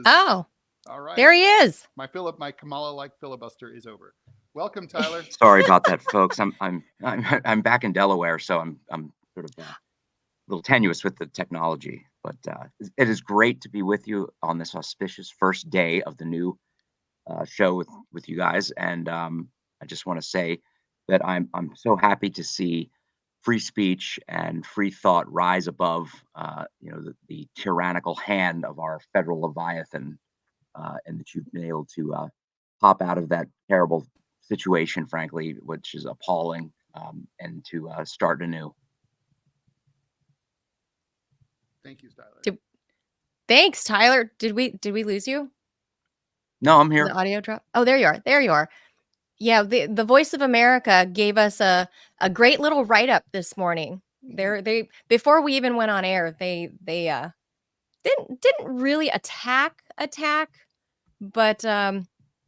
Oh, All right. there he is. My Kamala-like filibuster is over. Welcome, Tyler. Sorry about that, folks. I'm back in Delaware, so I'm sort of a little tenuous with the technology. But it is great to be with you on this auspicious first day of the new show with you guys, and I just want to say that I'm so happy to see free speech and free thought rise above the tyrannical hand of our federal leviathan, and that you've been able to pop out of that terrible situation, frankly, which is appalling, and to start anew. Thank you, Tyler. Thanks, Tyler. Did we lose you? No, I'm here. The audio drop. Oh, there you are. There you are. Yeah, the Voice of America gave us a great little write up this morning. They before we even went on air, they didn't really attack, but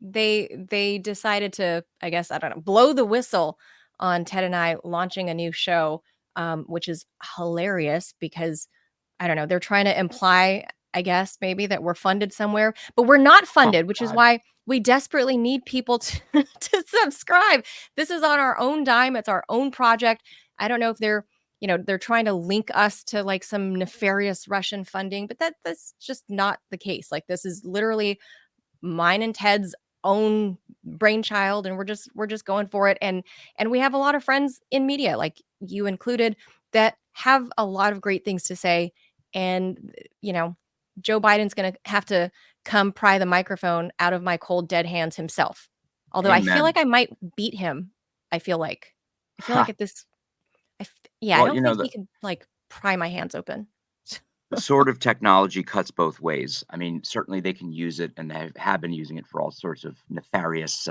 they decided to, I guess, I don't know, blow the whistle on Ted and I launching a new show, which is hilarious because I don't know, they're trying to imply, I guess, maybe that we're funded somewhere, but we're not funded, which is why we desperately need people to subscribe. This is on our own dime. It's our own project. I don't know if they're trying to link us to like some nefarious Russian funding, but that's just not the case. Like, this is literally mine and Ted's own brainchild, and we're just going for it. And we have a lot of friends in media, like you included, that have a lot of great things to say. And Joe Biden's going to have to come pry the microphone out of my cold dead hands himself. Although Amen. I feel like I might beat him. I feel like at this, I don't think he can like pry my hands open. The sort of technology cuts both ways. I mean, certainly they can use it, and they have been using it for all sorts of nefarious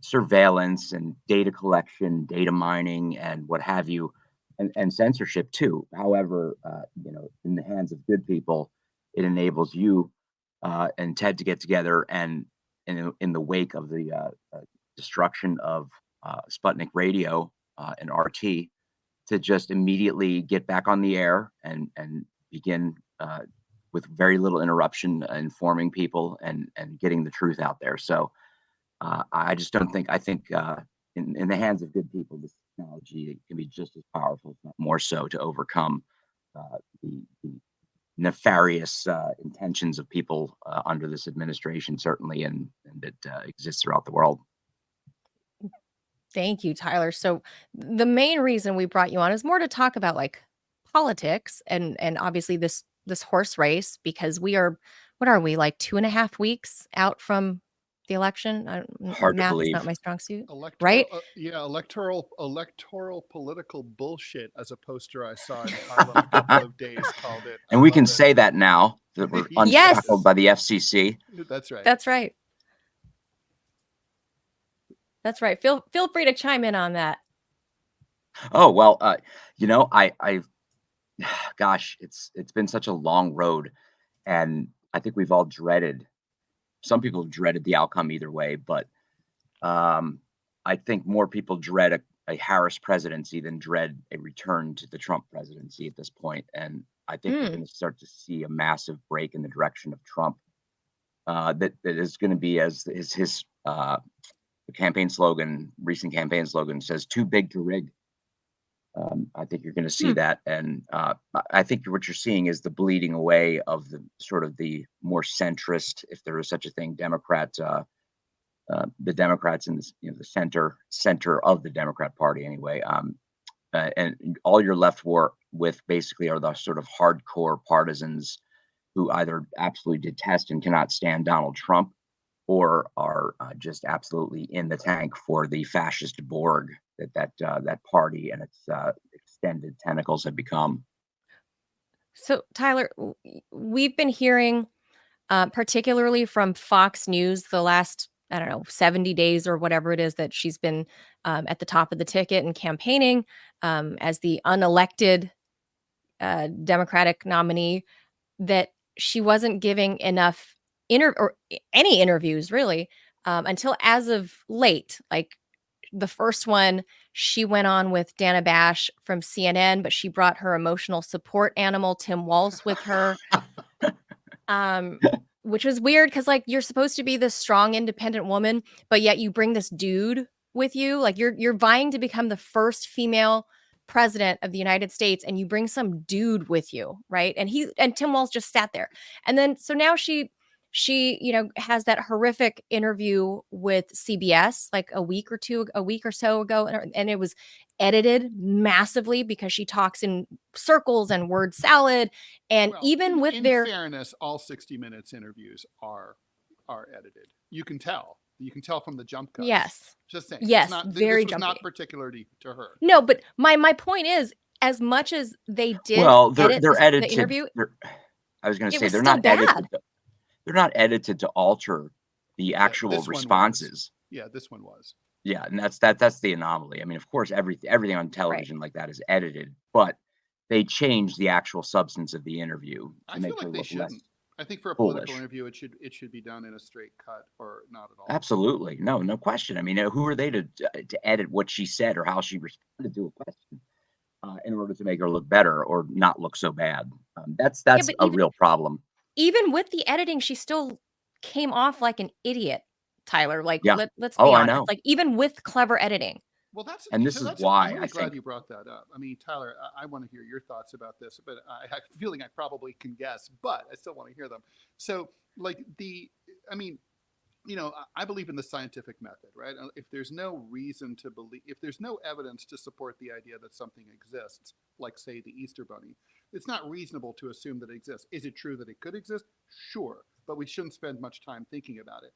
surveillance and data collection, data mining, and what have you, and censorship too. However, in the hands of good people, it enables you and Ted to get together, and in the wake of the destruction of Sputnik Radio and RT, to just immediately get back on the air and begin with very little interruption, informing people and getting the truth out there. So I just don't think, I think in the hands of good people, this technology can be just as powerful, if not more so, to overcome the nefarious intentions of people under this administration, certainly, and that exists throughout the world. Thank you, Tyler. So the main reason we brought you on is more to talk about like politics and obviously this horse race, because we are, what are we, like 2.5 weeks out from the election? Hard to Math is believe. not my strong suit, Electoral, right? Electoral political bullshit, as a poster I saw in Harlem a couple of days called it. And we can say that now that we're Yes. unshackled by the FCC. That's right. That's right. That's right. Feel free to chime in on that. Oh, well, I gosh, it's been such a long road, and I think we've all dreaded, some people dreaded the outcome either way, but I think more people dread a Harris presidency than dread a return to the Trump presidency at this point. And I think we're going to start to see a massive break in the direction of Trump. That is going to be, as his campaign slogan, recent campaign slogan says, "Too big to rig." I think you're going to see that, and I think what you're seeing is the bleeding away of the sort of the more centrist, if there is such a thing, Democrat, the Democrats in this, the center of the Democrat Party, anyway. And all you're left with basically are the sort of hardcore partisans who either absolutely detest and cannot stand Donald Trump, or are just absolutely in the tank for the fascist Borg that party and its extended tentacles have become. So, Tyler, we've been hearing, particularly from Fox News, the last, I don't know, 70 days or whatever it is that she's been at the top of the ticket and campaigning as the unelected Democratic nominee, that she wasn't giving enough or any interviews really until as of late. Like the first one, she went on with Dana Bash from CNN, but she brought her emotional support animal, Tim Walz, with her. which was weird because like you're supposed to be this strong, independent woman, but yet you bring this dude with you. Like you're vying to become the first female president of the United States, and you bring some dude with you, right? And Tim Walz just sat there, and then so now she has that horrific interview with CBS like a week or so ago, and it was edited massively because she talks in circles and word salad, and Well, even with in their fairness, all 60 Minutes interviews are edited. You can tell. You can tell from the jump cuts. yes. Just saying. It's Yes, not. very This was jumpy. not particular to her. No, but my point is, as much as they did Well, they're edit they're the edited. interview, I was going to it say was they're still not edited. bad. They're not edited to alter the Yeah, actual this one was. responses. Yeah, this one was. Yeah, and that's the anomaly. I mean, of course, everything on Right. television like that is edited, but they change the actual substance of the interview to I feel make her like they look less shouldn't. I think for a political foolish. interview, it should be done in a straight cut or not at all. Absolutely, no question. I mean, who are they to edit what she said or how she responded to a question in order to make her look better or not look so bad? That's Yeah, but a real problem. even with the editing, she still came off like an idiot, Tyler. Like Yeah. let's Oh, be I honest. know. Like even with clever editing. Well, And this so is that's. why I'm really I glad think you brought that up. I mean, Tyler, I want to hear your thoughts about this, but I have a feeling I probably can guess, but I still want to hear them. So, like I mean, I believe in the scientific method, right? If there's no reason to believe, if there's no evidence to support the idea that something exists, like say the Easter Bunny, it's not reasonable to assume that it exists. Is it true that it could exist? Sure, but we shouldn't spend much time thinking about it.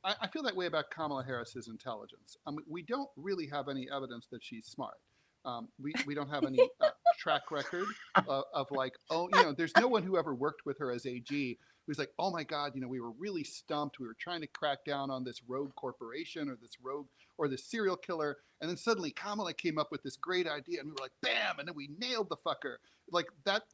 I feel that way about Kamala Harris's intelligence. We don't really have any evidence that she's smart. We don't have any track record of like, there's no one who ever worked with her as AG who's like, oh my God, we were really stumped. We were trying to crack down on this rogue corporation or this rogue or this serial killer. And then suddenly Kamala came up with this great idea and we were like, bam, and then we nailed the fucker. Like that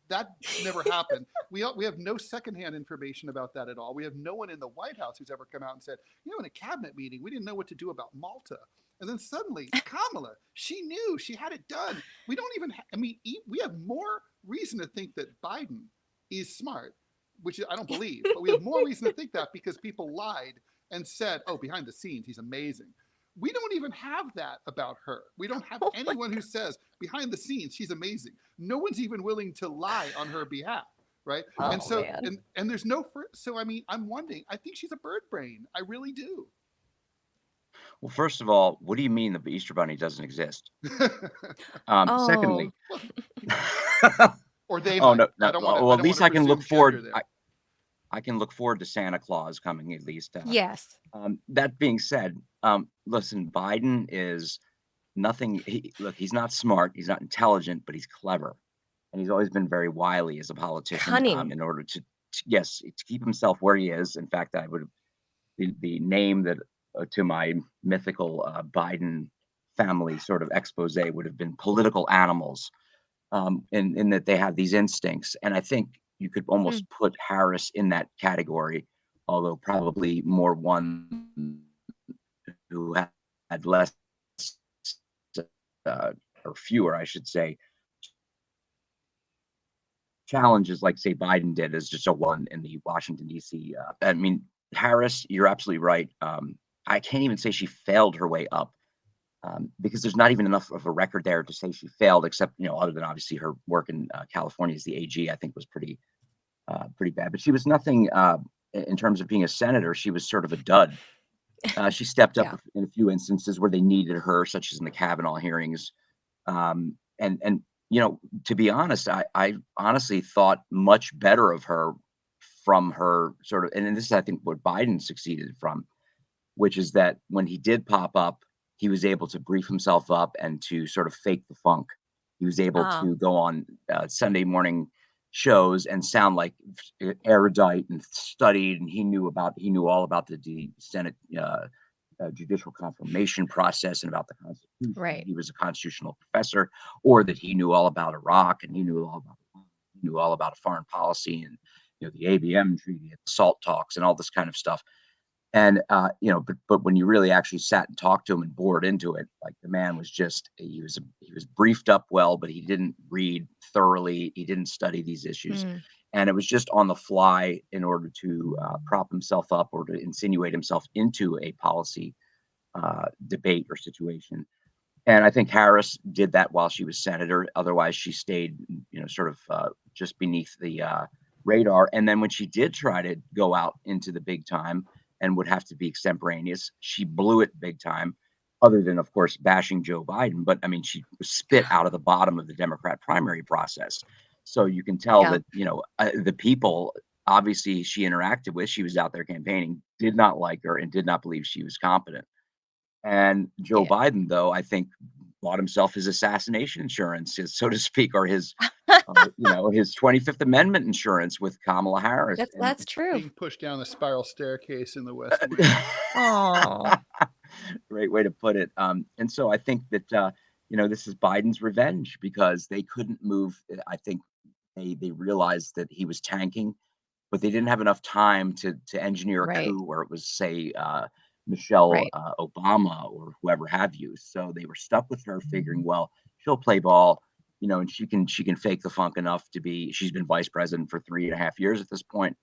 never happened. We have no secondhand information about that at all. We have no one in the White House who's ever come out and said, in a cabinet meeting, we didn't know what to do about Malta. And then suddenly, Kamala, she knew, she had it done. We don't even, we have more reason to think that Biden is smart, which I don't believe, but we have more reason to think that because people lied and said, oh, behind the scenes, he's amazing. We don't even have that about her. We don't have anyone who says behind the scenes, she's amazing. No one's even willing to lie on her behalf. Right. Oh, and so, man. and there's no, so, I'm wondering, I think she's a bird brain. I really do. Well, first of all, what do you mean the Easter Bunny doesn't exist? Oh. Secondly, or they oh might. no, I don't want to. well, at least I can look forward. There. I can look forward to Santa Claus coming at least. Yes. That being said, listen, Biden is nothing. Look, he's not smart, he's not intelligent, but he's clever, and he's always been very wily as a politician. Cunning. In order to yes, to keep himself where he is. In fact, I would the name that to my mythical Biden family sort of expose would have been political animals, in that they have these instincts, and I think you could almost put Harris in that category, although probably more one who had less or fewer, I should say, challenges like say Biden did as just a one in the Washington D.C. I mean, Harris, you're absolutely right. I can't even say she failed her way up because there's not even enough of a record there to say she failed, except other than obviously her work in California as the AG, I think was pretty bad. But she was nothing in terms of being a senator. She was sort of a dud. She stepped up in a few instances where they needed her, such as in the Kavanaugh hearings. And to be honest, I honestly thought much better of her from her sort of, and this is, I think, what Biden succeeded from, which is that when he did pop up, he was able to brief himself up and to sort of fake the funk. He was able to go on Sunday morning shows and sound like erudite and studied, and he knew all about the Senate judicial confirmation process and about the Constitution. Right. He was a constitutional professor, or that he knew all about Iraq and he knew all about foreign policy and the ABM treaty, and SALT talks, and all this kind of stuff. And but when you really actually sat and talked to him and bored into it, like the man was just he was briefed up well, but he didn't read thoroughly. He didn't study these issues, And it was just on the fly in order to prop himself up or to insinuate himself into a policy debate or situation. And I think Harris did that while she was senator. Otherwise, she stayed, sort of just beneath the radar. And then when she did try to go out into the big time and would have to be extemporaneous, she blew it big time. Other than, of course, bashing Joe Biden, but I mean, she was spit out of the bottom of the Democrat primary process. So you can tell Yeah. that the people obviously she interacted with, she was out there campaigning, did not like her and did not believe she was competent. And Joe Yeah. Biden, though, I think bought himself his assassination insurance, so to speak, or his, his 25th Amendment insurance with Kamala Harris. That's true. Being pushed down the spiral staircase in the West Wing. Oh, Great way to put it. And so I think that this is Biden's revenge because they couldn't move. I think they realized that he was tanking, but they didn't have enough time to engineer a right, coup where it was, say, Michelle right. Obama or whoever have you. So they were stuck with her, figuring, well, she'll play ball, and she can fake the funk enough to be. She's been vice president for 3.5 years at this point,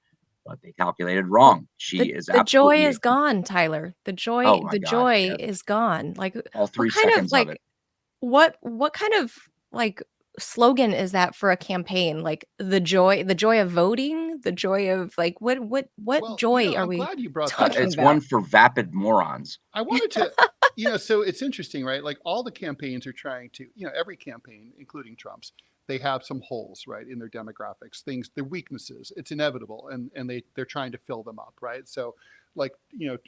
but they calculated Well, wrong. She is the joy absolutely. is gone, Tyler. Oh my The God! joy Yeah, is gone. Like, all what 3 kind of seconds of it. what kind of like slogan is that for a campaign? Like the joy of voting, the joy of like what Well, joy are I'm we glad you brought that up. talking It's about? one for vapid morons. I wanted to, so it's interesting, right? Like all the campaigns are trying to, every campaign, including Trump's, they have some holes, right, in their demographics, their weaknesses. It's inevitable, and they're trying to fill them up, right? So, like,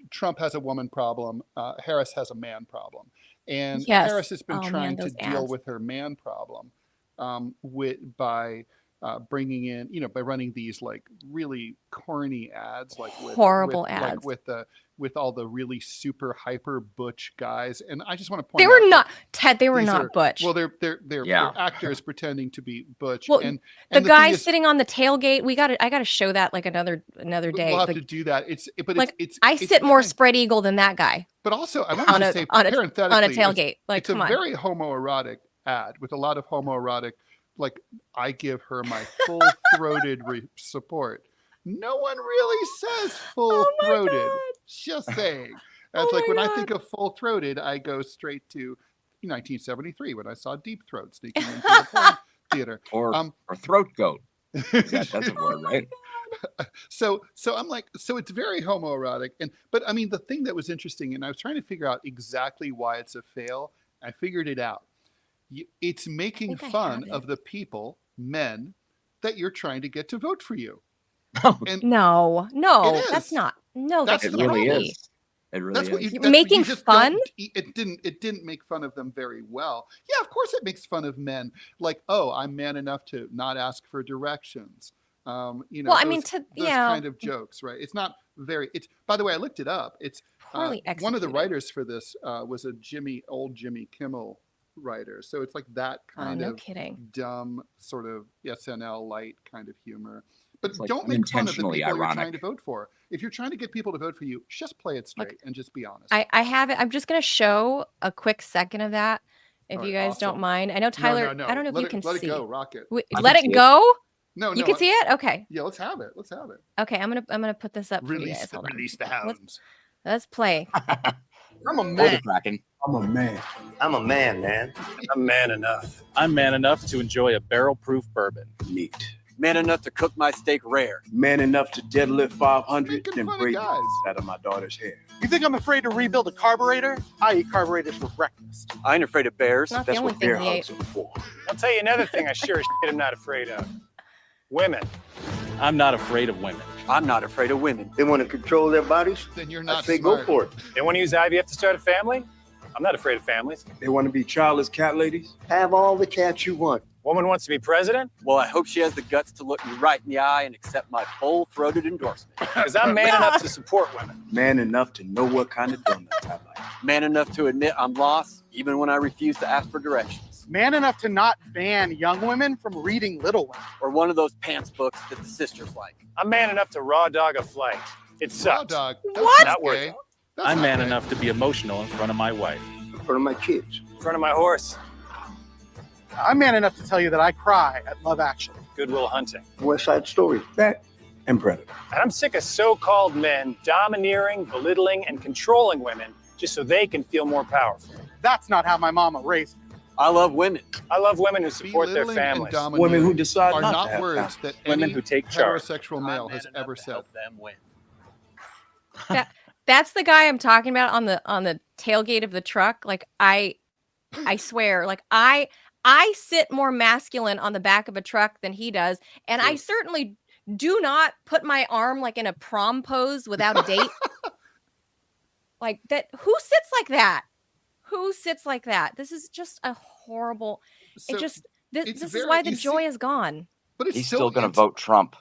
Trump has a woman problem, Harris has a man problem, and Yes. Harris has been Oh man, trying to those deal ads. with her man problem by bringing in, by running these like really corny ads, like Horrible ads. with all the really super hyper butch guys. And I just want to point They out were not that Ted, they were these not are, butch. well, they're Yeah. actors pretending to be butch. Well, And the the guy thing is, sitting on the tailgate, I gotta show that like another day. we'll have Like, to do that. I sit more spread eagle than that guy but also I wanted to say on a parenthetically, tailgate. Like, it's a come on. very homoerotic ad with a lot of homoerotic, like, I give her my full-throated support. No one really says full-throated. God. Just saying. That's Oh like my when I God. think of full-throated, I go straight to 1973 when I saw Deep Throat sneaking into the porn theater. Or throat goat. That's a word, right? So I'm like, so it's very homoerotic. But I mean, the thing that was interesting, and I was trying to figure out exactly why it's a fail. I figured it out. It's making fun of the people, men, that you're trying to get to vote for you. And No, that's not. No, That's that the can't really be. is. It really that's what is. you You're making just fun? don't. It didn't make fun of them very well. Yeah, of course it makes fun of men. Like, oh, I'm man enough to not ask for directions. Well, I mean, those kind of jokes, right? It's not very. It's, by the way, I looked it up. It's poorly one of the executed. writers for this was a old Jimmy Kimmel writer. So it's like that kind no of kidding. dumb sort of SNL light kind of humor. But It's like don't make fun of the people unintentionally you're ironic. trying to vote for. If you're trying to get people to vote for you, just play it straight and just be honest. I have it. I'm just gonna show a quick second of that, if All you right, guys don't awesome. mind. I know Tyler. No. I don't know if you can let see. it go, rock it. Let see it it. go. No, You can see it. Okay. Yeah, let's have it. Let's have it. Okay. I'm gonna put this up for you guys. Hold on. Release the hounds. Let's play. I'm a Or the man. Kraken. I'm a man. I'm a man, man. I'm man enough. I'm man enough to enjoy a barrel-proof bourbon. Neat. Man enough to cook my steak rare. Man enough to deadlift 500 Making and fun of braid guys. out of my daughter's hair. You think I'm afraid to rebuild a carburetor? I eat carburetors for breakfast. I ain't afraid of bears. Not the That's only what thing bear he hugs ate. are for. I'll tell you another thing I sure as shit am not afraid of. Women. I'm not afraid of women. I'm not afraid of women. They want to control their bodies? Then you're I not say smart. go for it. They want to use IVF to start a family? I'm not afraid of families. They want to be childless cat ladies? Have all the cats you want. Woman wants to be president? Well, I hope she has the guts to look me right in the eye and accept my full-throated endorsement. Because I'm man enough to support women. Man enough to know what kind of donuts I like. Man enough to admit I'm lost, even when I refuse to ask for directions. Man enough to not ban young women from reading Little Women. Or one of those pants books that the sisters like. I'm man enough to raw dog a flight. It Raw sucks. dog. What? Not worth gay. it. That's I'm not man gay. enough to be emotional in front of my wife. In front of my kids. In front of my horse. I'm man enough to tell you that I cry at Love Actually, Good Will Hunting. West Side Story. That and Predator. And I'm sick of so-called men domineering, belittling, and controlling women just so they can feel more powerful. That's not how my mama raised me. I love women. I love women who support their Belittling and families. domineering Women who decide are not not to have words families. that Women any who take charge. heterosexual male has ever said. Help them win. That's the guy I'm talking about on the tailgate of the truck. Like I swear, like I sit more masculine on the back of a truck than he does, and I True. certainly do not put my arm like in a prom pose without a date. Like that, who sits like that? Who sits like that? This is just a horrible. So This it's is very- why the you joy see- is gone. but it's He's so still going to anti- vote Trump.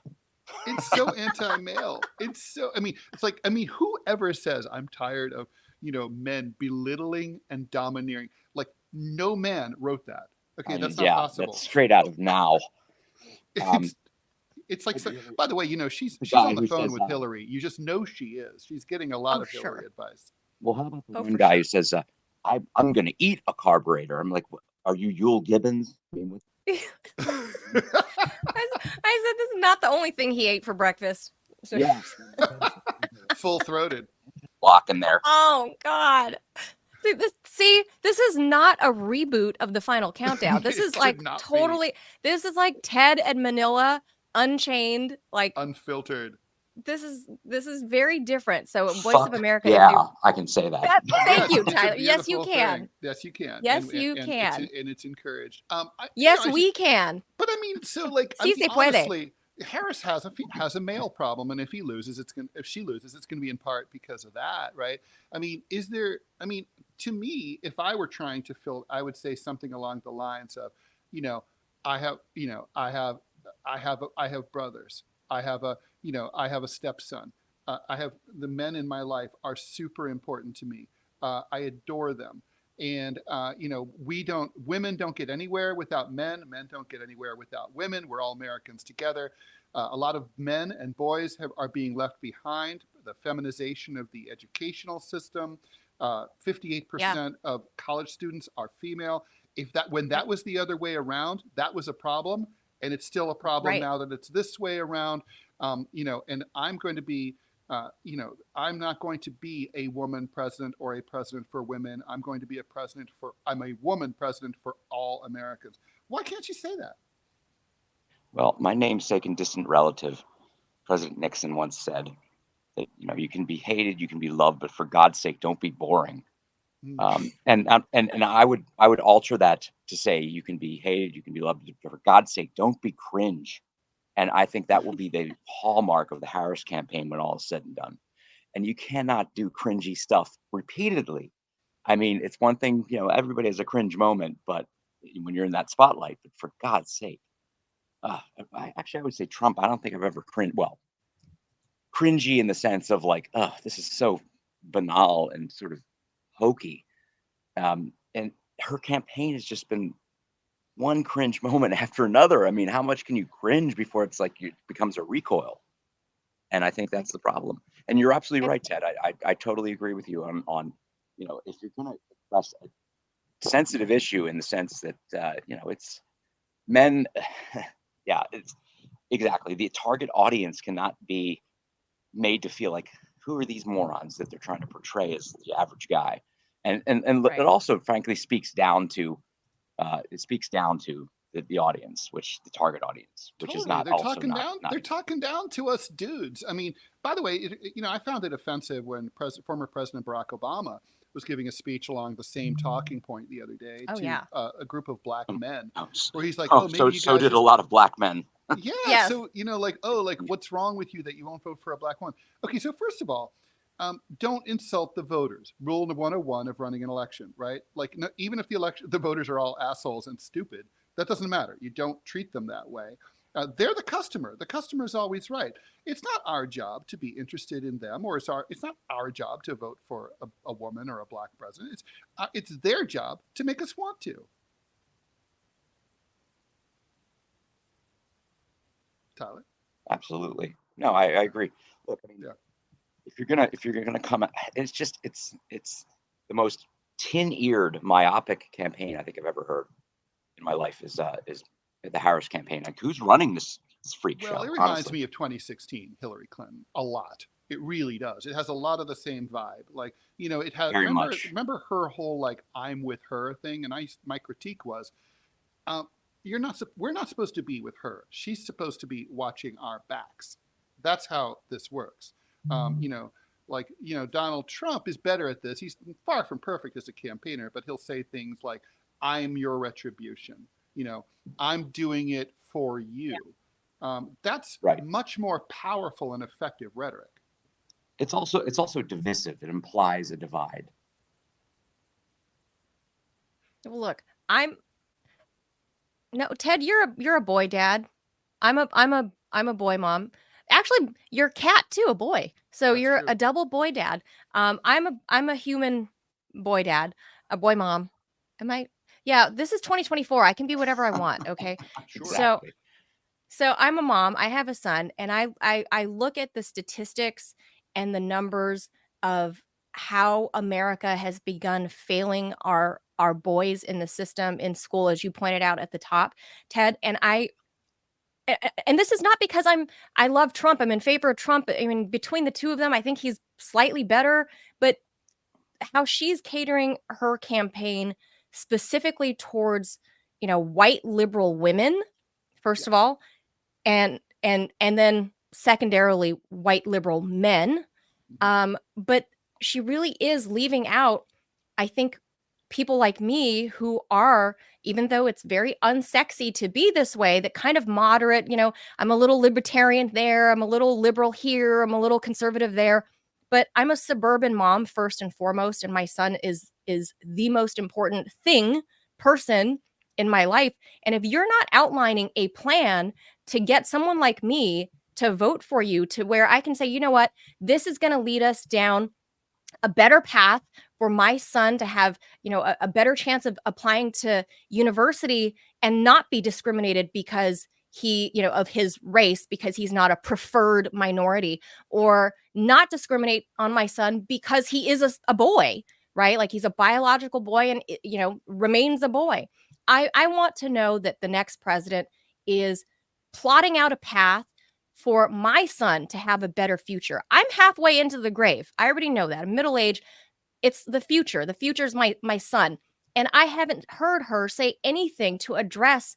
It's so anti-male. It's so. I mean, it's like. I mean, whoever says I'm tired of men belittling and domineering? Like no man wrote that. Okay, I mean, that's not yeah, possible. that's straight out of Now. It's like. By the way, she's The guy on the who phone says, with Hillary. You just know she is. She's getting a lot Oh, of Hillary sure. advice. Well, how about the Oh, one for guy sure. who says, I'm going to eat a carburetor? I'm like, are you Yul Gibbons? I mean, I said this is not the only thing he ate for breakfast. So- yeah, Full-throated. block in there. Oh God. This is not a reboot of the final countdown. This It is could like not be. totally. This is like Ted and Manila Unchained. Like Unfiltered. this is very different. So Voice Fuck, of America. yeah, I can say that. Thank you, It's a Tyler. Yes, you beautiful can. thing. Yes, you can. Yes, you and can. It's encouraged. Yes, we can. But I mean, so like, Sí se puede. honestly, Harris has a male problem, and if she loses, it's gonna be in part because of that, right? I mean, to me, if I were trying to fill, I would say something along the lines of, I have brothers. I have a stepson. I have the men in my life are super important to me. I adore them. And, women don't get anywhere without men. Men don't get anywhere without women. We're all Americans together. A lot of men and boys are being left behind. The feminization of the educational system. 58% of college students are female. When that was the other way around, that was a problem. And it's still a problem now that it's this way around. And I'm going to be, I'm not going to be a woman president or a president for women. I'm a woman president for all Americans. Why can't you say that? Well, my namesake and distant relative, President Nixon, once said that, you can be hated, you can be loved, but for God's sake, don't be boring. And I would alter that to say you can be hated, you can be loved, but for God's sake, don't be cringe. And I think that will be the hallmark of the Harris campaign when all is said and done. And you cannot do cringy stuff repeatedly. I mean, it's one thing, everybody has a cringe moment, but when you're in that spotlight, but for God's sake, I would say Trump. I don't think I've ever cringed. Well, cringy in the sense of like, this is so banal and sort of hokey. And her campaign has just been one cringe moment after another. I mean, how much can you cringe before it's like it becomes a recoil? And I think that's the problem. And you're absolutely right, Ted. I totally agree with you on if you're going to address a sensitive issue in the sense that it's men. Yeah, it's exactly. The target audience cannot be made to feel like, who are these morons that they're trying to portray as the average guy? And Right. it also frankly speaks down to the audience, the target audience, which is not They're also talking not, down. not They're talking down to us dudes. I mean, by the way, I found it offensive when former President Barack Obama was giving a speech along the same talking point the other day Oh, to yeah. a group of black men, s- where he's like, oh, maybe so you guys so did just a lot of black men. yeah. Yes. So what's wrong with you that you won't vote for a black woman? Okay, so first of all, don't insult the voters. Rule 101 of running an election, right? Like, no, even if the voters are all assholes and stupid, that doesn't matter. You don't treat them that way. They're the customer. The customer is always right. It's not our job to be interested in them, or it's not our job to vote for a woman or a black president. It's their job to make us want to. Tyler? Absolutely. No, I agree. Look, I mean, Yeah. if you're gonna come, it's the most tin-eared, myopic campaign I think I've ever heard. in my life is the Harris campaign. Like, who's running this freak Well, show? it reminds Honestly, me of 2016 Hillary Clinton a lot. It really does. It has a lot of the same vibe. Like, it has. very much. Remember her whole like "I'm with her" thing, and my critique was, um, we're not supposed to be with her. She's supposed to be watching our backs. That's how this works. Donald Trump is better at this. He's far from perfect as a campaigner, but he'll say things like, "I'm your retribution." I'm doing it for you. That's Right. much more powerful and effective rhetoric. It's also divisive. It implies a divide. Look, no, Ted, you're a boy dad. I'm a boy mom. Actually, your cat too, a boy. So That's you're true. a double boy dad. I'm a human boy dad, a boy mom. Am I? Yeah, this is 2024. I can be whatever I want. Okay. Sure. Exactly. So I'm a mom. I have a son, and I look at the statistics and the numbers of how America has begun failing our boys in the system in school, as you pointed out at the top, Ted. And this is not because I love Trump. I'm in favor of Trump. I mean, between the two of them, I think he's slightly better. But how she's catering her campaign specifically towards white liberal women, first of Yes. all, and then secondarily white liberal men, but she really is leaving out, I think, people like me who are, even though it's very unsexy to be this way, that kind of moderate, I'm a little libertarian there, I'm a little liberal here, I'm a little conservative there, but I'm a suburban mom first and foremost, and my son is the most important person in my life. And if you're not outlining a plan to get someone like me to vote for you, to where I can say, you know what, this is going to lead us down a better path for my son to have, a better chance of applying to university and not be discriminated because he, of his race, because he's not a preferred minority, or not discriminate on my son because he is a boy, right? Like he's a biological boy and, remains a boy. I want to know that the next president is plotting out a path for my son to have a better future. I'm halfway into the grave. I already know that. I'm middle age. It's the future. The future is my son. And I haven't heard her say anything to address,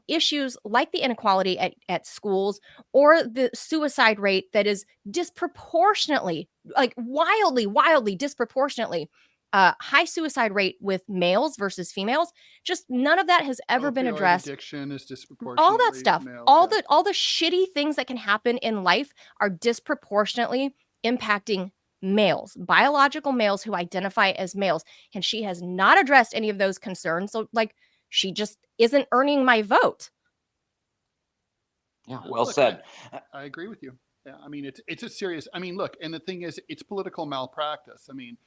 issues like the inequality at schools, or the suicide rate that is disproportionately, like wildly disproportionately high suicide rate with males versus females. Just none of that has ever been Opioid addressed. addiction is All that disproportionately stuff, male. all Yeah. the shitty things that can happen in life are disproportionately impacting males, biological males who identify as males, and she has not addressed any of those concerns. So like, she just isn't earning my vote. Yeah, well Look, said. I agree with you. Yeah, I mean, it's a serious. I mean, look, and the thing is, it's political malpractice. I mean,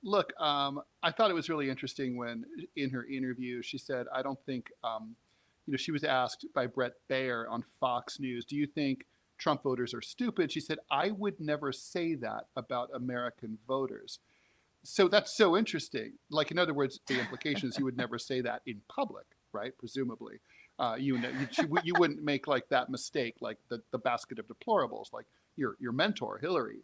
look, I thought it was really interesting when in her interview she said, I don't think, she was asked by Brett Baer on Fox News, do you think Trump voters are stupid? She said, I would never say that about American voters. So that's so interesting. Like, in other words, the implication is you would never say that in public, right? Presumably. You wouldn't make like that mistake, like the basket of deplorables, like your mentor Hillary,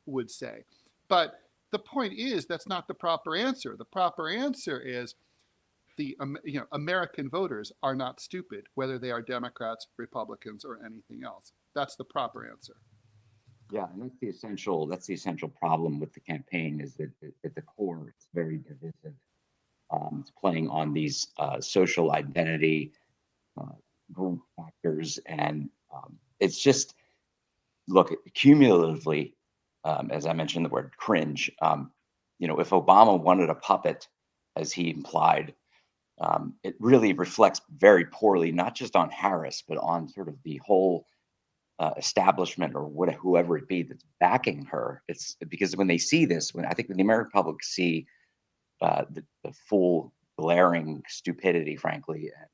would say. But the point is, that's not the proper answer. The proper answer is American voters are not stupid, whether they are Democrats, Republicans, or anything else. That's the proper answer. Yeah, and that's the essential problem with the campaign, is that at the core it's very divisive. It's playing on these social identity group factors, and it's just, look, cumulatively, as I mentioned the word cringe. If Obama wanted a puppet, as he implied, it really reflects very poorly, not just on Harris, but on sort of the whole establishment, or whoever it be that's backing her. It's because when they see this, when the American public see the full glaring stupidity, frankly, and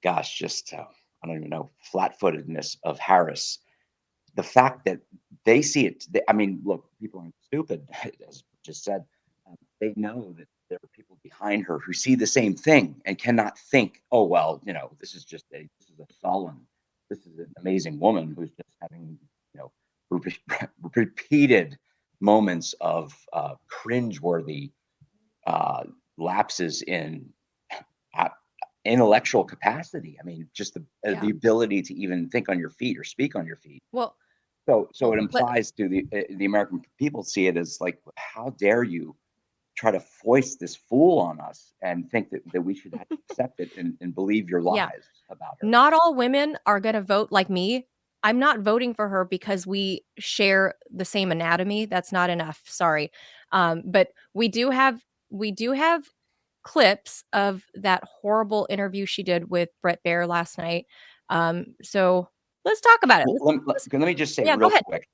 gosh, just I don't even know, flat-footedness of Harris. The fact that they see it, I mean, look, people aren't stupid, as just said. They know that there are people behind her who see the same thing and cannot think, oh well, this is a sullen, this is an amazing woman who's just having repeated moments of cringeworthy lapses in uh, intellectual capacity. I mean, just the ability to even think on your feet or speak on your feet. Well, So it implies to the American people see it as like, how dare you try to foist this fool on us and think that we should have to accept it and believe your yeah. lies about her. Not all women are going to vote like me. I'm not voting for her because we share the same anatomy. That's not enough. Sorry. But we do have clips of that horrible interview she did with Brett Baer last night. So let's talk about it. Well, let me just say Yeah, go real ahead. quick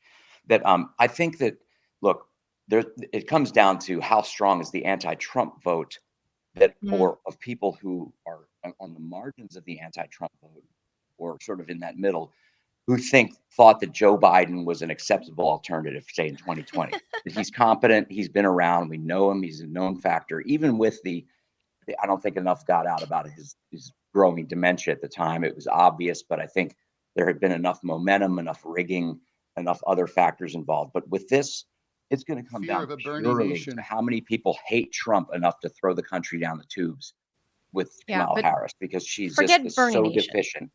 that I think that, look, it comes down to how strong is the anti-Trump vote or of people who are on the margins of the anti-Trump vote or sort of in that middle, who thought that Joe Biden was an acceptable alternative, say in 2020. That he's competent, he's been around, we know him, he's a known factor. Even with I don't think enough got out about his growing dementia at the time. It was obvious, but I think there had been enough momentum, enough rigging, enough other factors involved. But with this, it's going to come Fear down of a Bernie purely nation. to how many people hate Trump enough to throw the country down the tubes with Kamala Harris, because she's forget just Bernie so Nation. deficient.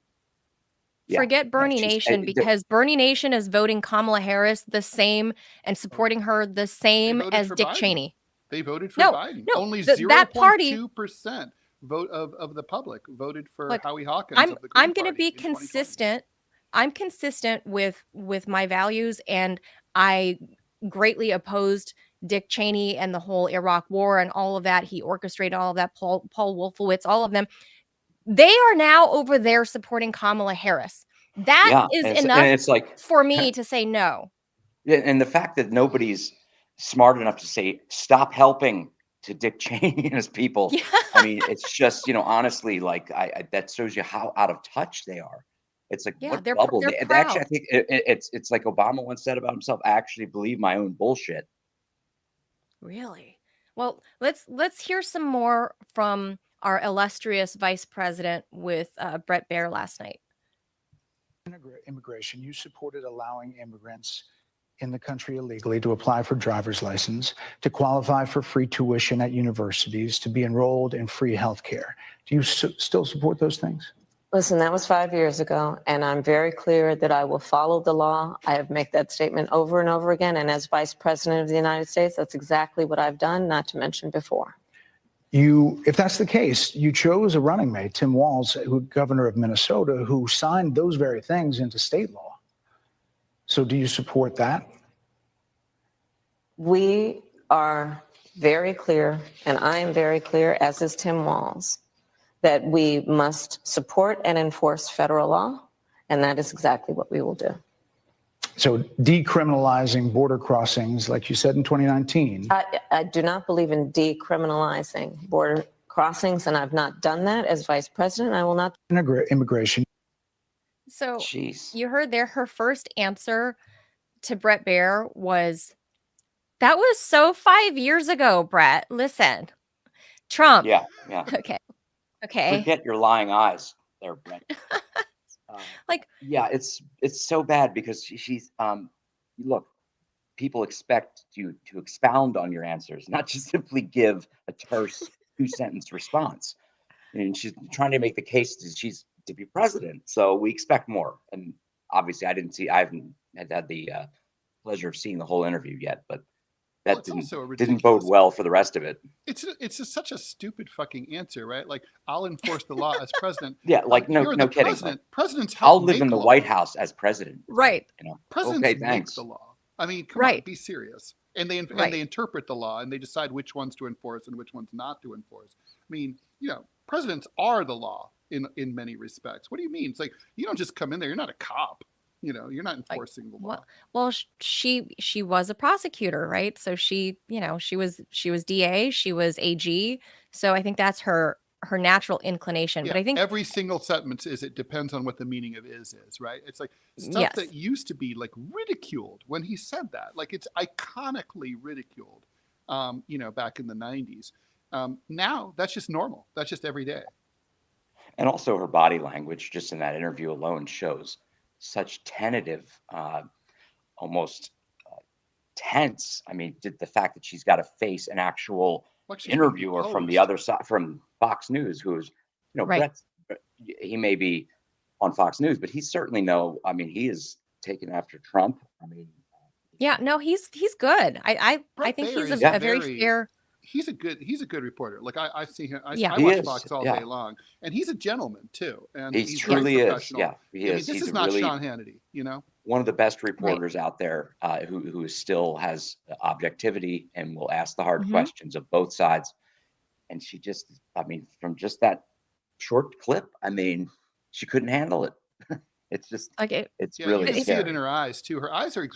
Forget Bernie Nation, because Bernie Nation is voting Kamala Harris the same and supporting her the same as Dick Biden. Cheney. They voted for No, Biden. no, Only that party 0.2% vote of the public voted for Look, Howie Hawkins of the Green I'm going to Party be in 2020. consistent. I'm consistent with my values, and I greatly opposed Dick Cheney and the whole Iraq War and all of that. He orchestrated all of that. Paul Wolfowitz, all of them. They are now over there supporting Kamala Harris. That is enough and it's like, for me to say no. yeah, and the fact that nobody's smart enough to say stop helping to Dick Cheney and his people. Yeah. I mean, it's just, honestly, like I that shows you how out of touch they are. It's like, Yeah, what they're bubble? they're They actually, I proud. think it's like Obama once said about himself, I actually believe my own bullshit. Really? Well, let's hear some more from our illustrious vice president with Brett Baer last night. Immigration, you supported allowing immigrants in the country illegally to apply for driver's license, to qualify for free tuition at universities, to be enrolled in free health care. Do you still support those things? Listen, that was 5 years ago, and I'm very clear that I will follow the law. I have made that statement over and over again, and as Vice President of the United States, that's exactly what I've done, not to mention before. If that's the case, you chose a running mate, Tim Walz, governor of Minnesota, who signed those very things into state law. So do you support that? We are very clear, and I am very clear, as is Tim Walz, that we must support and enforce federal law, and that is exactly what we will do. So decriminalizing border crossings, like you said in 2019. I do not believe in decriminalizing border crossings, and I've not done that as vice president. I will not. Immigration. So Jeez. You heard there, her first answer to Brett Baer was, that was so 5 years ago, Brett. Listen, Trump. Yeah. Okay. Forget your lying eyes there, Brent. Yeah, it's so bad because she's look, people expect you to expound on your answers, not just simply give a terse 2-sentence response. And she's trying to make the case that she's to be president, so we expect more. And obviously, I haven't had the pleasure of seeing the whole interview yet, but that didn't bode well for the rest of it. It's such a stupid fucking answer, right? Like, I'll enforce the law as president. Yeah, like no kidding. Presidents I'll live in the White House as president. Right. Presidents make the law. I mean, come on, be serious. And they interpret the law and they decide which ones to enforce and which ones not to enforce. I mean, presidents are the law in many respects. What do you mean? It's like, you don't just come in there. You're not a cop. You're not enforcing the law. Well, she was a prosecutor, right? So she was DA, she was AG. So I think that's her natural inclination. Yeah, but I think every single sentence it depends on what the meaning of is, right? It's like stuff that used to be like ridiculed when he said that. Like, it's iconically ridiculed, back in the 90s. Now that's just normal. That's just every day. And also her body language, just in that interview alone, shows such tentative, almost tense. I mean, the fact that she's got to face an actual Like she's being interviewer from the deposed. other side, from Fox News, who's, Right. he may be on Fox News, but he's certainly he is taken after Trump. I mean, Yeah, no, he's good. I Brett think Baer he's is a very fair. He's a good reporter. Like I see him. Yeah. I He watch is, Fox all yeah. day long, and he's a gentleman too. And he he's very truly is. professional. Yeah, he I mean, is. this He's is a not really Sean Hannity, you know. one of the best reporters out there, who still has objectivity and will ask the hard Mhm. questions of both sides. And she just, I mean, from just that short clip, I mean, she couldn't handle it. It's just, Like it. it's Yeah, really you can see it in scary. her eyes too. Her eyes are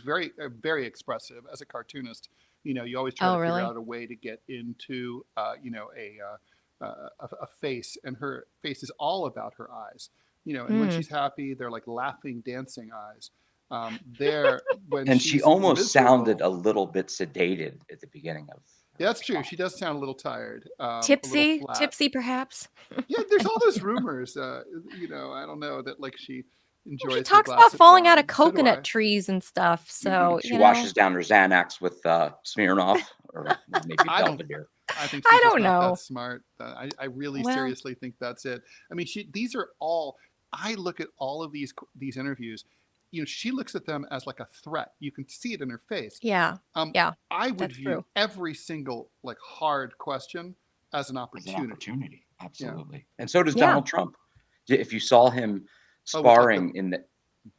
very expressive. As a cartoonist, you know, you always try Oh, to figure really? out a way to get into, a face, and her face is all about her eyes. You know, and when Mm. she's happy, they're like laughing, dancing eyes. There, when And she she's almost sounded miserable, a little bit sedated at the beginning of yeah, her that's true. talk. She does sound a little tired, a little Tipsy, flat. tipsy, perhaps. Yeah, there's all those rumors. You know, I don't know that like she enjoys She her talks glass about of falling out of wine. So do I. coconut trees and stuff. So, She washes down her Xanax with Smirnoff, or maybe I don't. Belvedere. I think I she's just don't not that know. smart. I really Well, seriously think that's it. I mean, these are all. I look at all of these interviews. You know, she looks at them as like a threat. You can see it in her face. yeah, I would that's view true. every single like hard question as an As an opportunity. opportunity, Yeah. absolutely. And so does Yeah. Donald Trump. If you saw him Oh, with sparring in the, like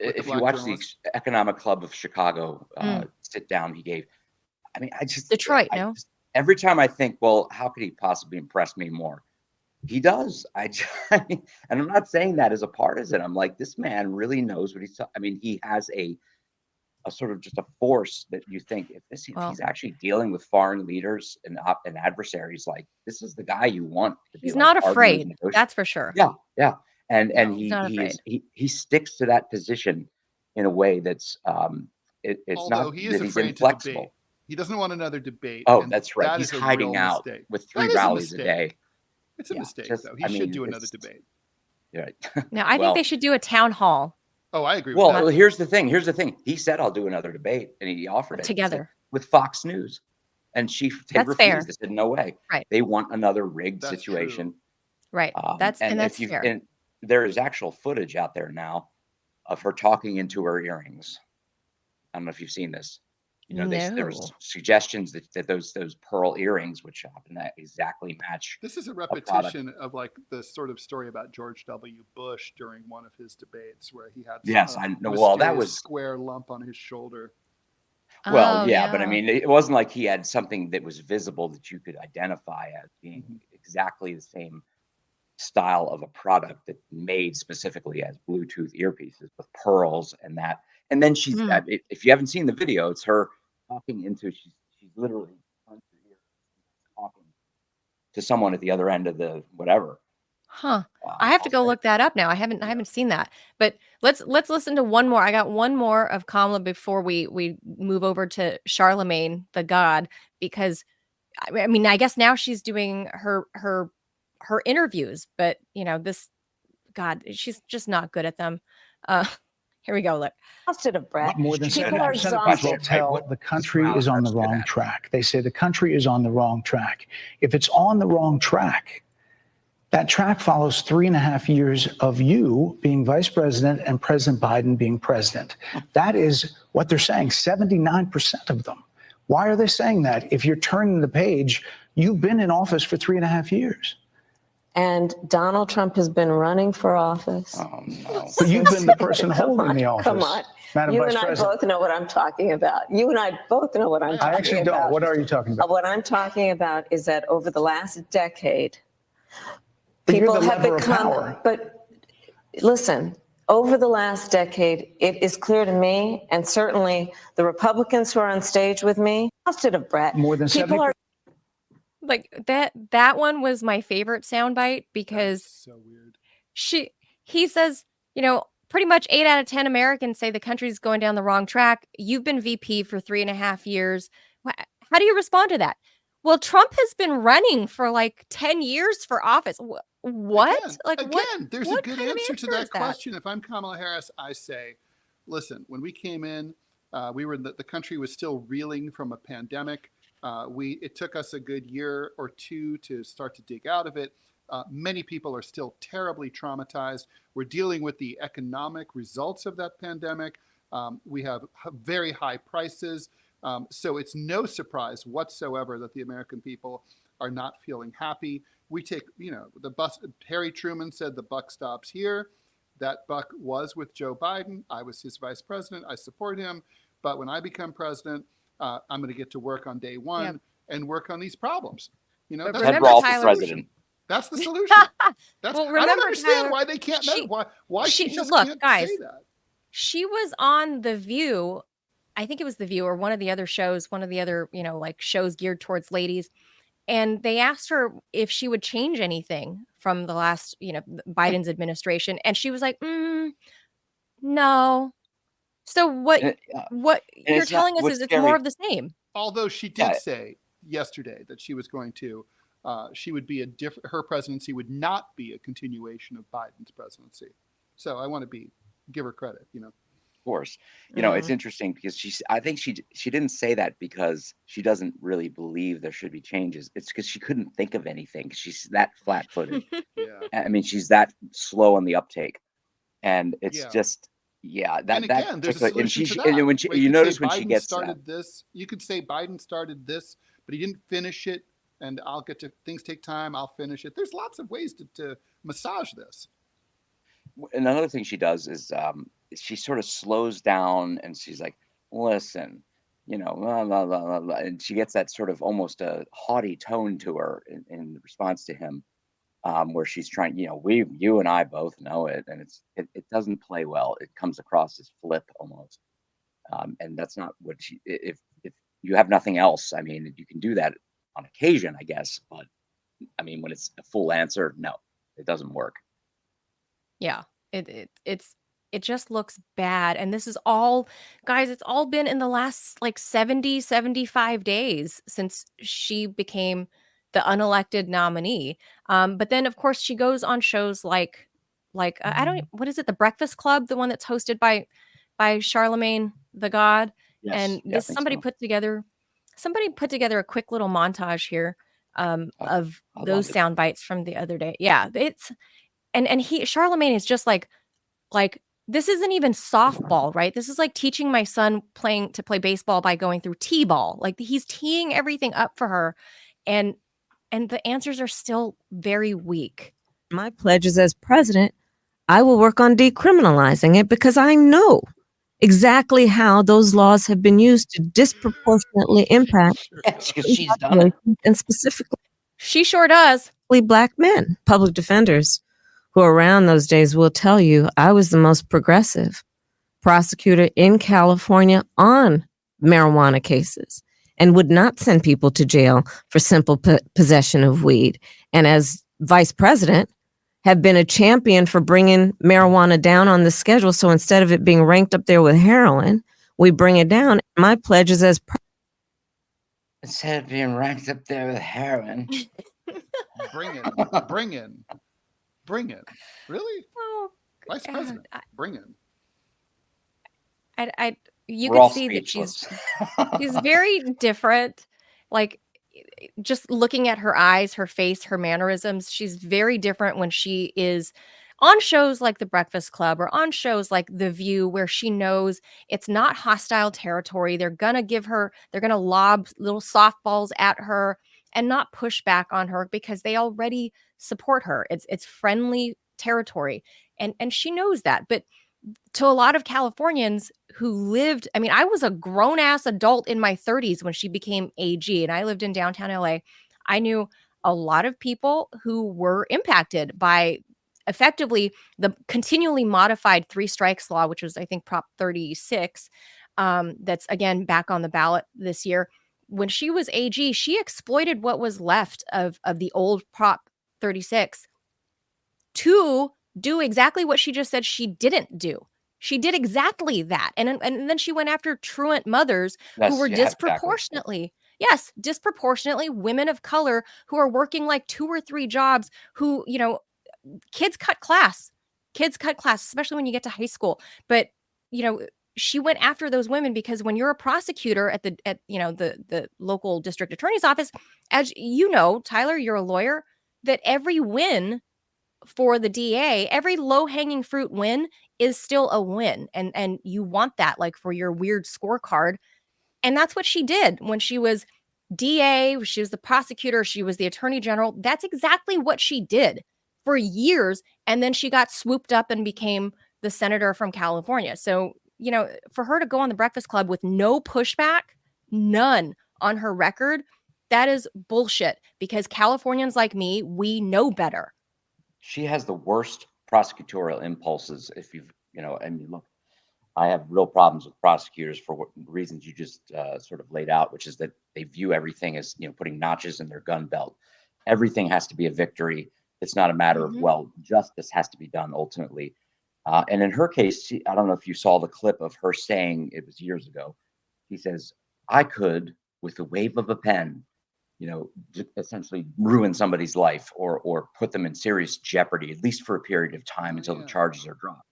the if you black watch journalist. the Economic Club of Chicago Mm. sit down he gave, I mean, Detroit, no? every time I think, well, how could he possibly impress me more? He does. I mean, and I'm not saying that as a partisan. I'm like, this man really knows what he's talking. I mean, he has a sort of just a force that you think if Well, he's actually dealing with foreign leaders and adversaries, like this is the guy you want to be he's like not arguing, afraid. negotiating. That's for sure. Yeah, yeah, and No. He's not afraid. he sticks to that position in a way that's it's Although not he is that he's afraid to debate. inflexible. He doesn't want another debate. Oh, and that's right. that He's is a hiding real out mistake. with That 3 is a rallies a day. mistake. It's a Yeah, mistake, just though. He I should mean, do another it's debate. right. Now, I think Well, they should do a town hall Oh, I agree with well, that. here's the thing. Here's the thing. He said, "I'll do another debate," and he offered it. He said, together. with Fox News, and they That's fair. refused. They said, "No way." Right. They want another rigged That's situation. Right. And That's if fair. and there is actual footage out there now of her talking into her earrings. I don't know if you've seen this. You know, there was No. suggestions that those pearl earrings, which happen to exactly match This is a product. repetition of like the sort of story about George W. Bush during one of his debates where he had Yes, a I know. Well, that mysterious was square lump on his shoulder. well, Oh, yeah, but I yeah. mean, it wasn't like he had something that was visible that you could identify as being Mhm. exactly the same style of a product that made specifically as Bluetooth earpieces with pearls and that. And then she's, Mm. if you haven't seen the video, it's her talking into, she's literally on her ear talking to someone at the other end of the whatever. Huh. I have to go look that up now. I haven't seen that. But let's listen to one more. I got one more of Kamala before we move over to Charlemagne the God, because I mean, I guess now she's doing her interviews, but you know, this God, she's just not good at them. Uh here we go. Look. Exhausted of Brett. More than People 70% are of people exhausted. tell the country Wow, is on the that's good wrong at it. track. They say the country is on the wrong track. If it's on the wrong track, that track follows 3.5 years of you being vice president and President Biden being president. That is what they're saying, 79% of them. Why are they saying that? If you're turning the page, you've been in office for 3.5 years. And Donald Trump has been running for office. Oh no. But you've been the person Come holding on, the office. Come on. Madam You Vice and I President. both know what I'm talking about. You and I both know what I'm I talking I actually don't. about. What are you talking about? What I'm talking about is that over the last decade, But you're people the have lever of become, power. but listen, over the last decade, it is clear to me, and certainly the Republicans who are on stage with me, exhausted of Brett. More than People 70%. are Like that one was my favorite soundbite because That's so weird. he says, you know, pretty much 8 out of 10 Americans say the country's going down the wrong track. You've been VP for 3.5 years. How do you respond to that? Well, Trump has been running for like 10 years for office. What? Again, Like again, there's a what good kind of answer to answer that is that? question. If I'm Kamala Harris, I say, listen, when we came in, we were the country was still reeling from a pandemic. It took us a good year or two to start to dig out of it. Many people are still terribly traumatized. We're dealing with the economic results of that pandemic. We have very high prices. So it's no surprise whatsoever that the American people are not feeling happy. We take, the bus. Harry Truman said the buck stops here. That buck was with Joe Biden. I was his vice president. I support him. But when I become president, I'm going to get to work on day one and work on these problems. But that's, remember, that's the Tyler, solution. That's the solution. Well, I don't remember, understand Tyler, why they can't. Why she just look, can't guys, say that. she was on The View. I think it was The View or one of the other shows, like shows geared towards ladies. And they asked her if she would change anything from the last, Biden's administration. And she was like, no. So what And you're it's not telling us what's is it's more scary. of the same. Although she did say yesterday that she was going to, she would be her presidency would not be a continuation of Biden's presidency. So I want to give her credit, Of course, it's interesting because I think she didn't say that because she doesn't really believe there should be changes. It's because she couldn't think of anything. She's that flat-footed. Yeah. I mean, she's that slow on the uptake, and it's just and again, there's a solution to that. And when you notice when she gets started this, you could say Biden started this, but he didn't finish it. And I'll get to things take time. I'll finish it. There's lots of ways to massage this. Another thing she does is she sort of slows down and she's like, listen, blah, blah, blah, blah, blah. And she gets that sort of almost a haughty tone to her in response to him, where she's trying, you and I both know it, and it doesn't play well. It comes across as flip almost, and that's not what if you have nothing else, I mean, you can do that on occasion, I guess, but I mean, when it's a full answer, no, it doesn't work. Yeah, it just looks bad. And this is all, guys, it's all been in the last like 70, 75 days since she became the unelected nominee. But then of course she goes on shows like I don't, what is it? The Breakfast Club, the one that's hosted by Charlemagne the God. Yes, And yeah, I this think somebody so. put together a quick little montage here of I those love it. sound bites from the other day. Yeah, it's and Charlemagne is just like this isn't even softball, right? This is like teaching my son to play baseball by going through T-ball. Like he's teeing everything up for her, and the answers are still very weak. My pledge is as president, I will work on decriminalizing it because I know exactly how those laws have been used to disproportionately impact because she's done it. and specifically she sure does. Black men. Public defenders who are around those days will tell you I was the most progressive prosecutor in California on marijuana cases and would not send people to jail for simple possession of weed. And as vice president, have been a champion for bringing marijuana down on the schedule. So instead of it being ranked up there with heroin, we bring it down. My pledge is as instead of being ranked up there with heroin. Bring it. Really? Oh, Vice president. Bring it. You We're can all see speechless. that she's very different. Like just looking at her eyes, her face, her mannerisms, she's very different when she is on shows like The Breakfast Club or on shows like The View, where she knows it's not hostile territory. They're going to lob little softballs at her and not push back on her because they already support her. It's friendly territory. And she knows that. But to a lot of Californians who lived, I mean, I was a grown ass adult in my 30s when she became AG, and I lived in downtown LA. I knew a lot of people who were impacted by effectively the continually modified 3 strikes law, which was, I think, Prop 36. That's again back on the ballot this year. When she was AG, she exploited what was left of the old Prop 36 to do exactly what she just said she didn't do. She did exactly that. And then she went after truant mothers who were disproportionately. yes, disproportionately women of color who are working like 2 or 3 jobs, who, kids cut class. Kids cut class, especially when you get to high school. But, she went after those women because when you're a prosecutor at the local district attorney's office, as you know, Tyler, you're a lawyer, that every win for the DA, every low-hanging fruit win is still a win. And you want that, like, for your weird scorecard. And that's what she did when she was DA, she was the prosecutor, she was the attorney general. That's exactly what she did for years. And then she got swooped up and became the senator from California. So, for her to go on the Breakfast Club with no pushback, none on her record, that is bullshit, because Californians like me, we know better. She has the worst prosecutorial impulses. If you've, I mean, look, I have real problems with prosecutors for what reasons you just sort of laid out, which is that they view everything as, putting notches in their gun belt. Everything has to be a victory. It's not a matter of, well, justice has to be done ultimately. And in her case, I don't know if you saw the clip of her saying, it was years ago, he says, I could, with the wave of a pen, essentially ruin somebody's life or put them in serious jeopardy, at least for a period of time until the charges are dropped.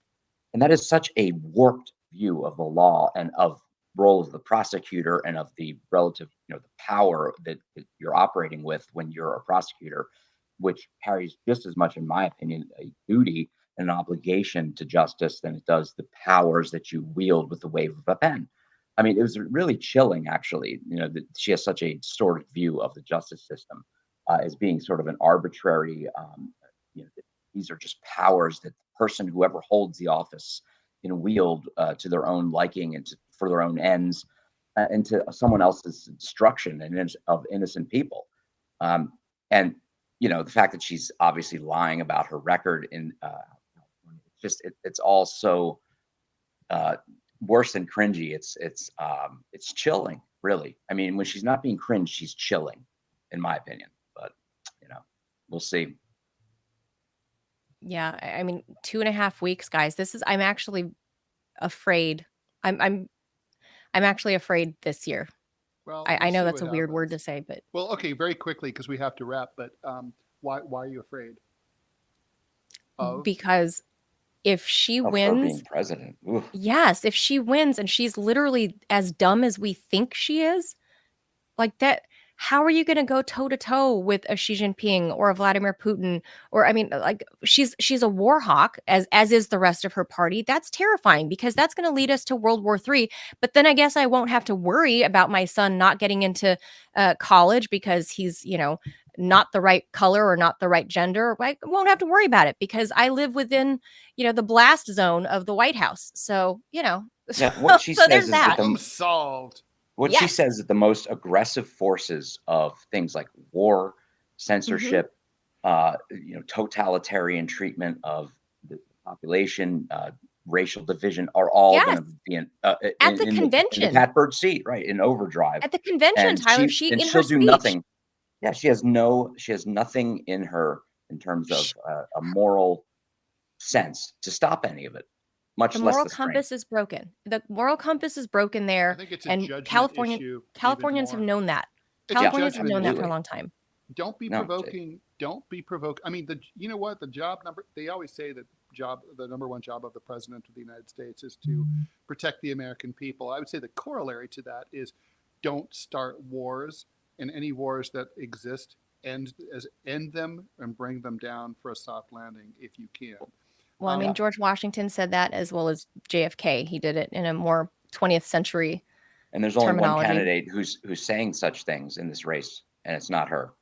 And that is such a warped view of the law and of role of the prosecutor and of the relative, the power that you're operating with when you're a prosecutor, which carries just as much, in my opinion, a duty and an obligation to justice than it does the powers that you wield with the wave of a pen. I mean, it was really chilling, actually, that she has such a distorted view of the justice system as being sort of an arbitrary, these are just powers that the person, whoever holds the office, wield to their own liking and for their own ends and to someone else's destruction and of innocent people. And the fact that she's obviously lying about her record it's all so worse than cringy. It's chilling, really. I mean, when she's not being cringe, she's chilling, in my opinion. But we'll see. Yeah, I mean, 2.5 weeks, guys. I'm actually afraid. I'm actually afraid this year. Well, I we'll know see that's a what weird word happens. to say, but Well, okay, very quickly, because we have to wrap, but why are you afraid of? because if she Of her wins, being president. Oof. yes, if she wins and she's literally as dumb as we think she is, like that, how are you going to go toe to toe with a Xi Jinping or a Vladimir Putin? Or, I mean, like, she's a war hawk, as is the rest of her party. That's terrifying, because that's going to lead us to World War III. But then I guess I won't have to worry about my son not getting into college because he's, not the right color or not the right gender. I won't have to worry about it because I live within, the blast zone of the White House. So, Yeah, what she so says there's is that. that Problem solved. what she Yes. says that the most aggressive forces of things like war, censorship, totalitarian treatment of the population, racial division are all going to be in At the in convention. the catbird seat, right, in overdrive. At the convention, And Tyler, in her she'll do speech. nothing. Yeah, she has nothing in her in terms of a moral sense to stop any of it, much The less moral the strength. compass is broken. The moral compass is broken I there, think it's a and judgment issue. Californians have even more. known that. It's a Californians have known judgment that for a absolutely. long time. Don't be No, provoking. Don't be provoking. I mean, you know what? The job number, they always say that the number one job of the president of the United States is to protect the American people. I would say the corollary to that is don't start wars, and any wars that exist, end them and bring them down for a soft landing if you can. Well, I mean, George Washington said that, as well as JFK. He did it in a more 20th century And there's only one terminology. candidate who's saying such things in this race, and it's not her.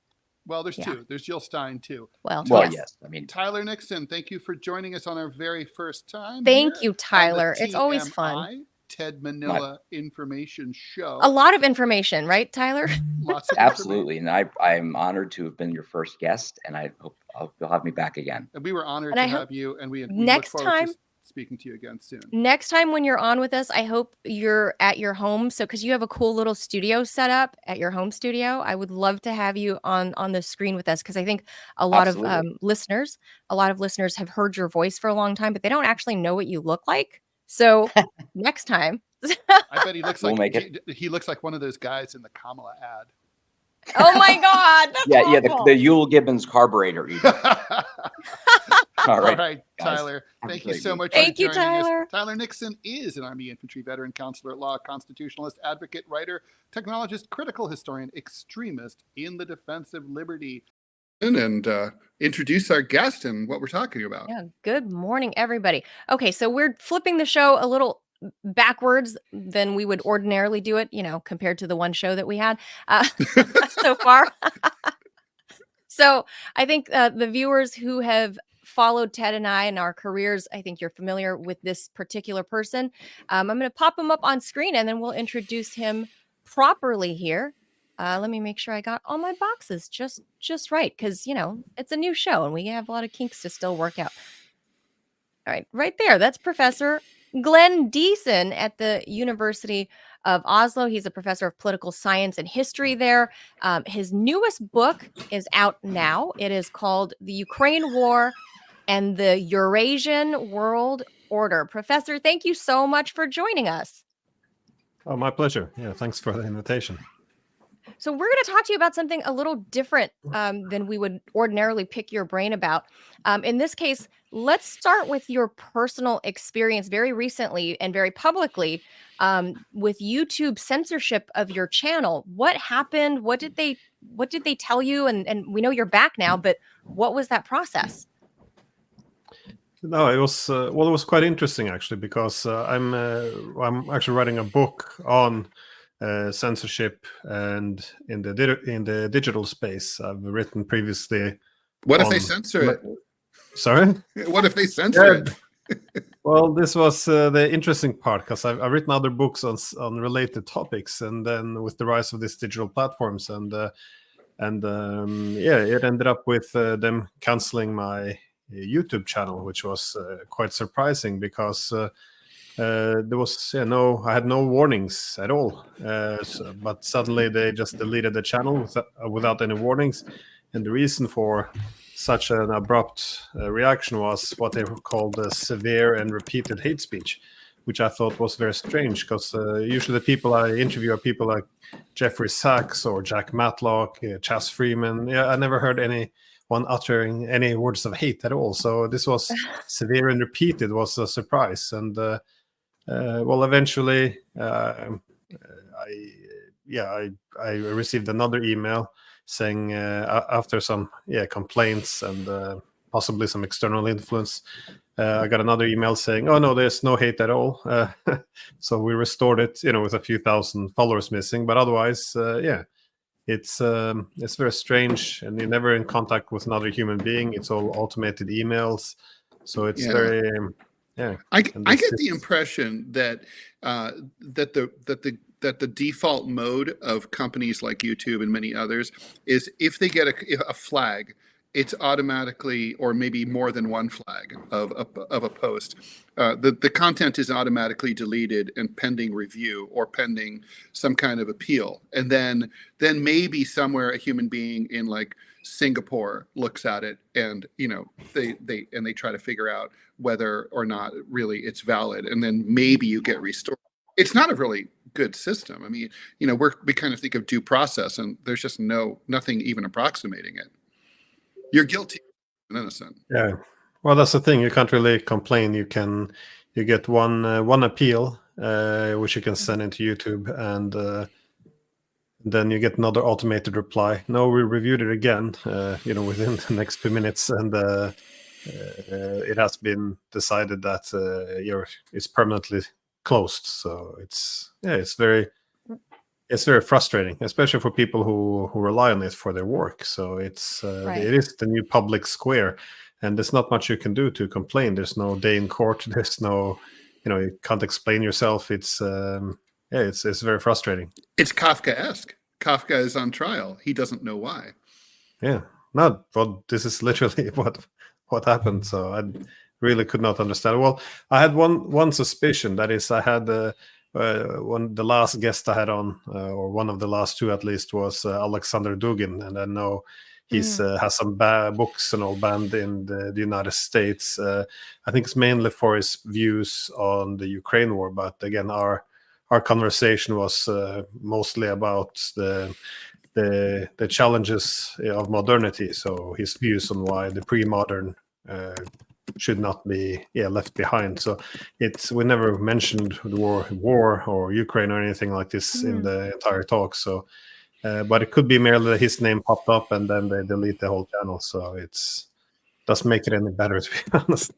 Well, there's two. There's Jill Stein too. Well, yes. I mean, Tyler Nixon, thank you for joining us on our very first time. Thank here you, Tyler. on the It's always TMI, fun. Ted Manila Information Show. A lot of information, right, Tyler? Lots of absolutely. And I'm honored to have been your first guest, and I hope you'll have me back again. And we were honored And to I have hope you, and we next look forward time- to speaking to you again soon. Next time when you're on with us, I hope you're at your home. So, because you have a cool little studio set up at your home studio, I would love to have you on the screen with us, because I think a lot of listeners have heard your voice for a long time, but they don't actually know what you look like. So next time. I bet he looks We'll like make it. he looks like one of those guys in the Kamala ad. Oh my God, that's Yeah, awful. the Yule Gibbons carburetor. All right, guys. Tyler. Thank you so much Thank for you, joining Tyler. us. Tyler Nixon is an Army infantry veteran, counselor at law, constitutionalist, advocate, writer, technologist, critical historian, extremist in the defense of liberty. And introduce our guest and what we're talking about. Yeah. Good morning, everybody. Okay, so we're flipping the show a little backwards than we would ordinarily do it, compared to the one show that we had so far. So I think the viewers who have followed Ted and I in our careers, I think you're familiar with this particular person. I'm going to pop him up on screen and then we'll introduce him properly here. Let me make sure I got all my boxes just right because, it's a new show and we have a lot of kinks to still work out. All right, right there. That's Professor Glenn Deason at the University of Oslo. He's a professor of political science and history there. His newest book is out now. It is called The Ukraine War and the Eurasian World Order. Professor, thank you so much for joining us. Oh, my pleasure. Yeah, thanks for the invitation. So we're going to talk to you about something a little different than we would ordinarily pick your brain about. In this case, let's start with your personal experience very recently and very publicly with YouTube censorship of your channel. What happened? What did they tell you? And we know you're back now, but what was that process? No, it was it was quite interesting actually because I'm actually writing a book on censorship and in the digital space. I've written previously. What if they censor it? Sorry? What if they censor it? Well, this was the interesting part because I've written other books on related topics, and then with the rise of these digital platforms, and it ended up with them canceling my YouTube channel, which was quite surprising because there was I had no warnings at all, but suddenly they just deleted the channel without any warnings, and the reason for such an abrupt reaction was what they called severe and repeated hate speech, which I thought was very strange because usually the people I interview are people like Jeffrey Sachs or Jack Matlock, Chas Freeman. Yeah, I never heard anyone uttering any words of hate at all. So this was severe and repeated was a surprise. And eventually I received another email saying after some complaints and possibly some external influence, I got another email saying, "Oh no, there's no hate at all." So we restored it, with a few thousand followers missing, but otherwise, it's very strange, and you're never in contact with another human being. It's all automated emails, so it's very I get the impression that that the default mode of companies like YouTube and many others is if they get a flag, it's automatically, or maybe more than one flag of a post, the content is automatically deleted and pending review or pending some kind of appeal, and then maybe somewhere a human being in like Singapore looks at it and they try to figure out whether or not really it's valid, and then maybe you get restored. It's not a really good system. I mean, we kind of think of due process, and there's just nothing even approximating it. You're guilty and innocent. Yeah. Well, that's the thing. You can't really complain. You get one appeal, which you can send into YouTube, and then you get another automated reply. No, we reviewed it again, within the next 2 minutes, and it has been decided that it's permanently closed. So it's very frustrating, especially for people who rely on it for their work. So it is the new public square, and there's not much you can do to complain. There's no day in court. There's no, you can't explain yourself. It's very frustrating. It's Kafkaesque. Kafka is on trial. He doesn't know why. Yeah, no, well, this is literally what happened. So I really could not understand. Well, I had one suspicion. That is, I had the last guest I had on, or one of the last two at least, was Alexander Dugin, and I know he's has some books and all banned in the United States. I think it's mainly for his views on the Ukraine war, but again, our conversation was mostly about the the challenges of modernity. So his views on why the pre-modern should not be left behind. So we never mentioned the war or Ukraine or anything like this in the entire talk. So, but it could be merely that his name popped up and then they delete the whole channel. So doesn't make it any better, to be honest.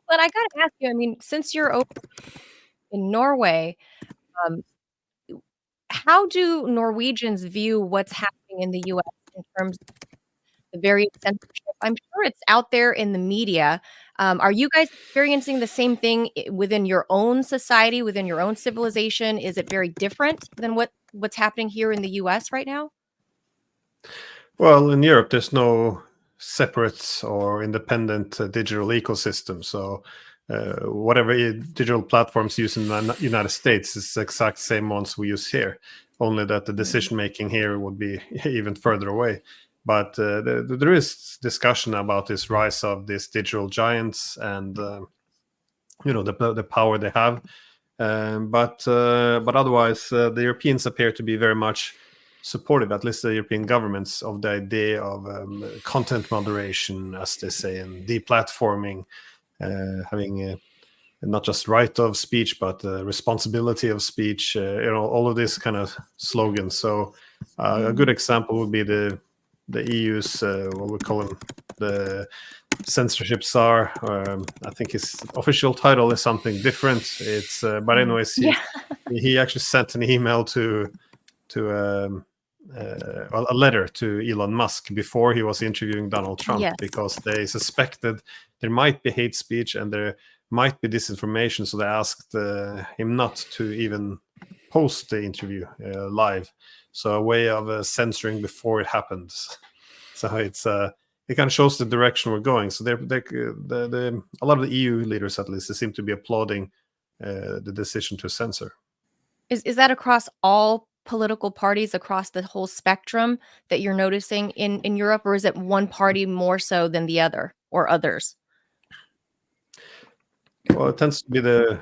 But I got to ask you, I mean, since you're over in Norway, how do Norwegians view what's happening in the US in terms of the various censorship? I'm sure it's out there in the media. Are you guys experiencing the same thing within your own society, within your own civilization? Is it very different than what's happening here in the US right now? Well, in Europe, there's no separate or independent digital ecosystem. So whatever digital platforms used in the United States is the exact same ones we use here, only that the decision making here would be even further away. But there is discussion about this rise of these digital giants and the power they have. But otherwise, the Europeans appear to be very much supportive, at least the European governments, of the idea of content moderation, as they say, and deplatforming, having not just right of speech, but responsibility of speech, all of these kind of slogans. So a good example would be the EU's, what we call him, the censorship czar. I think his official title is something different. It's but anyways, he actually sent an email to a letter to Elon Musk before he was interviewing Donald Trump, because they suspected there might be hate speech and there might be disinformation. So they asked him not to even post the interview live. So a way of censoring before it happens. So it kind of shows the direction we're going. So a lot of the EU leaders, at least, they seem to be applauding the decision to censor. Is that across all political parties, across the whole spectrum, that you're noticing in Europe, or is it one party more so than the other or others? Well, it tends to be the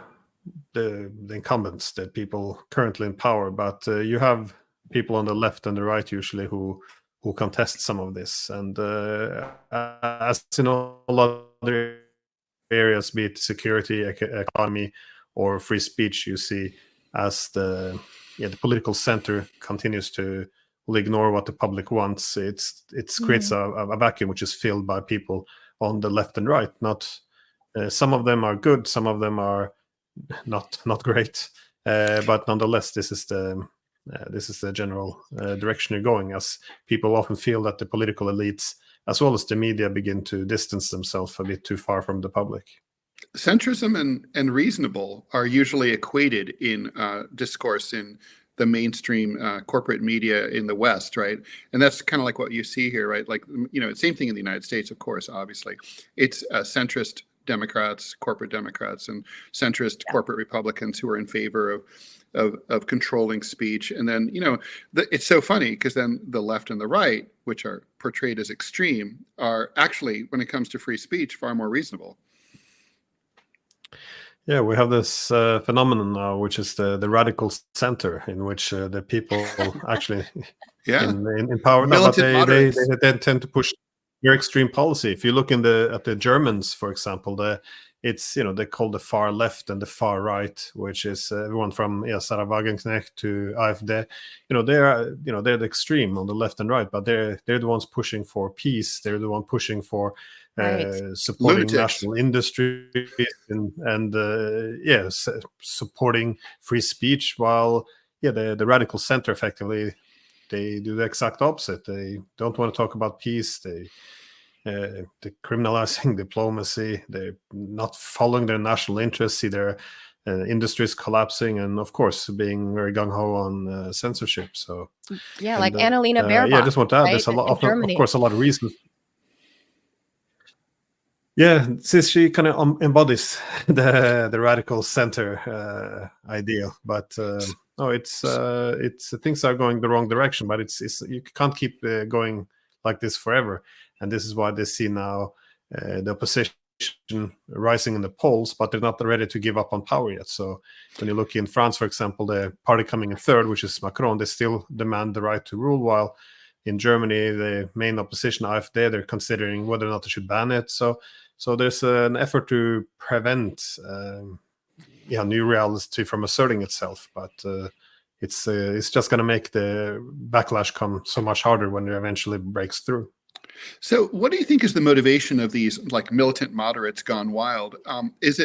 incumbents, the people currently in power, but you have people on the left and the right usually who contest some of this. And as in all other areas, be it security, economy, or free speech, you see as the political center continues to ignore what the public wants, it creates a vacuum which is filled by people on the left and right. Not some of them are good, some of them are not great, but nonetheless, this is the general direction you're going, as people often feel that the political elites as well as the media begin to distance themselves a bit too far from the public. Centrism and reasonable are usually equated in discourse in the mainstream corporate media in the West, right? And that's kind of like what you see here, right? Like, same thing in the United States, of course, obviously. It's centrist Democrats, corporate Democrats, and centrist corporate Republicans who are in favor of controlling speech. And then, it's so funny because then the left and the right, which are portrayed as extreme, are actually, when it comes to free speech, far more reasonable. Yeah, we have this phenomenon now, which is the radical center, in which the people actually in power, but they tend to push very extreme policy. If you look at the Germans, for example, they call the far left and the far right, which is everyone from Sarah Wagenknecht to AfD. They're the extreme on the left and right, but they're the ones pushing for peace. They're the one pushing for supporting national industry and supporting free speech, while the radical center effectively, they do the exact opposite. They don't want to talk about peace. They're criminalizing diplomacy. They're not following their national interests, see their industries collapsing, and of course being very gung-ho on censorship. So like Annalena Baerbock. I just want to add, there's a lot of course, a lot of reasons. Yeah, since she kind of embodies the radical center ideal, but it's things are going the wrong direction. But it's you can't keep going like this forever, and this is why they see now the opposition rising in the polls, but they're not ready to give up on power yet. So when you look in France, for example, the party coming in third, which is Macron, they still demand the right to rule, while in Germany, the main opposition, AfD, they're considering whether or not they should ban it. So there's an effort to prevent new reality from asserting itself, but it's just going to make the backlash come so much harder when it eventually breaks through. So what do you think is the motivation of these like militant moderates gone wild? Is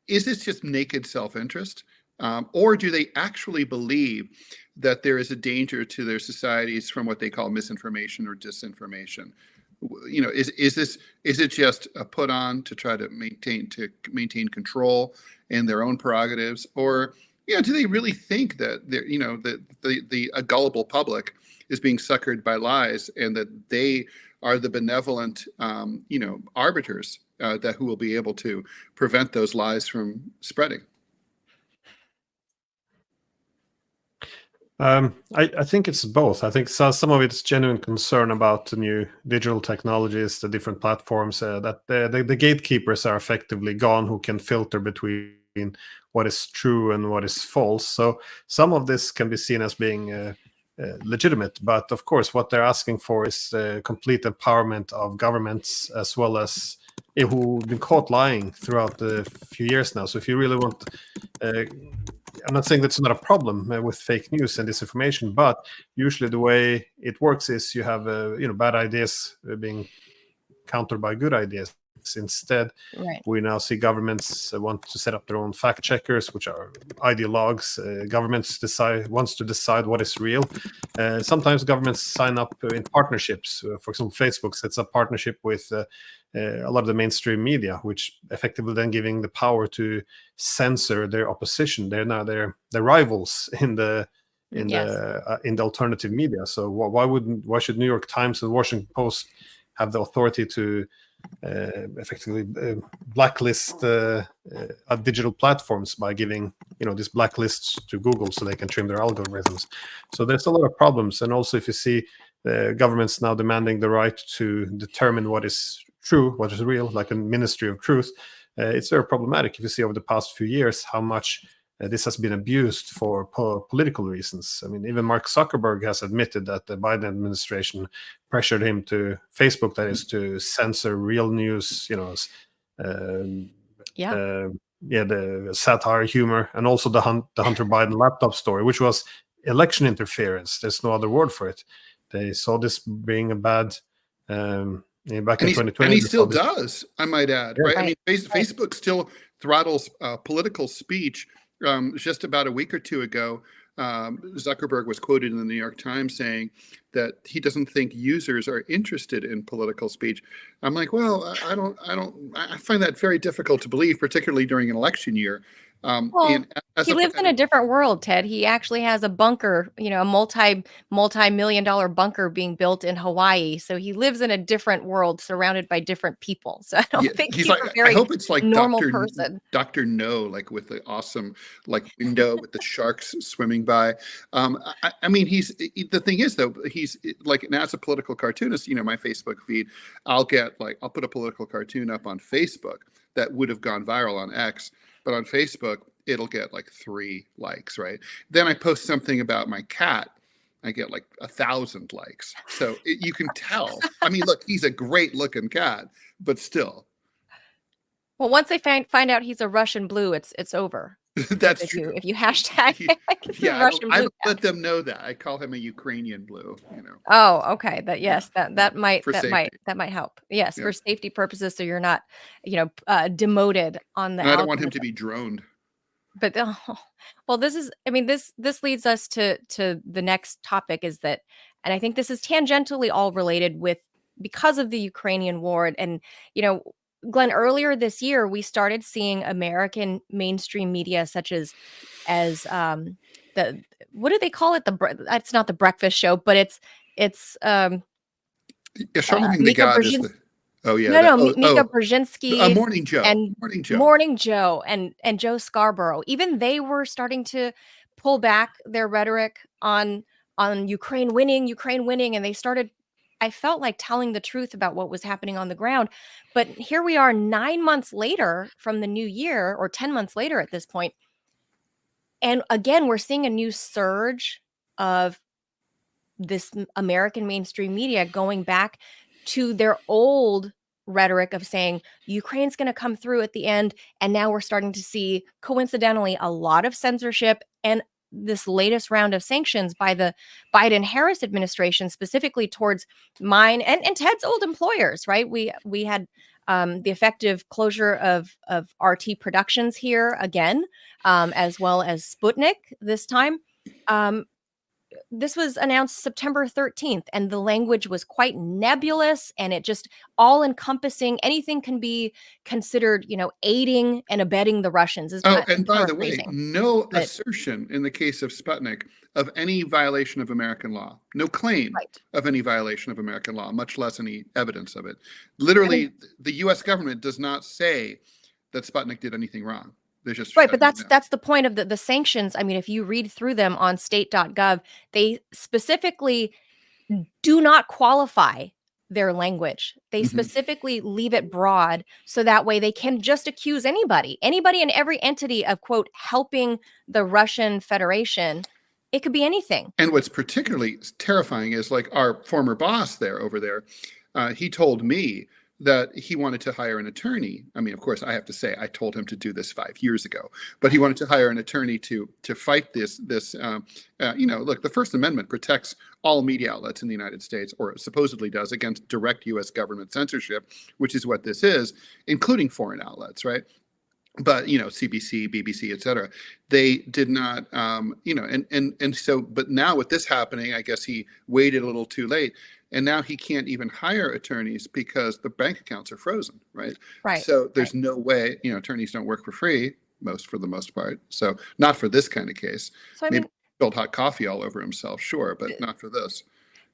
this just naked self-interest? Or do they actually believe that there is a danger to their societies from what they call misinformation or disinformation? You know, is it just a put on to try to maintain control in their own prerogatives, or do they really think that a gullible public is being suckered by lies, and that they are the benevolent arbiters who will be able to prevent those lies from spreading? I think it's both. I think some of it's genuine concern about the new digital technologies, the different platforms, that the gatekeepers are effectively gone who can filter between what is true and what is false. So some of this can be seen as being legitimate, but of course what they're asking for is complete empowerment of governments, as well as who've been caught lying throughout the few years now. So if you really want, I'm not saying that's not a problem with fake news and disinformation, but usually the way it works is you have bad ideas being countered by good ideas. Instead, we now see governments want to set up their own fact checkers, which are ideologues. Governments wants to decide what is real. Sometimes governments sign up in partnerships. For example, Facebook sets up partnership with a lot of the mainstream media, which effectively then giving the power to censor their opposition. They're now their rivals in the alternative media. So why should New York Times and Washington Post have the authority to effectively blacklist digital platforms by giving these blacklists to Google so they can trim their algorithms? So there's a lot of problems. And also, if you see the governments now demanding the right to determine what is true, what is real, like a Ministry of Truth, it's very problematic. If you see over the past few years how much this has been abused for political reasons. I mean, even Mark Zuckerberg has admitted that the Biden administration pressured him Facebook, that is, to censor real news, the satire, humor, and also the Hunter Biden laptop story, which was election interference. There's no other word for it. They saw this being a bad back in 2020. And he still does, I might add, right? I mean, Right. Facebook still throttles political speech. Just about a week or two ago, Zuckerberg was quoted in the New York Times saying that he doesn't think users are interested in political speech. I'm like, well, I find that very difficult to believe, particularly during an election year. He lives in a different world, Ted. He actually has a bunker, a multi-million-dollar bunker being built in Hawaii. So he lives in a different world, surrounded by different people. So I don't think he's a very I hope it's like normal person. Dr. No, like with the awesome window with the sharks swimming by. I mean, the thing is though, he's like, and as a political cartoonist, my Facebook feed, I'll put a political cartoon up on Facebook that would have gone viral on X. But on Facebook, it'll get like 3 likes, right? Then I post something about my cat, I get like 1,000 likes. So you can tell. I mean, look, he's a great looking cat, but still. Well, once they find out he's a Russian blue, it's over. That's true. If you hashtag Russian I blue. don't let them know that. I call him a Ukrainian blue. Oh, okay. That might help. Yes, Yeah. for safety purposes, so you're not, demoted on the. And I don't want him to be droned. But this leads us to the next topic, is that, and I think this is tangentially all related because of the Ukrainian war. And Glenn, earlier this year we started seeing American mainstream media such as the, what do they call it? It's not the breakfast show, but it's Charlemagne the God is the. Oh yeah. Mika Brzezinski, Morning Joe, and Morning Joe, and Joe Scarborough. Even they were starting to pull back their rhetoric on Ukraine winning, and they started I felt like telling the truth about what was happening on the ground. But here we are 9 months later from the new year, or 10 months later at this point. And again, we're seeing a new surge of this American mainstream media going back to their old rhetoric of saying Ukraine's going to come through at the end. And now we're starting to see, coincidentally, a lot of censorship and this latest round of sanctions by the Biden-Harris administration, specifically towards mine and Ted's old employers, right? We had the effective closure of RT Productions here again, as well as Sputnik this time. This was announced September 13th, and the language was quite nebulous, and it just all encompassing. Anything can be considered, aiding and abetting the Russians. Is Oh, not and by the way, paraphrasing, no but assertion in the case of Sputnik of any violation of American law. No claim right. of any violation of American law, much less any evidence of it. I Literally, mean, the U.S. government does not say that Sputnik did anything wrong. They're just right, but shutting it down. that's the point of the sanctions. I mean, if you read through them on state.gov, they specifically do not qualify their language. They Mhm. specifically leave it broad so that way they can just accuse anybody and every entity of, quote, helping the Russian Federation. It could be anything. And what's particularly terrifying is, like, our former boss over there, he told me that he wanted to hire an attorney. I mean, of course, I have to say, I told him to do this 5 years ago, but he wanted to hire an attorney to fight this. Look, the First Amendment protects all media outlets in the United States, or supposedly does, against direct U.S. government censorship, which is what this is, including foreign outlets, right? But CBC, BBC, etc. They did not, but now with this happening, I guess he waited a little too late, and now he can't even hire attorneys because the bank accounts are frozen, right? Right. So there's no way, attorneys don't work for free, for the most part. So not for this kind of case. So I Maybe mean, spilled hot coffee all over himself, sure, but not for this.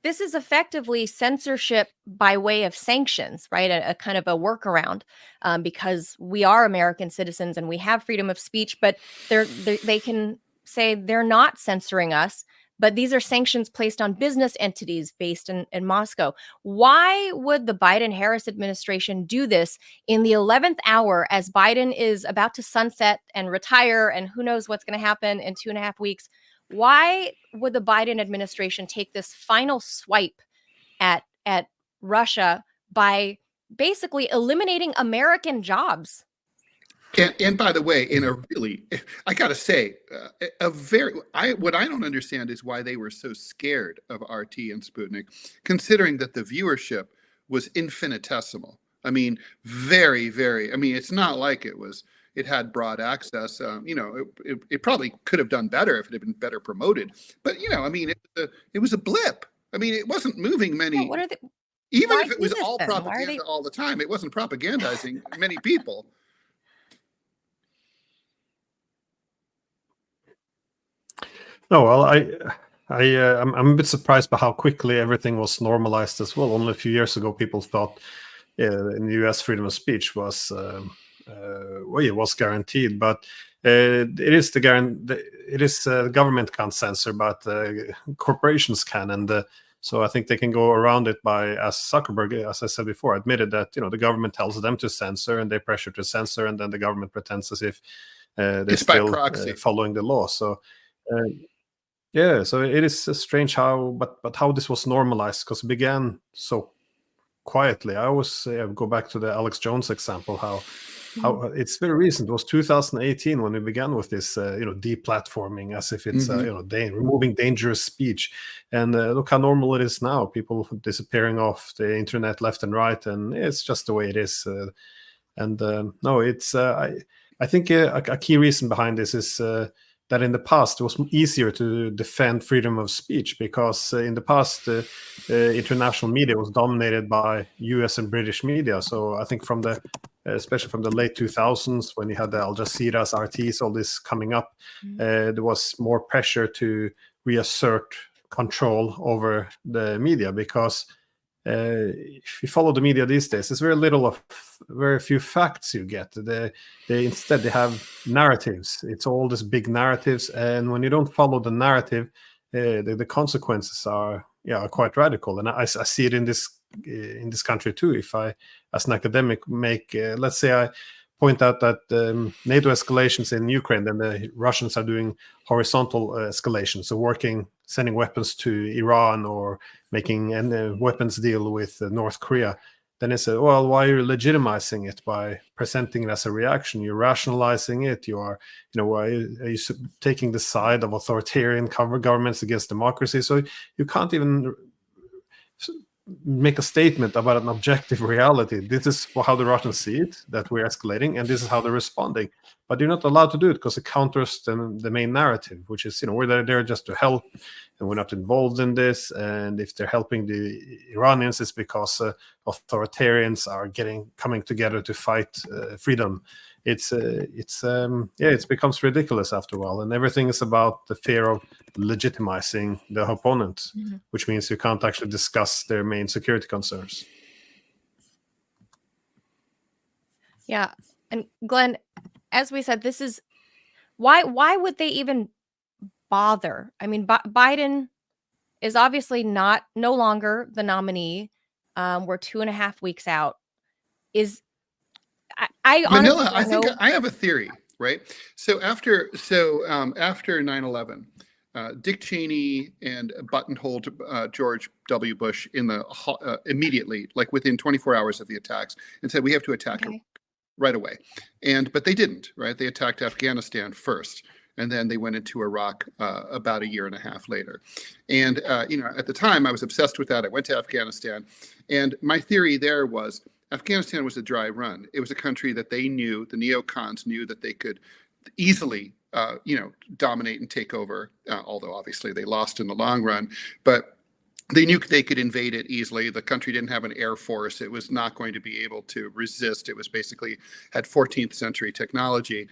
this is effectively censorship by way of sanctions, right? A kind of a workaround, because we are American citizens and we have freedom of speech, but they can say they're not censoring us, but these are sanctions placed on business entities based in Moscow. Why would the Biden-Harris administration do this in the 11th hour as Biden is about to sunset and retire, and who knows what's going to happen in 2.5 weeks? Why would the Biden administration take this final swipe at Russia by basically eliminating American jobs? And by the way, in a really, I gotta say, what I don't understand is why they were so scared of RT and Sputnik, considering that the viewership was infinitesimal. I mean, very, very. I mean, it's not like it had broad access. It probably could have done better if it had been better promoted. But I mean, it was a blip. I mean, it wasn't moving many. Yeah, what are they? Even Why if it do was this all then? Why are propaganda they? all the time, it wasn't propagandizing many people. No, well, I'm a bit surprised by how quickly everything was normalized as well. Only a few years ago, people thought in the U.S. freedom of speech was it was guaranteed, but it is the government can't censor, but corporations can, and so I think they can go around it by, as Zuckerberg, as I said before, admitted that the government tells them to censor, and they pressure to censor, and then the government pretends as if they're still following the law. So. Yeah, so it is strange but how this was normalized, because it began so quietly. I always go back to the Alex Jones example, how it's very recent. It was 2018 when we began with this, deplatforming, as if it's removing dangerous speech, and look how normal it is now. People disappearing off the internet left and right, and it's just the way it is. No, it's I think a key reason behind this is. That in the past it was easier to defend freedom of speech, because in the past international media was dominated by US and British media. So I think especially from the late 2000s, when you had the Al Jazeera's, RTs, all this coming up, there was more pressure to reassert control over the media, because if you follow the media these days, there's very few facts you get. Instead they have narratives. It's all these big narratives, and when you don't follow the narrative, the consequences are are quite radical, and I see it in this country too. If I, as an academic, make let's say I point out that NATO escalations in Ukraine, then the Russians are doing horizontal escalation, so sending weapons to Iran or making a weapons deal with North Korea. Then they say, well, why are you legitimizing it by presenting it as a reaction? You're rationalizing it. You are, why are you taking the side of authoritarian governments against democracy? So you can't even make a statement about an objective reality. This is how the Russians see it, that we're escalating, and this is how they're responding. But you're not allowed to do it because it counters the main narrative, which is, we're there just to help, and we're not involved in this. And if they're helping the Iranians, it's because authoritarians are coming together to fight freedom. It becomes ridiculous after a while, and everything is about the fear of legitimizing the opponent, which means you can't actually discuss their main security concerns. Yeah, and Glenn, as we said, this is why would they even bother? I mean, Biden is obviously no longer the nominee. We're 2.5 weeks out. I Manila, honestly I think know. I have a theory, right? So after 9/11, Dick Cheney and buttonholed George W. Bush in the immediately, like within 24 hours of the attacks, and said we have to attack it right away. But they didn't, right? They attacked Afghanistan first, and then they went into Iraq about 1.5 years later. And at the time, I was obsessed with that. I went to Afghanistan, and my theory there was Afghanistan was a dry run. It was a country that they knew, the neocons knew that they could easily, dominate and take over, although obviously they lost in the long run. But they knew they could invade it easily. The country didn't have an air force. It was not going to be able to resist. It was basically had 14th century technology.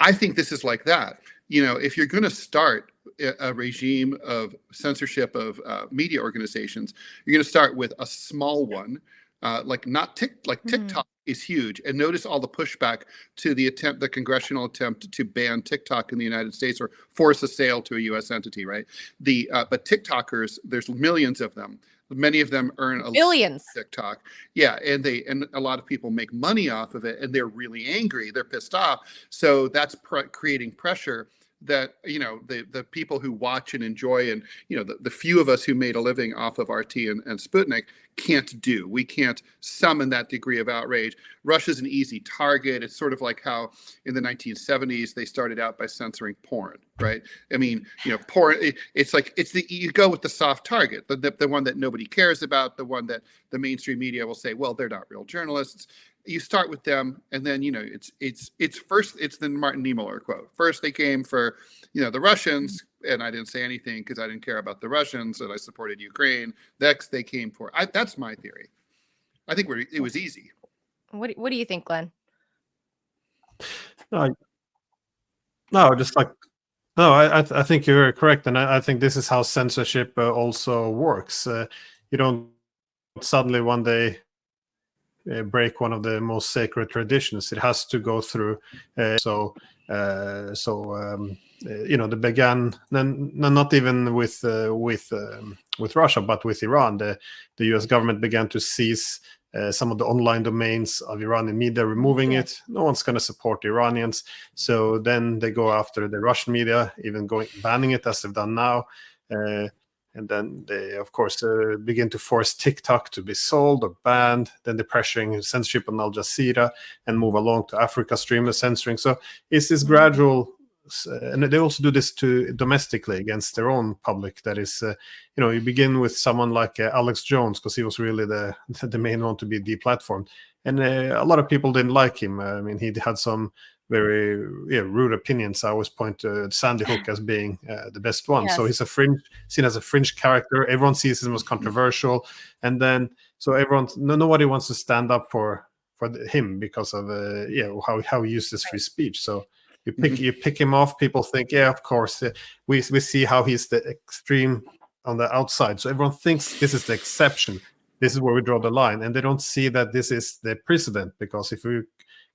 I think this is like that. If you're going to start a regime of censorship of media organizations, you're going to start with a small one. TikTok is huge, and notice all the pushback to the congressional attempt to ban TikTok in the United States or force a sale to a U.S. entity, right? But TikTokers, there's millions of them. Many of them earn billions. TikTok, yeah, and a lot of people make money off of it, and they're really angry, they're pissed off. So that's creating pressure that the people who watch and enjoy, and the few of us who made a living off of RT and Sputnik can't do. We can't summon that degree of outrage. Russia's an easy target. It's sort of like how in the 1970s they started out by censoring porn, right? I mean, porn. You go with the soft target, the one that nobody cares about, the one that the mainstream media will say, well, they're not real journalists. You start with them, and then it's first. It's the Martin Niemöller quote. First, they came for the Russians, and I didn't say anything because I didn't care about the Russians, and I supported Ukraine. Next, they came for. That's my theory. I think it was easy. What do you think, Glenn? I think you're correct, and I think this is how censorship also works. You don't suddenly one day break one of the most sacred traditions. It has to go through. They began not even with Russia, but with Iran. The U.S. government began to seize some of the online domains of Iranian media, removing it. No one's going to support the Iranians, so then they go after the Russian media, even banning it as they've done now. And then they, of course, begin to force TikTok to be sold or banned. Then they're pressuring censorship on Al Jazeera and move along to Africa Stream censoring. So it's this gradual, and they also do this domestically against their own public. That is, you begin with someone like Alex Jones, because he was really the main one to be deplatformed. And a lot of people didn't like him. I mean, he had some very rude opinions. I always point to Sandy Hook as being the best one. Yes. So he's seen as a fringe character. Everyone sees him as controversial, and then so nobody wants to stand up for him because of how he uses free speech. So you pick him off. People think, yeah, of course, we see how he's the extreme on the outside. So everyone thinks this is the exception. This is where we draw the line, and they don't see that this is the precedent. Because if we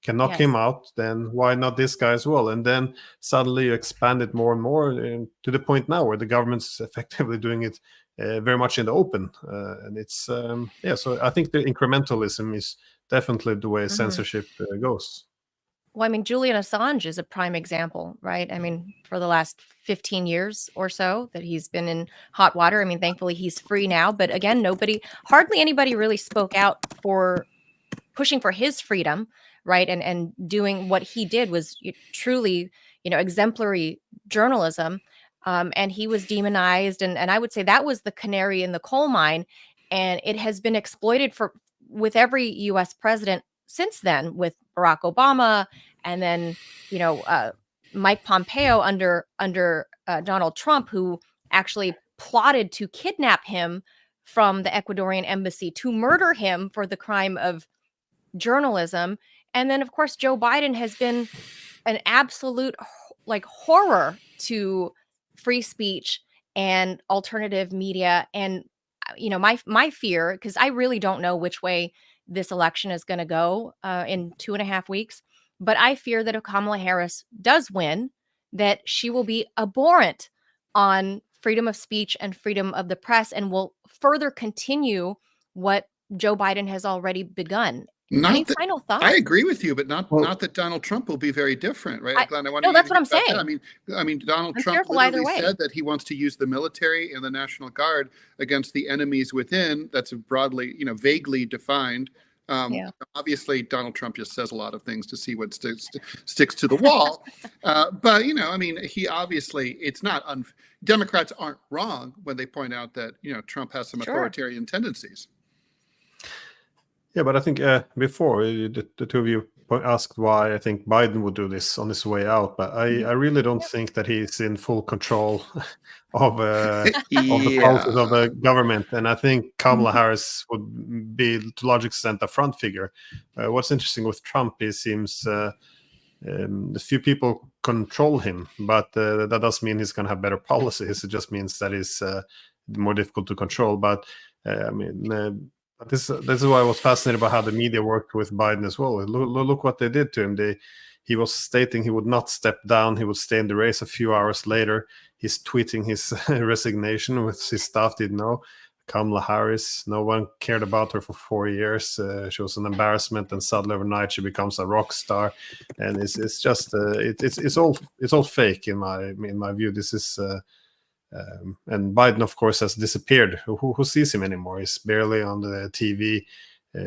can knock him out, then why not this guy as well? And then suddenly you expand it more and more to the point now where the government's effectively doing it very much in the open. And it's, so I think the incrementalism is definitely the way censorship goes. Well, I mean, Julian Assange is a prime example, right? I mean, for the last 15 years or so that he's been in hot water. I mean, thankfully he's free now. But again, hardly anybody really spoke out for pushing for his freedom, right? And doing what he did was truly, exemplary journalism. And he was demonized. And I would say that was the canary in the coal mine. And it has been exploited with every US president since then, with Barack Obama, and then Mike Pompeo under Donald Trump, who actually plotted to kidnap him from the Ecuadorian embassy to murder him for the crime of journalism. And then, of course, Joe Biden has been an absolute horror to free speech and alternative media. And my fear, because I really don't know which way this election is going to go in 2.5 weeks, but I fear that if Kamala Harris does win, that she will be abhorrent on freedom of speech and freedom of the press, and will further continue what Joe Biden has already begun. Any final thoughts? I agree with you, but not that Donald Trump will be very different, right? Glenn, no, that's what I'm saying. I mean, Donald Trump literally said that he wants to use the military and the National Guard against the enemies within. That's broadly, vaguely defined. Obviously, Donald Trump just says a lot of things to see what sticks to the wall. But he obviously, it's not. Democrats aren't wrong when they point out that Trump has some authoritarian tendencies. Yeah, but I think before the two of you asked why I think Biden would do this on his way out, but I really don't think that he's in full control of the process of the government, and I think Kamala Harris would be to a large extent a front figure. What's interesting with Trump is seems a few people control him, but that doesn't mean he's going to have better policies. It just means that he's more difficult to control. But this is why I was fascinated about how the media worked with Biden as well. Look what they did to him. He was stating he would not step down. He would stay in the race. A few hours later, he's tweeting his resignation, with his staff didn't know. Kamala Harris, no one cared about her for 4 years. She was an embarrassment, and suddenly overnight she becomes a rock star. And it's just it's all fake in my view. This is. And Biden, of course, has disappeared. Who sees him anymore? He's barely on the TV.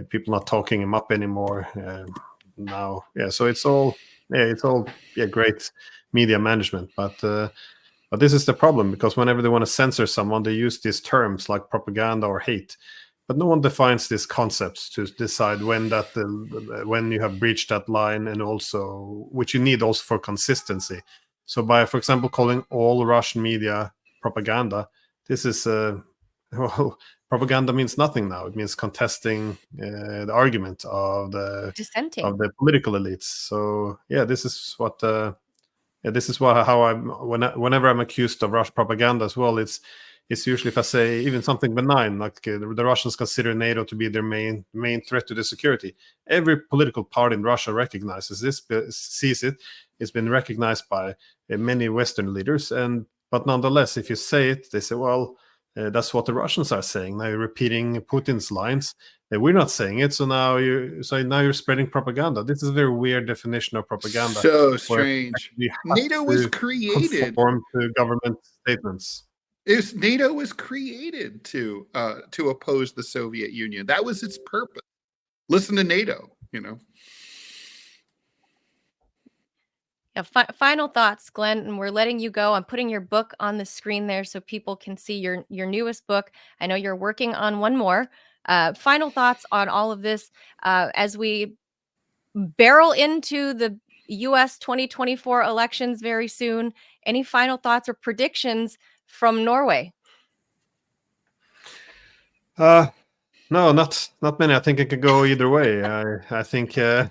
People not talking him up anymore now. Yeah, so it's all great media management. But this is the problem, because whenever they want to censor someone, they use these terms like propaganda or hate. But no one defines these concepts to decide when you have breached that line, and also which you need also for consistency. So by, for example, calling all Russian media propaganda, this is propaganda means nothing now. It means contesting the argument of the dissenting of the political elites. So this is what whenever I'm accused of Russian propaganda as well, it's usually if I say even something benign, like the Russians consider NATO to be their main threat to their security. Every political party in Russia recognizes this, sees it. It's been recognized by many Western leaders, but nonetheless, if you say it, they say, well, that's what the Russians are saying. Now you're repeating Putin's lines. We're not saying it, so now you're spreading propaganda. This is a very weird definition of propaganda. So strange. NATO was created conform to government statements. NATO was created to oppose the Soviet Union. That was its purpose. Listen to NATO. Yeah, final thoughts, Glenn, and we're letting you go. I'm putting your book on the screen there so people can see your newest book. I know you're working on one more. Final thoughts on all of this as we barrel into the U.S. 2024 elections very soon. Any final thoughts or predictions from Norway? No, not many. I think it could go either way. I think I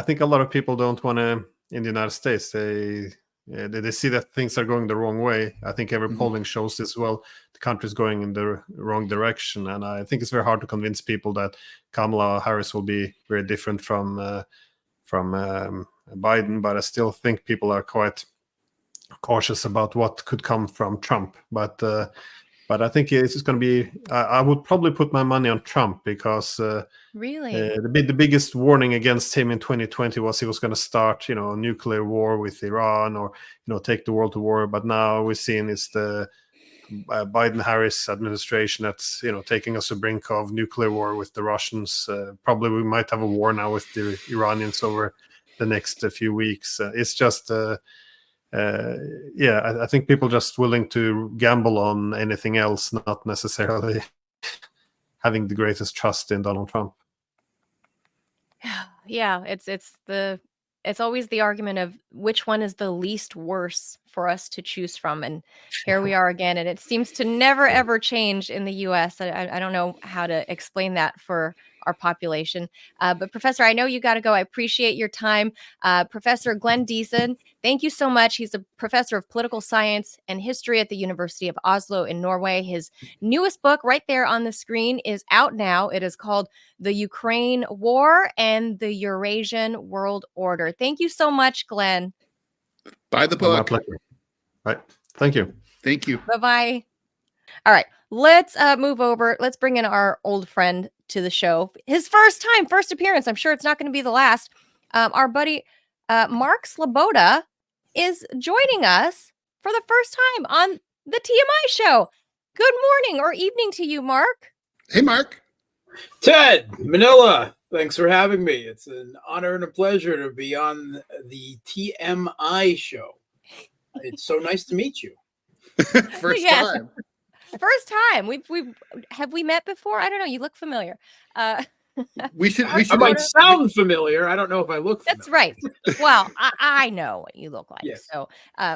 think a lot of people don't want to. In the United States, they see that things are going the wrong way. I think every polling shows this well. The country's going in the wrong direction, and I think it's very hard to convince people that Kamala Harris will be very different from Biden, but I still think people are quite cautious about what could come from Trump. But I think it's just going to be. I would probably put my money on Trump because Really? the biggest warning against him in 2020 was he was going to start, a nuclear war with Iran or take the world to war. But now we're seeing it's the Biden-Harris administration that's taking us to the brink of nuclear war with the Russians. Probably we might have a war now with the Iranians over the next few weeks. It's just. I think people just willing to gamble on anything else, not necessarily having the greatest trust in Donald Trump. Yeah, it's always the argument of which one is the least worse for us to choose from, and here we are again, and it seems to never ever change in the U.S. I don't know how to explain that for our population, but Professor, I know you got to go. I appreciate your time, Professor Glenn Deason. Thank you so much. He's a professor of political science and history at the University of Oslo in Norway. His newest book, right there on the screen, is out now. It is called The Ukraine War and the Eurasian World Order. Thank you so much, Glenn. Buy the book. My pleasure. Right. Thank you. Thank you. Bye-bye. All right, let's move over. Let's bring in our old friend to the show. His first appearance. I'm sure it's not going to be the last. Our buddy Mark Sloboda is joining us for the first time on the TMI show. Good morning or evening to you, Mark. Hey, Mark. Ted, Manila, thanks for having me. It's an honor and a pleasure to be on the TMI show. It's so nice to meet you. First time. First time. Have we met before? I don't know. You look familiar. We should. I might sound familiar. I don't know if I look familiar. That's right. Well, I know what you look like. Yes. So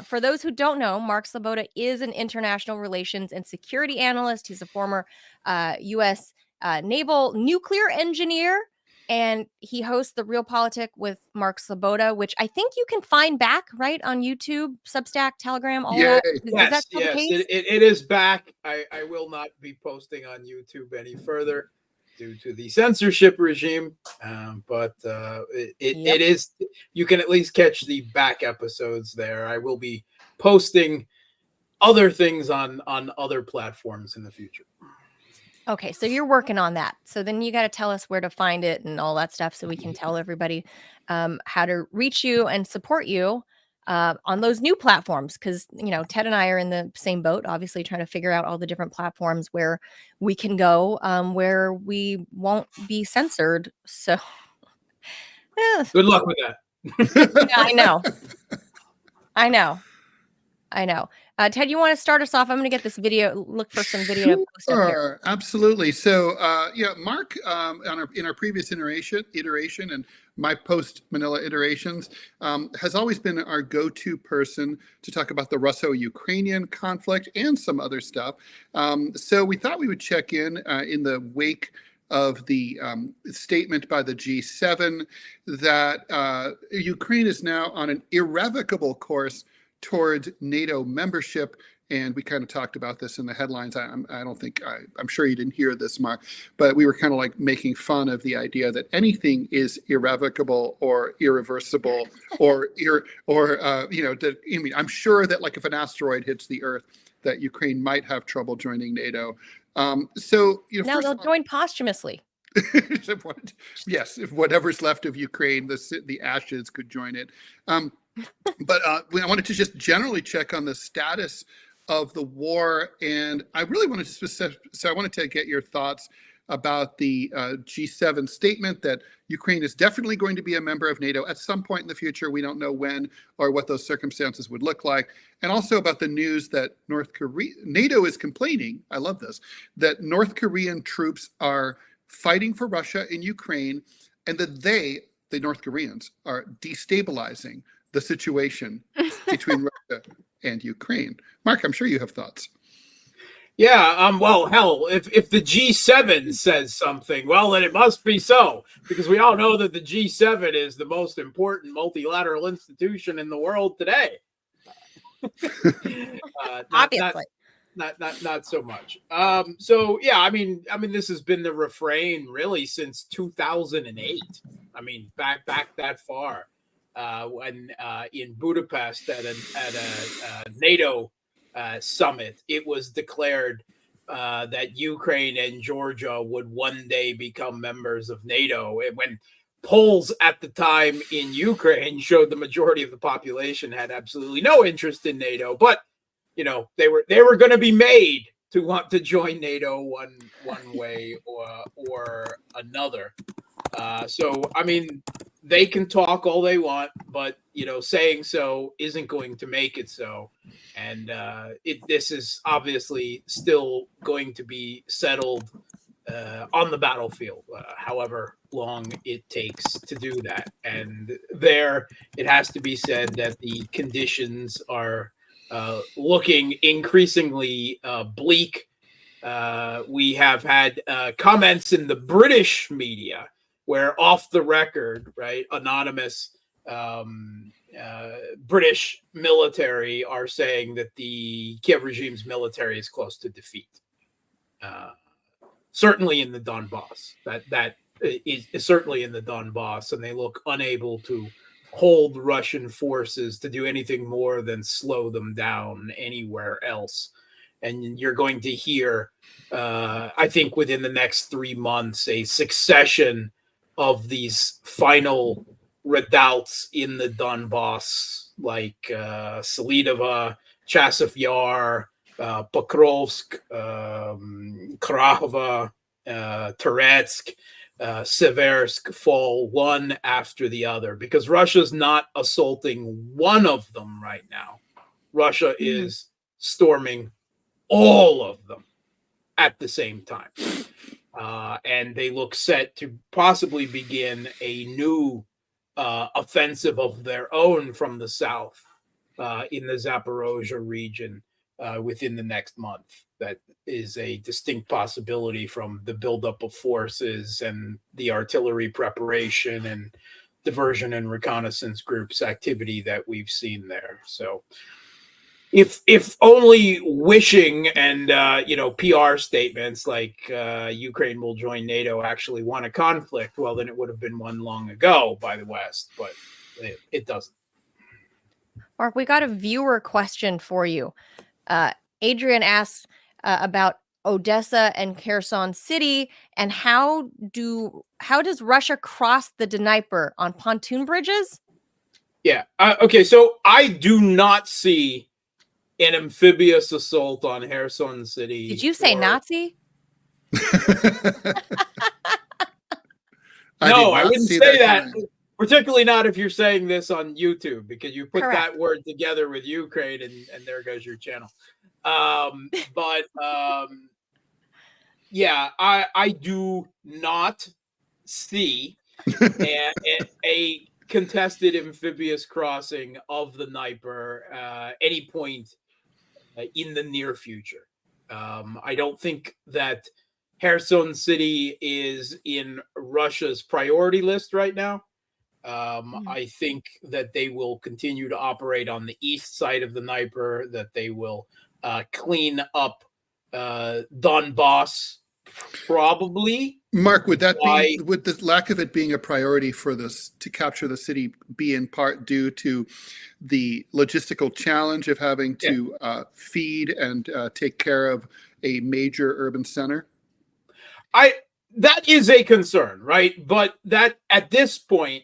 for those who don't know, Mark Sloboda is an international relations and security analyst. He's a former U.S. Naval nuclear engineer, and he hosts The Real Politic with Mark Sloboda, which I think you can find back, right, on YouTube, Substack, Telegram, all that. Is that still the case? It is back. I will not be posting on YouTube any further due to the censorship regime, but it is. You can at least catch the back episodes there. I will be posting other things on other platforms in the future. Okay, so you're working on that. So then you got to tell us where to find it and all that stuff so we can tell everybody how to reach you and support you on those new platforms. Because, Ted and I are in the same boat, obviously trying to figure out all the different platforms where we can go, where we won't be censored. So good luck with that. Yeah, I know. Ted, you want to start us off? I'm going to get this video, look for some video. Sure, absolutely. So, Mark, in our previous iteration and my post-Manila iterations, has always been our go-to person to talk about the Russo-Ukrainian conflict and some other stuff. So we thought we would check in the wake of the statement by the G7 that Ukraine is now on an irrevocable course towards NATO membership. And we kind of talked about this in the headlines. I'm sure you didn't hear this, Mark, but we were kind of like making fun of the idea that anything is irrevocable or irreversible I'm sure that like if an asteroid hits the Earth, that Ukraine might have trouble joining NATO. No, they'll join posthumously. Yes, if whatever's left of Ukraine, the ashes could join it. But I wanted to just generally check on the status of the war, and I really wanted to get your thoughts about the G7 statement that Ukraine is definitely going to be a member of NATO at some point in the future. We don't know when or what those circumstances would look like, and also about the news that NATO is complaining. I love this, that North Korean troops are fighting for Russia in Ukraine, and that the North Koreans, are destabilizing the situation between Russia and Ukraine. Mark, I'm sure you have thoughts. Yeah, well, hell, if the G7 says something, well, then it must be so, because we all know that the G7 is the most important multilateral institution in the world today. Obviously. Not so much. So yeah, I mean, this has been the refrain really since 2008. I mean, back that far, when in Budapest at a NATO summit, it was declared that Ukraine and Georgia would one day become members of NATO. And when polls at the time in Ukraine showed the majority of the population had absolutely no interest in NATO, but you know, they were going to be made to want to join NATO one way or another. So I mean, they can talk all they want, but you know, saying so isn't going to make it so. And this is obviously still going to be settled on the battlefield, however long it takes to do that. And there, it has to be said that the conditions are looking increasingly bleak. We have had comments in the British media where, off the record, right, anonymous British military are saying that the Kiev regime's military is close to defeat. Certainly in the Donbass, that is certainly in the Donbass, and they look unable to hold Russian forces to do anything more than slow them down anywhere else. And you're going to hear, I think, within the next 3 months, a succession of these final redoubts in the Donbass, like Selidova, Chasiv Yar, Pokrovsk, Krahova, Toretsk, Seversk fall one after the other, because Russia's not assaulting one of them right now. Russia is storming all of them at the same time. And they look set to possibly begin a new offensive of their own from the south in the Zaporozhye region within the next month. That is a distinct possibility from the buildup of forces and the artillery preparation and diversion and reconnaissance groups activity that we've seen there. So if only wishing and PR statements like Ukraine will join NATO actually won a conflict, well, then it would have been won long ago by the West, but it doesn't. Mark, we got a viewer question for you. Adrian asks about Odessa and Kherson City, and how does Russia cross the Dnieper on pontoon bridges? Yeah. Okay. So I do not see an amphibious assault on Kherson City. Did you say Nazi? No, I wouldn't say that. Particularly not if you're saying this on YouTube, because you put that word together with Ukraine and there goes your channel. Yeah, I do not see a contested amphibious crossing of the Dnieper any point in the near future. I don't think that Kherson City is in Russia's priority list right now. I think that they will continue to operate on the east side of the Dnieper, that they will clean up Donbass, probably. Mark, would the lack of it being a priority for this to capture the city be in part due to the logistical challenge of having to feed and take care of a major urban center? That is a concern, right? But that at this point,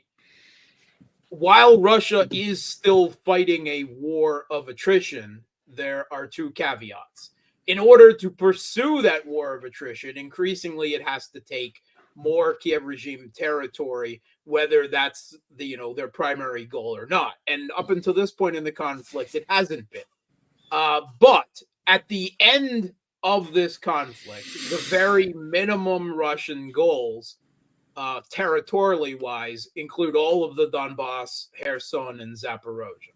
while Russia is still fighting a war of attrition, there are two caveats. In order to pursue that war of attrition, increasingly it has to take more Kiev regime territory, whether that's their primary goal or not. And up until this point in the conflict, it hasn't been. But at the end of this conflict, the very minimum Russian goals, territorially wise, include all of the Donbass, Kherson, and Zaporozhye.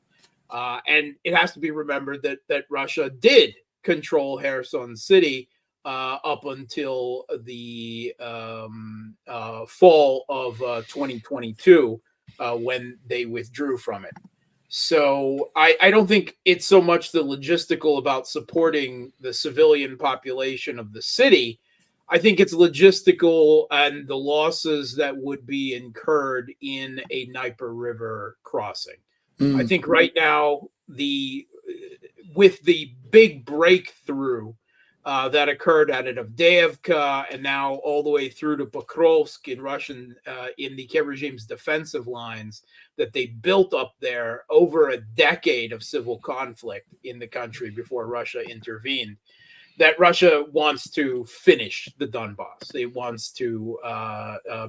And it has to be remembered that Russia did control Kherson City up until the fall of 2022, when they withdrew from it. So I don't think it's so much the logistical about supporting the civilian population of the city. I think it's logistical and the losses that would be incurred in a Dnieper River crossing. I think right now with the big breakthrough that occurred at Avdiivka and now all the way through to Pokrovsk in the Kiev regime's defensive lines that they built up there over a decade of civil conflict in the country before Russia intervened, that Russia wants to finish the Donbass. It wants to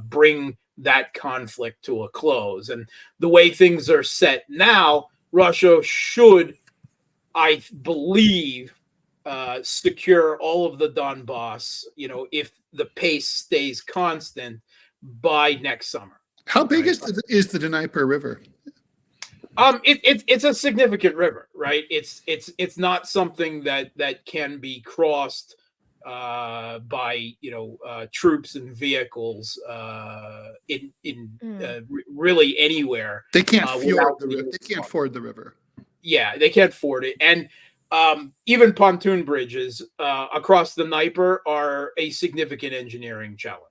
bring that conflict to a close. And the way things are set now, Russia should, I believe, secure all of the Donbass, if the pace stays constant by next summer. How big is the Dnieper River? It's a significant river, right? It's not something that can be crossed by troops and vehicles really anywhere. They can't ford the river. They can't ford the river. Yeah, they can't ford it, and even pontoon bridges across the Dnieper are a significant engineering challenge.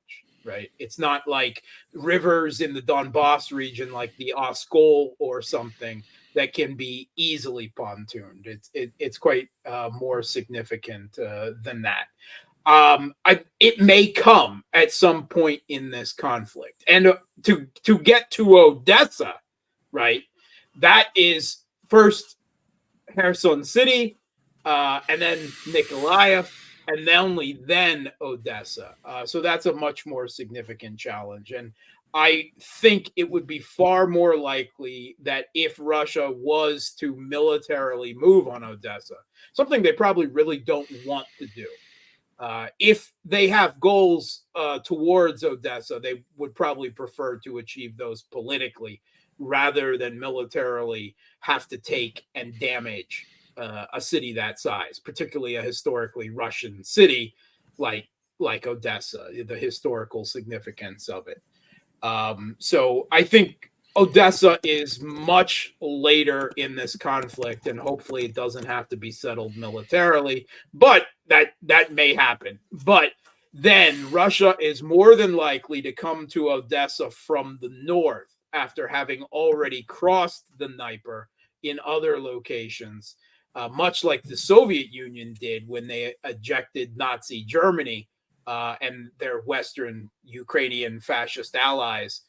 Right, it's not like rivers in the Donbass region, like the Oskol or something, that can be easily pontooned. It's quite more significant than that. It may come at some point in this conflict, and to get to Odessa, right? That is first Kherson City, and then Nikolaev, and only then Odessa. So that's a much more significant challenge. And I think it would be far more likely that if Russia was to militarily move on Odessa, something they probably really don't want to do, if they have goals towards Odessa, they would probably prefer to achieve those politically rather than militarily have to take and damage a city that size, particularly a historically Russian city like Odessa, the historical significance of it. So I think Odessa is much later in this conflict, and hopefully it doesn't have to be settled militarily, but that may happen. But then Russia is more than likely to come to Odessa from the north after having already crossed the Dnieper in other locations, much like the Soviet Union did when they ejected Nazi Germany and their Western Ukrainian fascist allies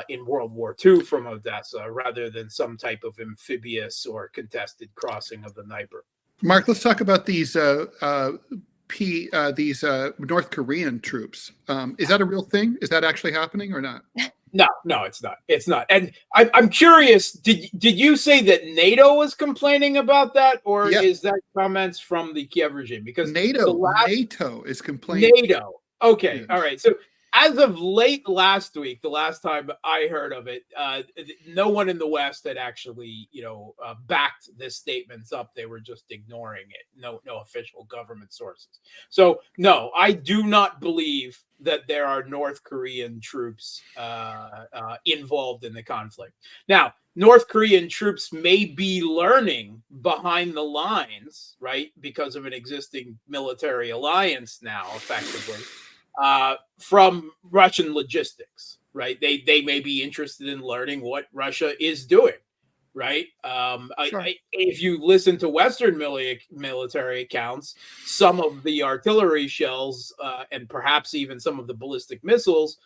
in World War II from Odessa, rather than some type of amphibious or contested crossing of the Dnieper. Mark, let's talk about these North Korean troops. Is that a real thing? Is that actually happening or not? No, it's not. It's not. And I'm curious, did you say that NATO was complaining about that, or is that comments from the Kiev regime? Because NATO is complaining. NATO. Okay. Yes. All right. So as of late last week, the last time I heard of it, no one in the West had actually, backed this statements up. They were just ignoring it. No official government sources. So no, I do not believe that there are North Korean troops involved in the conflict. Now, North Korean troops may be learning behind the lines, right, because of an existing military alliance now, effectively, from Russian logistics, right? They may be interested in learning what Russia is doing, right? Sure. If you listen to Western military accounts, some of the artillery shells and perhaps even some of the ballistic missiles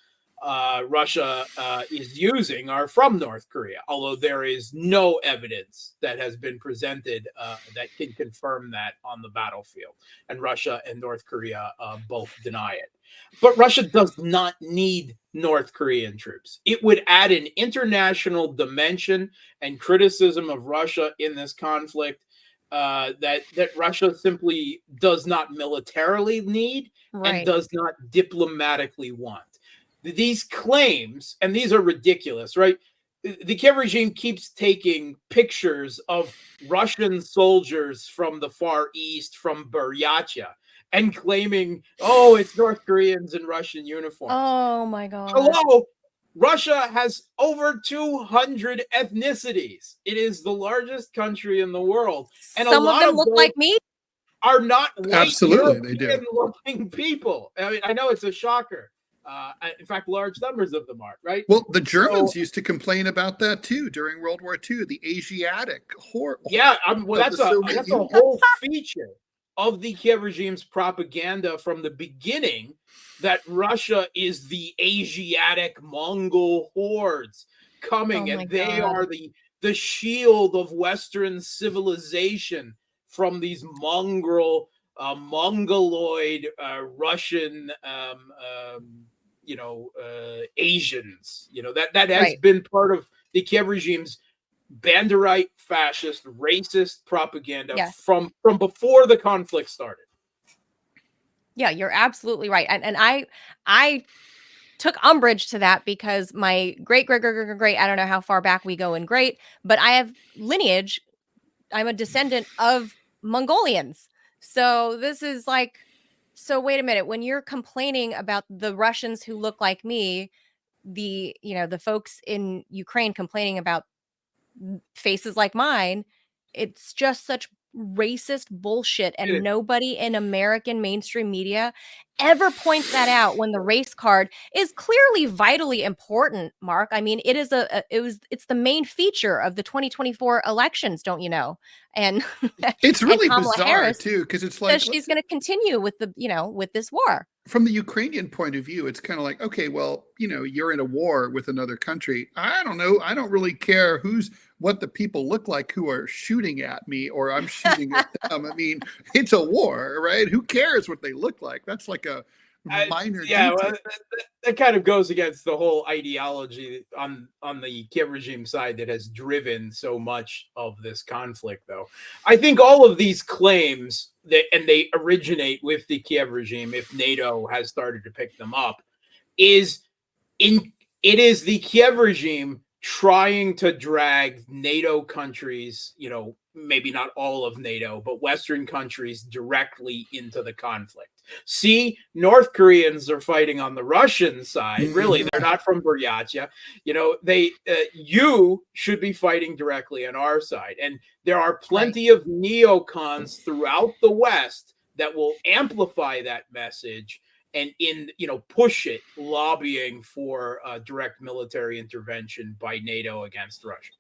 Russia is using are from North Korea, although there is no evidence that has been presented that can confirm that on the battlefield. And Russia and North Korea both deny it. But Russia does not need North Korean troops. It would add an international dimension and criticism of Russia in this conflict that Russia simply does not militarily need and does not diplomatically want. These claims, and these are ridiculous, right? The Kiev regime keeps taking pictures of Russian soldiers from the Far East, from Buryatia, and claiming, oh, it's North Koreans in Russian uniforms. Oh, my God. Hello? Russia has over 200 ethnicities. It is the largest country in the world. And some of them look like me. are not white Absolutely, they do. European-looking people. I mean, I know it's a shocker. In fact, large numbers of them are, right? Well, the Germans used to complain about that too during World War II, the Asiatic horror. Yeah, well, that's a whole feature of the Kiev regime's propaganda from the beginning, that Russia is the Asiatic Mongol hordes coming, and they are the shield of Western civilization from these mongrel, mongoloid Russian, Asians. That has been part of the Kiev regime's Banderite, fascist, racist propaganda from before the conflict started. Yeah, you're absolutely right. And I took umbrage to that because my great, I don't know how far back we go in great, but I have lineage. I'm a descendant of Mongolians. So this is like, so wait a minute, when you're complaining about the Russians who look like me, the folks in Ukraine complaining about faces like mine, it's just such racist bullshit, and nobody in American mainstream media ever points that out when the race card is clearly vitally important. Mark, I mean, it's the main feture of the 2024 elections, don't you know? And it's really Kamala bizarre Harris too, because it's like she's going to continue with with this war. From the Ukrainian point of view, it's kind of like, okay, well, you're in a war with another country. I don't know. I don't really care what the people look like who are shooting at me, or I'm shooting at them. I mean, it's a war, right? Who cares what they look like? That's like a minor detail. Well, that kind of goes against the whole ideology on the Kiev regime side that has driven so much of this conflict, though. I think all of these claims and they originate with the Kiev regime, if NATO has started to pick them up, it is the Kiev regime trying to drag NATO countries, maybe not all of NATO, but Western countries directly into the conflict. See, North Koreans are fighting on the Russian side. Really, they're not from Buryatia. You should be fighting directly on our side. And there are plenty of neocons throughout the West that will amplify that message and push it, lobbying for direct military intervention by NATO against Russia.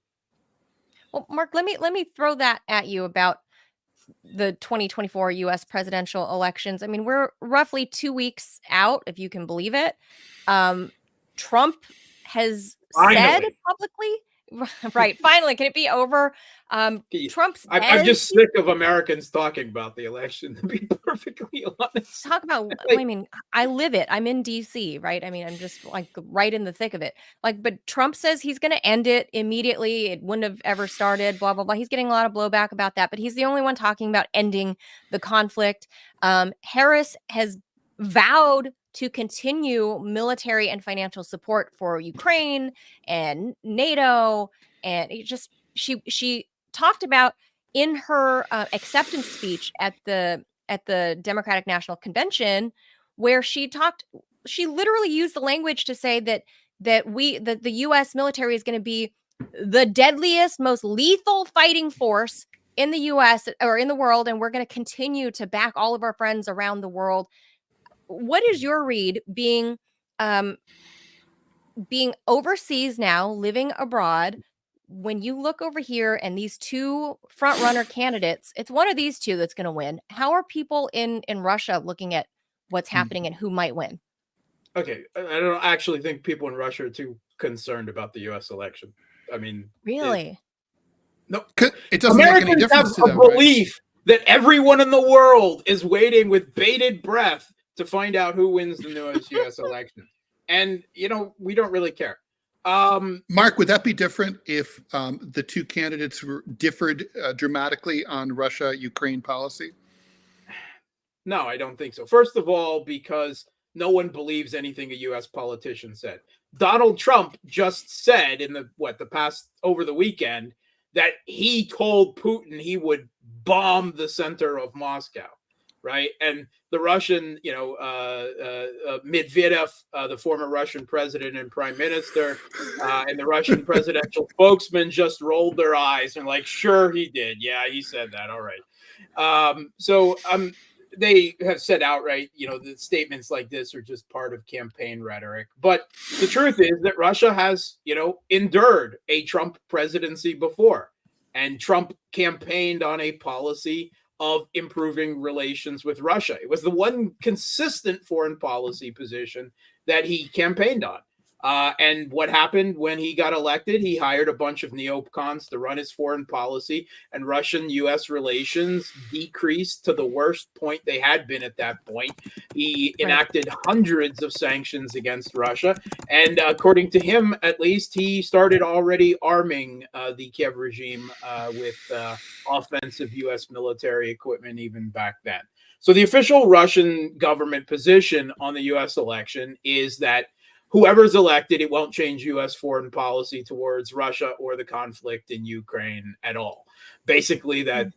Well, Mark, let me throw that at you about the 2024 US presidential elections. I mean, we're roughly 2 weeks out, if you can believe it. Trump has said publicly, right, finally, can it be over? I'm just sick of Americans talking about the election, to be perfectly honest. Talk about, I mean, I live it. I'm in DC, right? I mean, I'm just like right in the thick of it. But Trump says he's going to end it immediately. It wouldn't have ever started, blah, blah, blah. He's getting a lot of blowback about that, but he's the only one talking about ending the conflict. Harris has vowed to continue military and financial support for Ukraine and NATO. And she talked about in her acceptance speech at the Democratic National Convention, where she literally used the language to say that the US military is going to be the deadliest, most lethal fighting force in the US or in the world, and we're going to continue to back all of our friends around the world. What is your read being overseas now, living abroad? When you look over here and these two front runner candidates, it's one of these two that's going to win. How are people in Russia looking at what's happening and who might win? Okay, I don't actually think people in Russia are too concerned about the U.S. election. I mean, really? No, it doesn't Americans make any difference have to them, a belief that everyone in the world is waiting with bated breath to find out who wins the newest U.S. election. And, we don't really care. Mark, would that be different if the two candidates differed dramatically on Russia-Ukraine policy? No, I don't think so. First of all, because no one believes anything a U.S. politician said. Donald Trump just said over the weekend that he told Putin he would bomb the center of Moscow, right? And the Russian, Medvedev, the former Russian president and prime minister, and the Russian presidential spokesman just rolled their eyes and like, sure, he did. Yeah, he said that. All right. They have said outright, that statements like this are just part of campaign rhetoric. But the truth is that Russia has, endured a Trump presidency before. And Trump campaigned on a policy of improving relations with Russia. It was the one consistent foreign policy position that he campaigned on. And what happened when he got elected? He hired a bunch of neocons to run his foreign policy, and Russian-U.S. relations decreased to the worst point they had been at that point. He enacted hundreds of sanctions against Russia, and according to him, at least, he started already arming the Kiev regime with offensive U.S. military equipment even back then. So the official Russian government position on the U.S. election is that whoever's elected, it won't change U.S. foreign policy towards Russia or the conflict in Ukraine at all. Basically, that,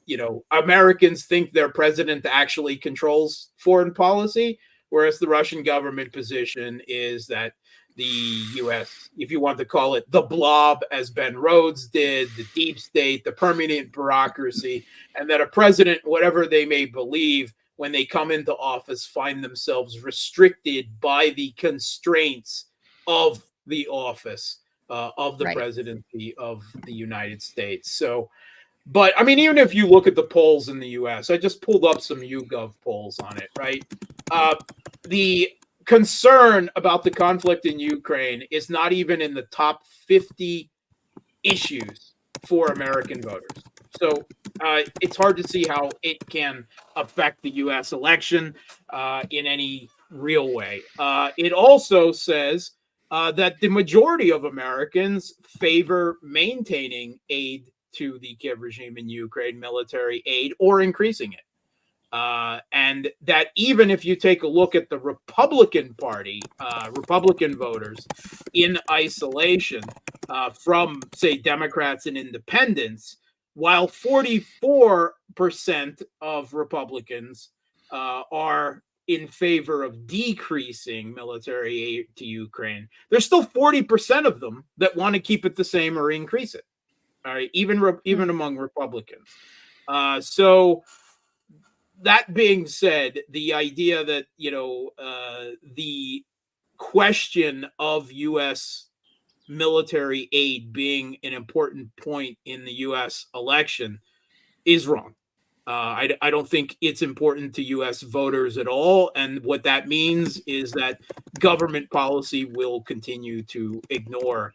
Americans think their president actually controls foreign policy, whereas the Russian government position is that the U.S., if you want to call it the blob, as Ben Rhodes did, the deep state, the permanent bureaucracy, and that a president, whatever they may believe, when they come into office, find themselves restricted by the constraints of the office of the presidency of the United States. So, but I mean, even if you look at the polls in the US, I just pulled up some YouGov polls on it, right? The concern about the conflict in Ukraine is not even in the top 50 issues for American voters. So it's hard to see how it can affect the U.S. election in any real way. It also says that the majority of Americans favor maintaining aid to the Kiev regime in Ukraine, military aid, or increasing it. And that even if you take a look at the Republican Party, Republican voters in isolation from, say, Democrats and independents, while 44% of Republicans are in favor of decreasing military aid to Ukraine, there's still 40% of them that want to keep it the same or increase it. All right, even among Republicans. So that being said, the idea that the question of U.S. military aid being an important point in the U.S. election is wrong. I don't think it's important to U.S. voters at all. And what that means is that government policy will continue to ignore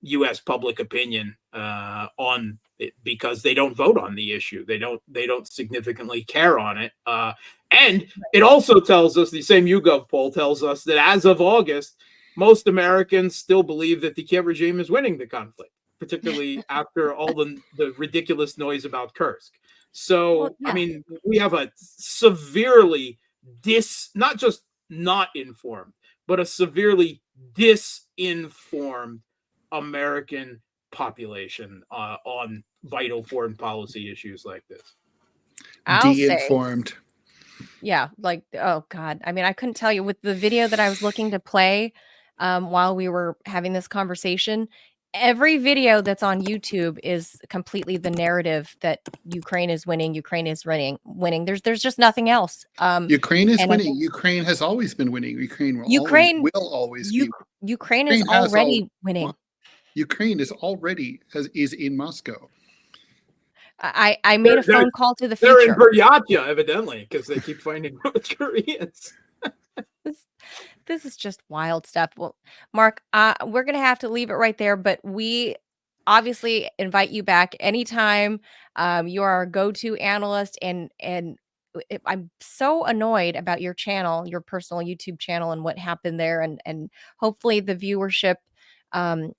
U.S. public opinion on it because they don't vote on the issue. They don't significantly care on it. And it also tells us, the same YouGov poll tells us that as of August, most Americans still believe that the Kiev regime is winning the conflict, particularly after all the ridiculous noise about Kursk. So, well, yeah. I mean, we have a severely not just not informed, but a severely disinformed American population on vital foreign policy issues like this. De-informed. Yeah, like, oh God. I mean, I couldn't tell you with the video that I was looking to play while we were having this conversation. Every video that's on YouTube is completely the narrative that Ukraine is winning. Ukraine is winning. There's just nothing else. Ukraine is winning. Ukraine has always been winning. Ukraine will always be. Ukraine is already winning. Ukraine is in Moscow. I made a phone call to the future. They're in Buryatya, evidently, because they keep finding North Koreans. This is just wild stuff. Well, Mark, we're going to have to leave it right there, but we obviously invite you back anytime. You are our go-to analyst, and I'm so annoyed about your channel, your personal YouTube channel, and what happened there, and hopefully the viewership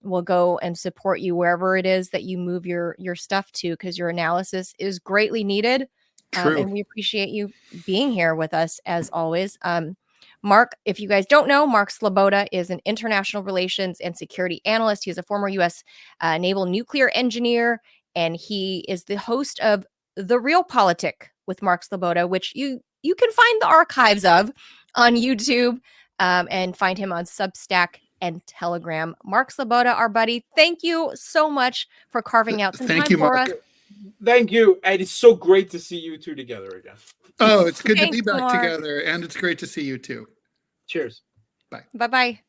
will go and support you wherever it is that you move your stuff to, because your analysis is greatly needed. And we appreciate you being here with us as always. Mark, if you guys don't know, Mark Sloboda is an international relations and security analyst. He is a former U.S. Naval nuclear engineer, and he is the host of The Real Politic with Mark Sloboda, which you can find the archives of on YouTube, and find him on Substack and Telegram. Mark Sloboda, our buddy, thank you so much for carving out some Thank time you, for Mark. us. Thank you. And it's so great to see you two together again. Oh, it's good to Thanks, be back Mark. together, and it's great to see you too. Cheers. Bye-bye.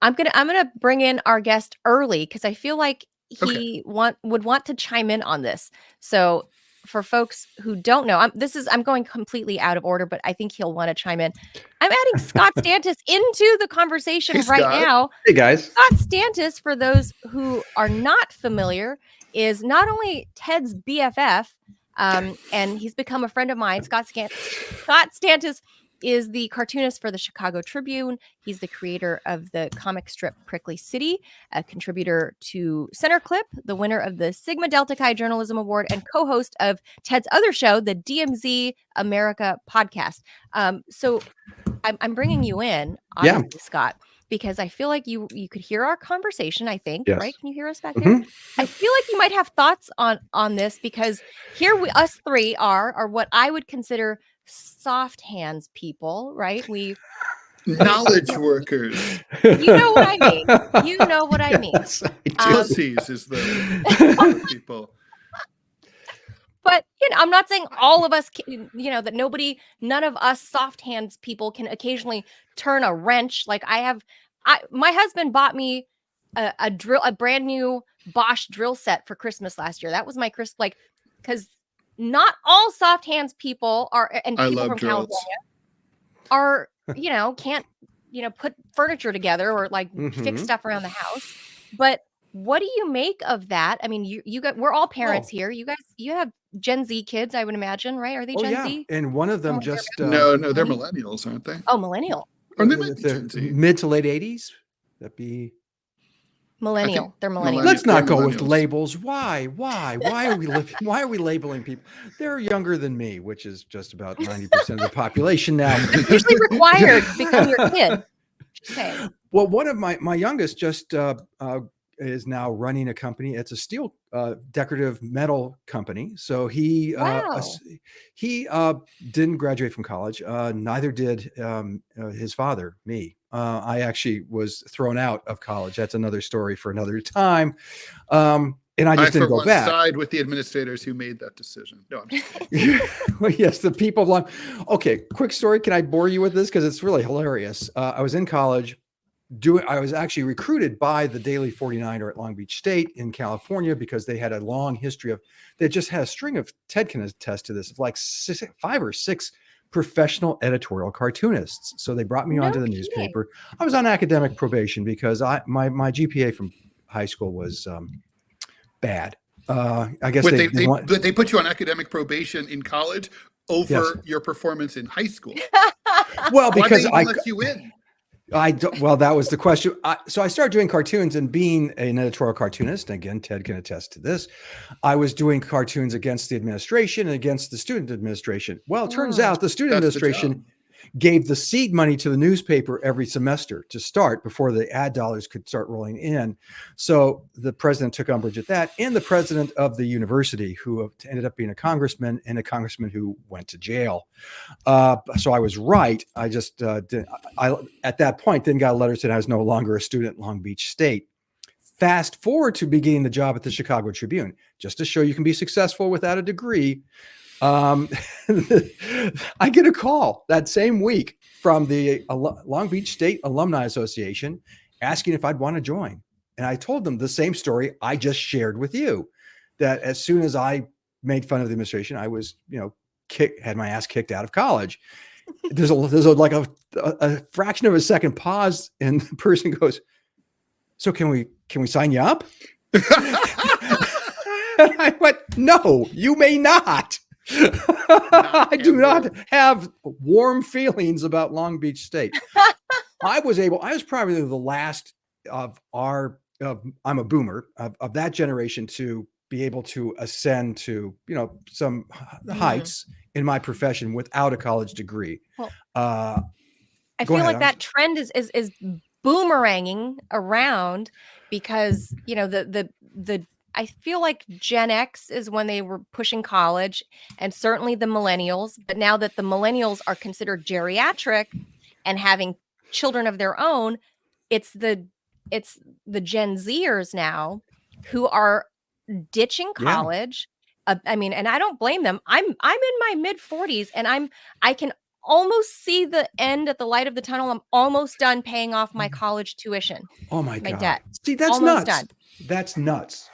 I'm gonna bring in our guest early because I feel like he would want to chime in on this. So for folks who don't know, I'm going completely out of order, but I think he'll want to chime in. I'm adding Scott Stantis into the conversation Hey, right Scott. now. Hey guys. Scott Stantis, for those who are not familiar, is not only Ted's BFF, and he's become a friend of mine. Scott Stantis is the cartoonist for the Chicago Tribune. He's the creator of the comic strip Prickly City, a contributor to Center Clip, the winner of the Sigma Delta Chi Journalism Award, and co-host of Ted's other show, the DMZ America podcast. So I'm bringing you in, obviously, Scott, because I feel like you could hear our conversation, I think, Yes. right? Can you hear us back there? I feel like you might have thoughts on this, because here us three are what I would consider soft hands people, right? We Knowledge workers. You know what I mean. You know what I mean. Yes, I do. Pussies is the people. But I'm not saying all of us can, that none of us soft hands people can occasionally turn a wrench. Like my husband bought me a brand new Bosch drill set for Christmas last year. That was my Christmas, because not all soft hands people and people from drills. California can't put furniture together or fix stuff around the house. But what do you make of that? I mean, we're all parents here. You have Gen Z kids, I would imagine, right? Are they Gen Z? And one of them just No, they're millennials, aren't they? Oh, millennial. Or they might be Gen Z. mid to late 80s. That'd be Millennial. They're millennials. Let's not go with millennials. labels. Why are we why are we labeling people? They're younger than me, which is just about 90% of the population now. Usually required to become your kid. Just saying. Well, one of my youngest just is now running a company. It's a steel decorative metal company. So he didn't graduate from college. Neither did his father, me. I actually was thrown out of college. That's another story for another time. And I just didn't go back. Side with the administrators who made that decision. No, I'm just kidding. Well, yes, the people of Long. Okay, quick story. Can I bore you with this? Because it's really hilarious. I was in college. I was actually recruited by the Daily 49er at Long Beach State in California because they had a long history of, they just had a string of, Ted can attest to this, of like 5 or 6 professional editorial cartoonists. So they brought me onto the newspaper. I was on academic probation because my GPA from high school was bad. I guess they put you on academic probation in college over your performance in high school. Well, because I let you in. Well, that was the question. So I started doing cartoons, and being an editorial cartoonist, and again, Ted can attest to this, I was doing cartoons against the administration and against the student administration. Well, it turns out the student administration gave the seed money to the newspaper every semester to start before the ad dollars could start rolling in. So the president took umbrage at that, and the president of the university, who ended up being a congressman, and a congressman who went to jail. So I was right. I just at that point then got a letter saying I was no longer a student at Long Beach State. Fast forward to beginning the job at the Chicago Tribune, just to show you can be successful without a degree. I get a call that same week from the Long Beach State Alumni Association asking if I'd want to join. And I told them the same story I just shared with you, that as soon as I made fun of the administration, I was, had my ass kicked out of college. There's a fraction of a second pause, and the person goes, "So can we sign you up?" And I went, "No, you may not." I do not have warm feelings about Long Beach State. I was probably the last of I'm a boomer of that generation to be able to ascend to, some heights in my profession without a college degree. Well, I feel like that trend is boomeranging around because, the I feel like Gen X is when they were pushing college, and certainly the millennials. But now that the millennials are considered geriatric and having children of their own, it's the Gen Zers now who are ditching Yeah. college. I mean, and I don't blame them. I'm in my mid 40s, and I can almost see the end at the light of the tunnel. I'm almost done paying off my college tuition, Oh my my God. debt. See, that's Almost nuts. done. That's nuts.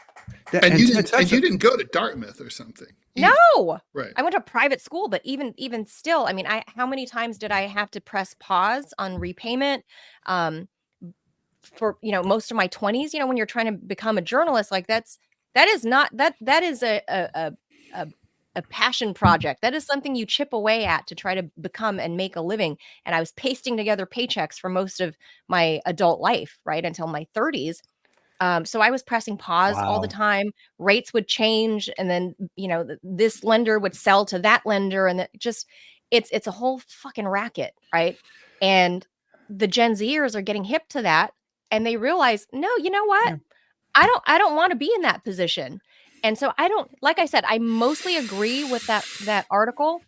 And you Ted touched didn't go to Dartmouth or something. No, Right. I went to private school, but even still, I mean, how many times did I have to press pause on repayment? For most of my 20s, when you're trying to become a journalist, like that is not that is a passion project. That is something you chip away at to try to become and make a living. And I was pasting together paychecks for most of my adult life, right until my 30s. So I was pressing pause all the Wow. time. Rates would change, and then this lender would sell to that lender, and it's a whole fucking racket, right? And the Gen Zers are getting hip to that, and they realize, no, you know what? Yeah. I don't want to be in that position. And so I don't, like I said, I mostly agree with that article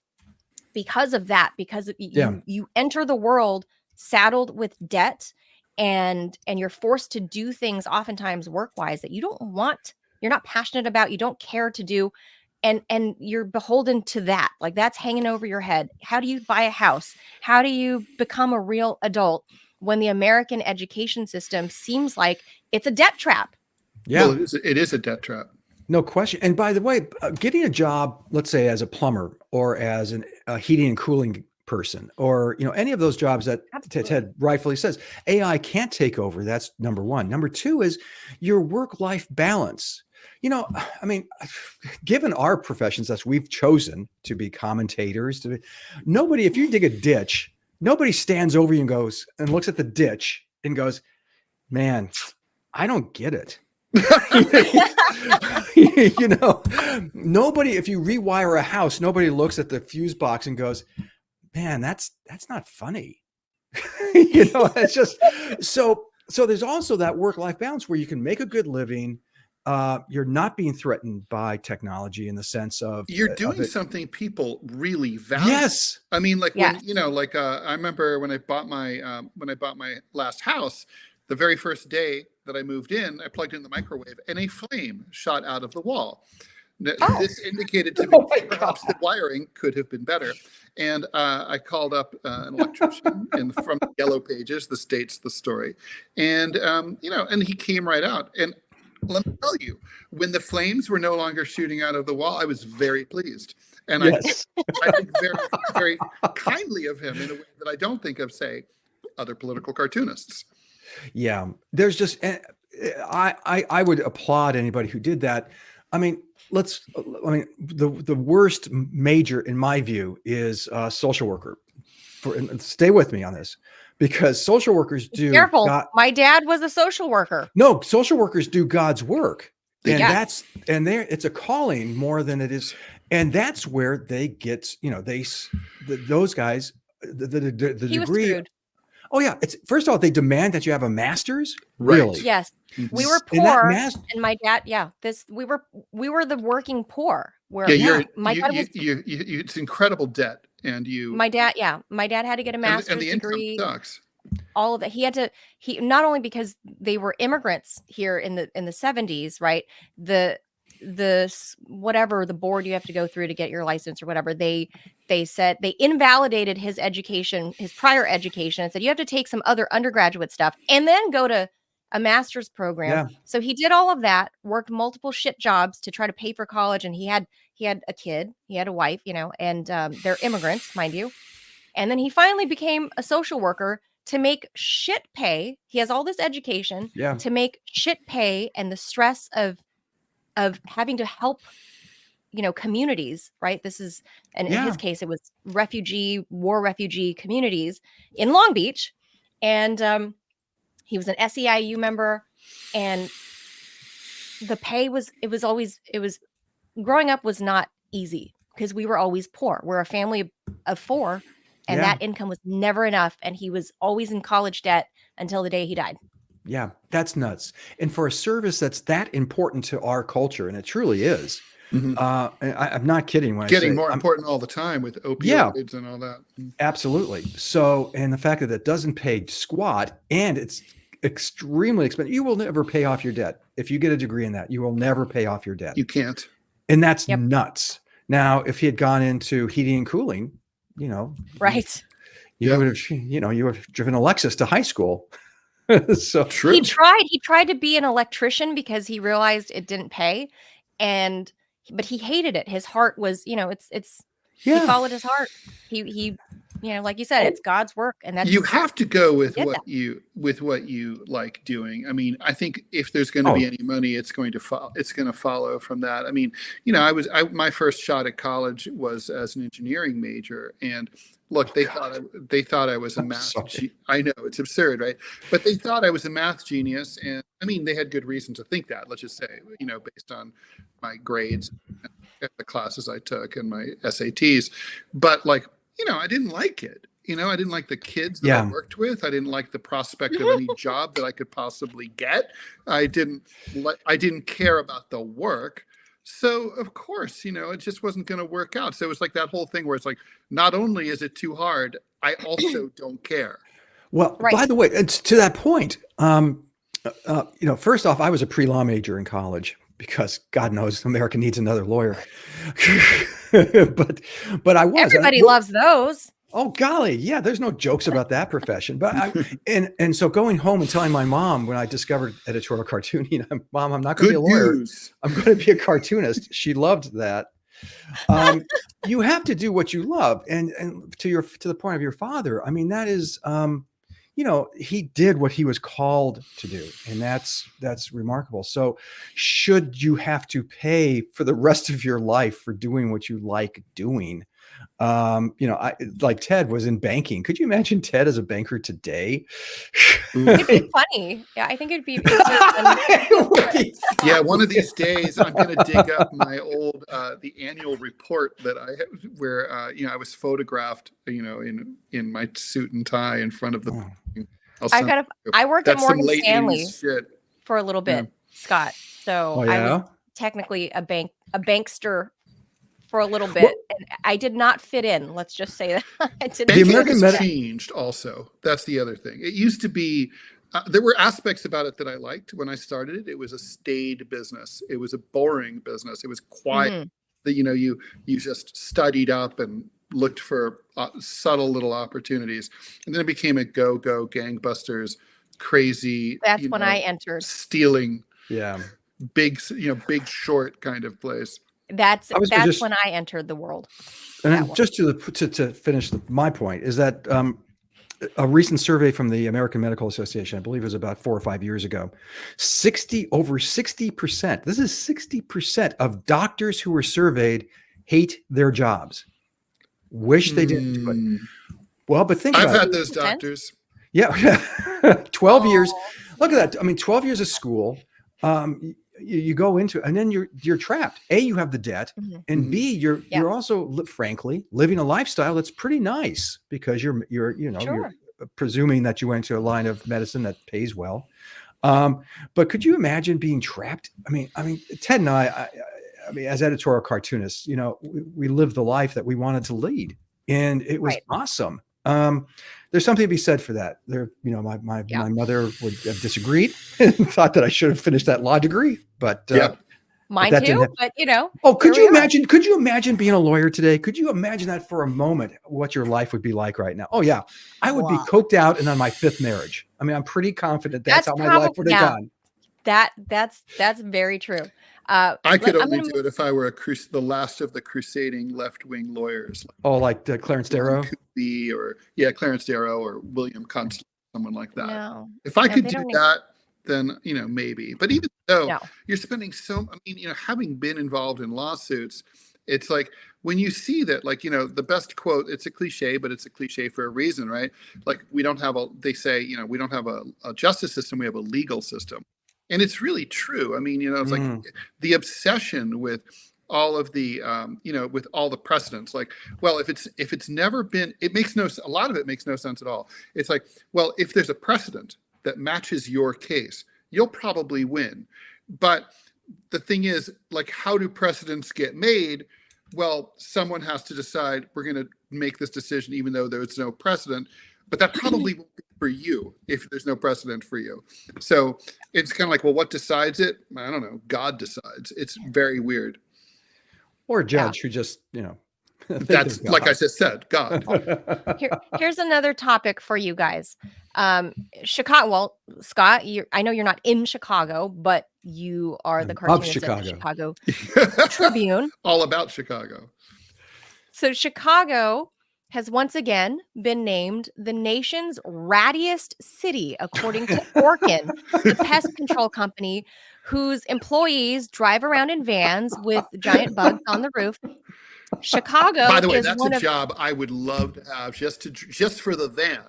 because of that, because Yeah. you enter the world saddled with debt, and you're forced to do things oftentimes work-wise that you don't want, you're not passionate about, you don't care to do, and you're beholden to that. Like, that's hanging over your head. How do you buy a house? How do you become a real adult when the American education system seems like it's a debt trap? Yeah. Well, it is a debt trap. No question. And by the way, getting a job, let's say as a plumber or as a heating and cooling person, or any of those jobs that Ted rightfully says AI can't take over. That's number one. Number two is your work-life balance. I mean, given our professions that we've chosen to be commentators, nobody, if you dig a ditch, nobody stands over you and goes and looks at the ditch and goes, man, I don't get it. Nobody, if you rewire a house, nobody looks at the fuse box and goes, man, that's not funny. It's just so there's also that work-life balance where you can make a good living. You're not being threatened by technology in the sense of you're doing something people really value. Yes. I mean, like Yes. when I remember when I bought my last house, the very first day that I moved in, I plugged in the microwave and a flame shot out of the wall. This indicated to me perhaps the wiring could have been better. And I called up an electrician from the Yellow Pages, the states the story. And, and he came right out. And let me tell you, when the flames were no longer shooting out of the wall, I was very pleased. And yes. I think very, very kindly of him in a way that I don't think of, say, other political cartoonists. Yeah, there's just I would applaud anybody who did that. I mean, the worst major in my view is social worker. And stay with me on this, because social workers do. Careful, my dad was a social worker. No, social workers do God's work, and Yes. it's a calling more than it is, and that's where they get those guys the He was degree. screwed. Oh yeah, it's first of all they demand that you have a master's. Right. Really? Yes, we were And that poor, and my dad. Yeah, we were the working poor. Where my dad was. It's incredible debt, and My dad had to get a master's and the degree. income sucks. All of it. He not only because they were immigrants here in the 70s, right? The whatever the board you have to go through to get your license or whatever, they said they invalidated his education, his prior education, and said you have to take some other undergraduate stuff and then go to a master's program. Yeah. So he did all of that, worked multiple shit jobs to try to pay for college, and he had a kid, he had a wife, and they're immigrants, mind you. And then he finally became a social worker to make shit pay. He has all this education to make shit pay, and the stress of having to help, communities, right? This is, and in his case, it was war refugee communities in Long Beach. And he was an SEIU member, and the pay was growing up was not easy because we were always poor. We're a family of four, and that income was never enough. And he was always in college debt until the day he died. Yeah, that's nuts. And for a service that's that important to our culture, and it truly is. I'm not kidding when I Getting say more important all the time with Yeah. opioids and all that. Absolutely. So, and the fact that it doesn't pay squat and it's extremely expensive, you will never pay off your debt. If you get a degree in that, you will never pay off your debt. You can't. And that's nuts. Now, if he had gone into heating and cooling, Right. you would have, you would have driven a Lexus to high school. So true. He tried to be an electrician because he realized it didn't pay, but he hated it. His heart was, he followed his heart. He like you said, it's God's work, and that's you have to go with what you like doing. I mean, I think if there's going to be any money, it's going to follow from that. I mean, my first shot at college was as an engineering major, and look, they thought I was a math. I know it's absurd, right? But they thought I was a math genius, and I mean, they had good reason to think that. Let's just say, based on my grades, the classes I took, and my SATs. But I didn't like it. I didn't like the kids that I worked with. I didn't like the prospect of any job that I could possibly get. I didn't care about the work. So of course, it just wasn't going to work out. So it was like that whole thing where it's like, not only is it too hard, I also don't care. Well, by the way, it's to that point. First off, I was a pre-law major in college because God knows America needs another lawyer. but I was. Everybody loves those. Oh golly, yeah. There's no jokes about that profession. But and so going home and telling my mom when I discovered editorial cartooning, Mom, I'm not going to be a lawyer. I'm going to be a cartoonist. She loved that. You have to do what you love, and to the point of your father. I mean, that is, he did what he was called to do, and that's remarkable. So, should you have to pay for the rest of your life for doing what you like doing? I like Ted was in banking. Could you imagine Ted as a banker today? It'd be funny. Yeah, I think it'd be. Yeah, one of these days I'm going to dig up my old the annual report that I have, where I was photographed, in my suit and tie in front of the. I worked at Morgan Stanley shit. for a little bit, Scott. So I was technically a bankster for a little bit, and I did not fit in. Let's just say that. The American has changed. Also, that's the other thing. It used to be. There were aspects about it that I liked when I started it. It was a staid business. It was a boring business. It was quiet. That you just studied up and looked for subtle little opportunities, and then it became a go gangbusters, crazy. That's when I entered big stealing. Big Short kind of place. That's when I entered the world. And just to finish my point is that a recent survey from the American Medical Association, I believe it was about 4 or 5 years ago, over 60%. This is 60% of doctors who were surveyed hate their jobs. Wish they didn't do it. Well, but think about it. I've had those doctors. Yeah, 12 years. Look at that. I mean, 12 years of school. You go into it, and then you're trapped. A, you have the debt, and B, you're also, frankly, living a lifestyle that's pretty nice because you're presuming that you went to a line of medicine that pays well. But could you imagine being trapped? I mean, Ted and I mean, as editorial cartoonists, we lived the life that we wanted to lead, and it was awesome. There's something to be said for that. My mother would have disagreed and thought that I should have finished that law degree, but mine too. But oh, could you imagine? Could you imagine being a lawyer today? Could you imagine that for a moment? What your life would be like right now? Oh yeah, I would be coked out and on my 5th marriage. I mean, I'm pretty confident that's how my life would have gone. That's very true. I could only do it if I were the last of the crusading left-wing lawyers. Like Clarence Darrow? Clarence Darrow or William Constable, someone like that. No. If I could do that, then, maybe. But even though you're spending having been involved in lawsuits, it's like when you see that, the best quote, it's a cliche, but it's a cliche for a reason, right? Like we don't have we don't have a justice system, we have a legal system. And it's really true. I mean, it's like the obsession with all of the, with all the precedents. Like, well, if it's never been, a lot of it makes no sense at all. It's like, well, if there's a precedent, that matches your case, you'll probably win. But the thing is, like, how do precedents get made? Well, someone has to decide, we're going to make this decision even though there's no precedent, but that probably won't be for you if there's no precedent for you. So it's kind of like, well, what decides it? I don't know. God decides. It's very weird. Or a judge who just, you know, that's like I just said, God. Here's another topic for you guys. Chicago. Well, Scott, I know you're not in Chicago, but you are the cartoonist at the Chicago Tribune. All about Chicago. So Chicago has once again been named the nation's rattiest city, according to Orkin, the pest control company whose employees drive around in vans with giant bugs on the roof. Chicago. By the way, is that's a job I would love to have, just for the van.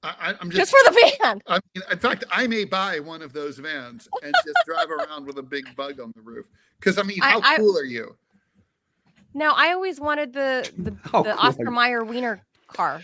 I'm just for the van. I mean, in fact, I may buy one of those vans and just drive around with a big bug on the roof. Because I mean, how cool are you? Now, I always wanted the Oscar Mayer Wiener car.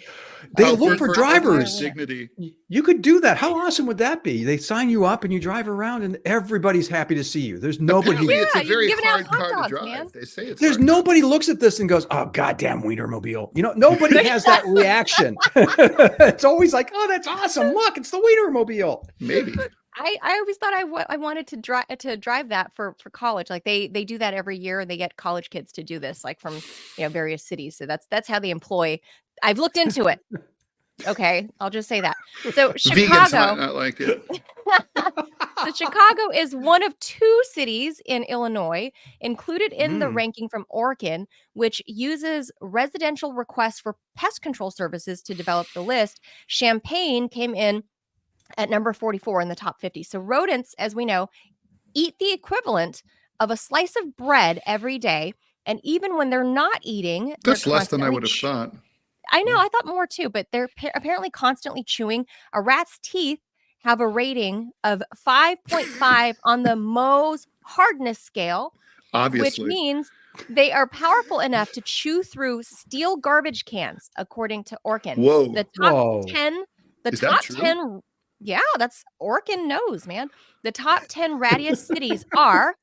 They look for drivers. Dignity. You could do that. How awesome would that be? They sign you up and you drive around and everybody's happy to see you. There's nobody. It's a very hard car to drive. Man. They say it's There's nobody looks at this and goes, "Oh, goddamn Wienermobile." You know, nobody has that reaction. It's always like, "Oh, that's awesome. Look, it's the Wienermobile." Maybe. I always thought I wanted to drive that for college. Like they do that every year. They get college kids to do this, like from various cities. So that's how they employ. I've looked into it. Okay, I'll just say that. So Chicago, vegans might not like it. So Chicago is one of 2 cities in Illinois included in the ranking from Orkin, which uses residential requests for pest control services to develop the list. Champaign came in at number 44 in the top 50. So rodents, as we know, eat the equivalent of a slice of bread every day. And even when they're not eating, that's less than I would have thought. I know, I thought more too, but they're apparently constantly chewing. A rat's teeth have a rating of 5.5 on the Mohs hardness scale, obviously, which means they are powerful enough to chew through steel garbage cans, according to Orkin. Whoa. The top 10, the Is top that true? 10, yeah, that's Orkin knows, man. The top 10 rattiest cities are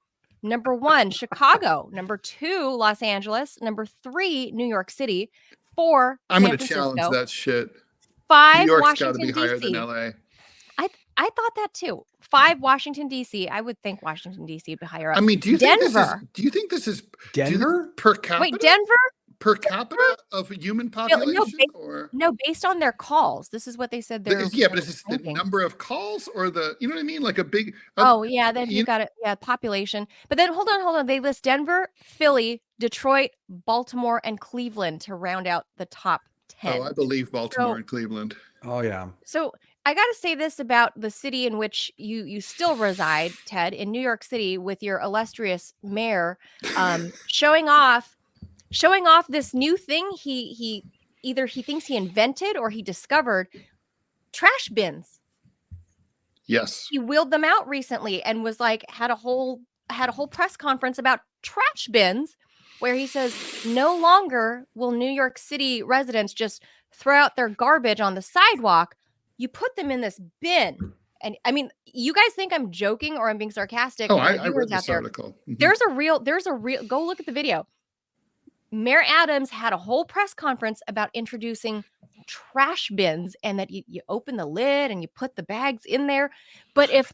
number 1, Chicago, number 2, Los Angeles, number 3, New York City, 4, I'm San going to Francisco, challenge that shit. 5, New York's Washington, got to be higher than D.C. LA. I thought that too. 5, Washington, D.C. I would think Washington, D.C. would be higher up. I mean, do you Denver. think this is Denver per capita? Wait, Denver? Per capita of human population? No, based on their calls. This is what they said. But is this the number of calls or you know what I mean? Like a big. Oh, yeah. Then you got it. Yeah, population. But then hold on. They list Denver, Philly, Detroit, Baltimore, and Cleveland to round out the top 10. Oh, I believe Baltimore and Cleveland. Oh, yeah. So I got to say this about the city in which you still reside, Ted, in New York City, with your illustrious mayor, showing off this new thing he either he thinks he invented or he discovered, trash bins. Yes. He wheeled them out recently and was like had a whole press conference about trash bins where he says no longer will New York City residents just throw out their garbage on the sidewalk. You put them in this bin. And I mean, you guys think I'm joking or I'm being sarcastic. Oh, I read this article. Mm-hmm. There's a real, go look at the video. Mayor Adams had a whole press conference about introducing trash bins and that you open the lid and you put the bags in there. But if,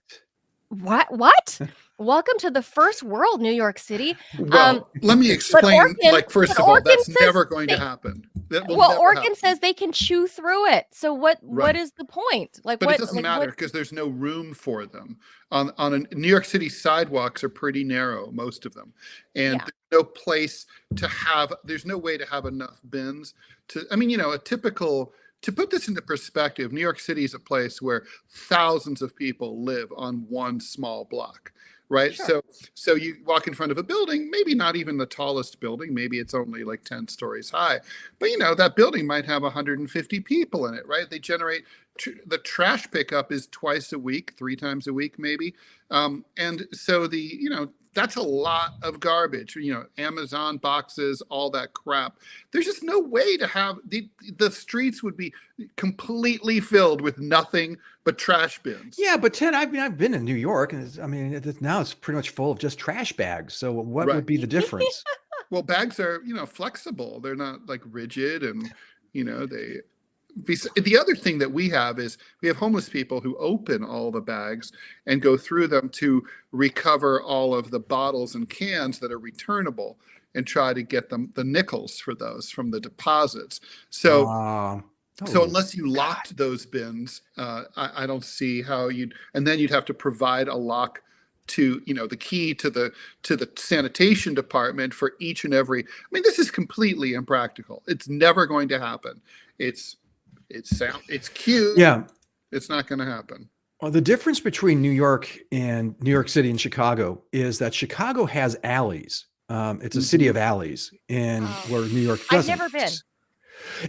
what? Welcome to the first world, New York City. Well, let me explain. First of all, that's never going to happen. Orkin says they can chew through it. So what is the point? But it doesn't matter because there's no room for them. New York City sidewalks are pretty narrow, most of them, and there's no place to have. There's no way to have enough bins to. I mean, to put this into perspective, New York City is a place where thousands of people live on one small block, right? Sure. So you walk in front of a building, maybe not even the tallest building, maybe it's only like 10 stories high, but that building might have 150 people in it, right? They generate, the trash pickup is twice a week, 3 times a week, maybe. And so that's a lot of garbage. Amazon boxes, all that crap. There's just no way to have the streets would be completely filled with nothing but trash bins. Yeah, but Ted, I've been in New York, and now it's pretty much full of just trash bags. So what would be the difference? Well, bags are flexible. They're not like rigid, and they. The other thing that we have is we have homeless people who open all the bags and go through them to recover all of the bottles and cans that are returnable and try to get them the nickels for those from the deposits. So unless you locked those bins, I don't see how and then you'd have to provide a lock to the key to the sanitation department for each and every. This is completely impractical. It's never going to happen. It's cute. Yeah. It's not going to happen. Well, the difference between New York City and Chicago is that Chicago has alleys. It's a city of alleys, and where New York doesn't. I've never been.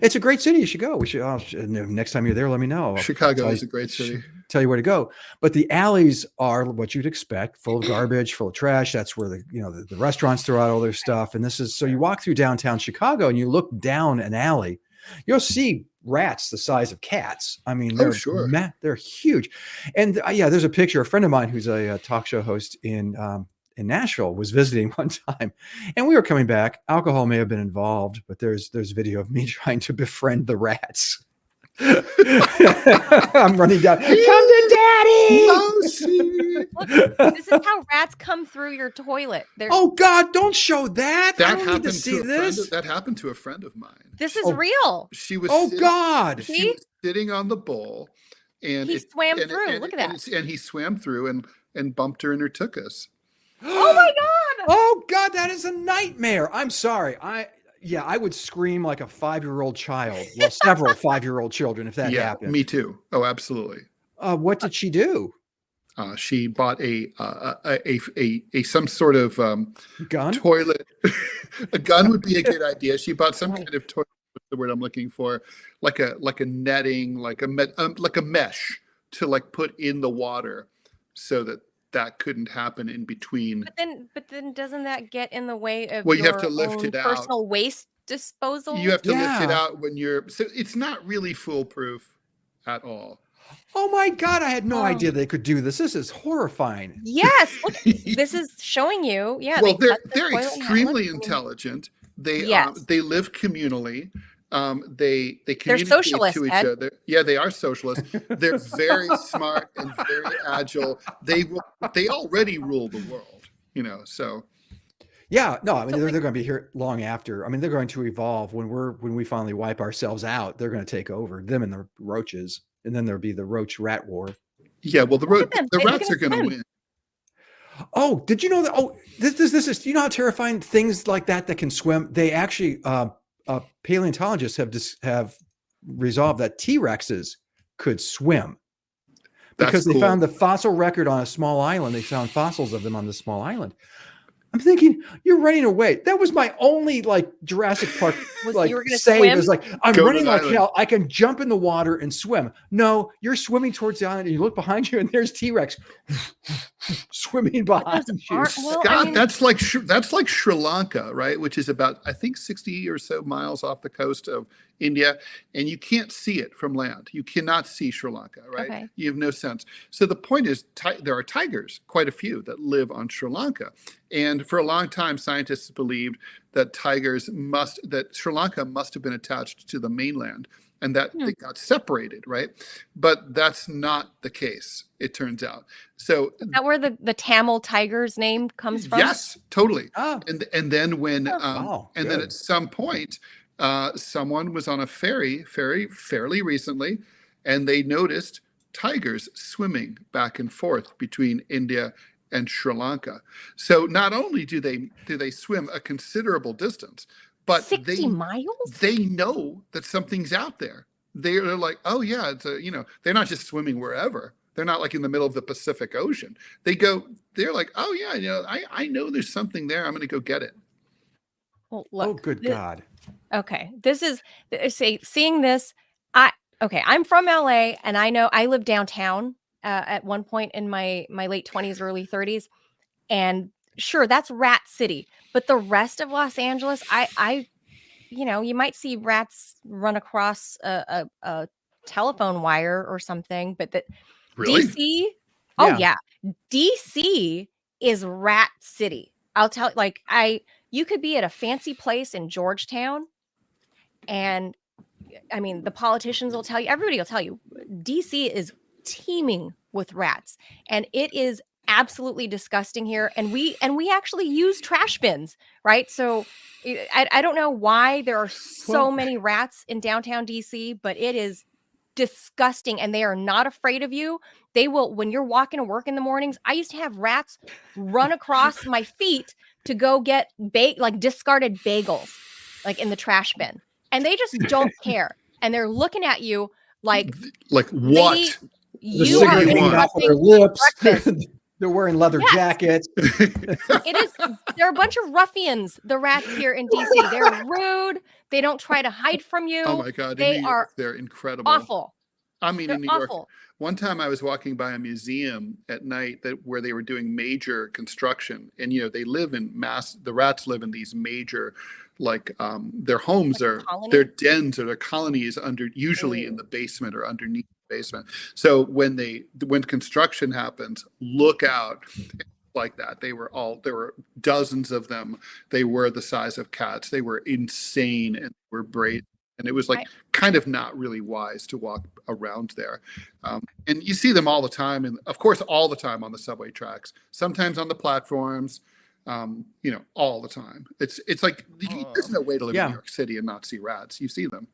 It's a great city. You should go. We should. Next time you're there, let me know. Chicago is a great city. Tell you where to go. But the alleys are what you'd expect: full of garbage, full of trash. That's where the restaurants throw out all their stuff. And so you walk through downtown Chicago and you look down an alley, you'll see rats the size of cats. They're huge. And there's a picture. A friend of mine who's a talk show host in Nashville was visiting one time, and we were coming back. Alcohol may have been involved, but there's video of me trying to befriend the rats. I'm running down. Come to daddy. Look, this is how rats come through your toilet. Oh God, don't show that. That happened that happened to a friend of mine. This is real. She was God. She was sitting on the bowl, and he swam through. Look at that. And he swam through and bumped her in her tuchus. Oh my God. Oh God, that is a nightmare. I'm sorry. I would scream like a 5-year-old child. Well, several 5-year-old children if that happened. Me too. Oh, absolutely. What did she do? She bought some sort of gun toilet. A gun would be a good idea. She bought some kind of toilet. What's the word I'm looking for? Like a netting, like a mesh to put in the water, so that couldn't happen in between. But then doesn't that get in the way of you have to lift it out. Personal waste disposal? You have to lift it out so it's not really foolproof at all. Oh my God, I had no idea they could do this. This is horrifying. Yes. Look, this is showing you. Yeah. Well, they're extremely intelligent. They live communally. They communicate to each other. Yeah, they are socialists. They're very smart and very agile. They already rule the world, so. Yeah, no, they're going to be here long after. They're going to evolve when we finally wipe ourselves out. They're going to take over, them and the roaches, and then there'll be the roach rat war. Yeah, well, the rats are going to win. Oh, did you know that? Oh, this is. Do you know how terrifying things like that can swim? They actually. Paleontologists have resolved that T-Rexes could swim because they found the fossil record on a small island. They found fossils of them on the small island. I'm thinking, you're running away. That was my only Jurassic Park save. Is I'm running like hell. I can jump in the water and swim. No, you're swimming towards the island and you look behind you and there's T-Rex swimming behind you. Scott, that's like Sri Lanka, right? Which is about, I think, 60 or so miles off the coast of India, and you can't see it from land. You cannot see Sri Lanka, right? Okay. You have no sense. So the point is, there are tigers, quite a few, that live on Sri Lanka. And for a long time, scientists believed that that Sri Lanka must have been attached to the mainland and that they got separated, right? But that's not the case, it turns out. So is that where the Tamil tiger's name comes from? Yes, totally. Oh. And then when then at some point, someone was on a ferry fairly recently, and they noticed tigers swimming back and forth between India and Sri Lanka. So not only do they swim a considerable distance, but 60 miles? They know that something's out there. They're like, oh yeah, it's they're not just swimming wherever. They're not like in the middle of the Pacific Ocean. They're like, oh yeah, I know there's something there. I'm going to go get it. Well, look, oh, good God. Okay. This is seeing this. I'm from LA, and I know I lived downtown at one point in my late 20s, early 30s. And sure, that's Rat City, but the rest of Los Angeles, you might see rats run across a telephone wire or something, but that Really? DC, oh yeah, DC is Rat City. I'll tell you could be at a fancy place in Georgetown, and I mean, the politicians will tell you, everybody will tell you, DC is teeming with rats, and it is absolutely disgusting here. And we actually use trash bins, right? So I don't know why there are so many rats in downtown DC, but it is disgusting, and they are not afraid of you. They will, when you're walking to work in the mornings, I used to have rats run across my feet to go get discarded bagels, like in the trash bin. And they just don't care. And they're looking at you like what? Lady, The you are cigarette hanging off of their lips. They're wearing leather jackets. They're a bunch of ruffians, the rats here in DC. They're rude. They don't try to hide from you. Oh my God. They in New are York, they're incredible. awful. I mean, They're in New awful. York, one time I was walking by a museum at night where they were doing major construction, and they live in the rats live in these major, their homes their dens or their colonies usually in the basement or underneath the basement. So when construction happens, look out. Like that. There were dozens of them. They were the size of cats. They were insane and were brave. And it was kind of not really wise to walk around there. And you see them all the time. And of course, all the time on the subway tracks, sometimes on the platforms, all the time. It's like, there's no way to live in New York City and not see rats. You see them.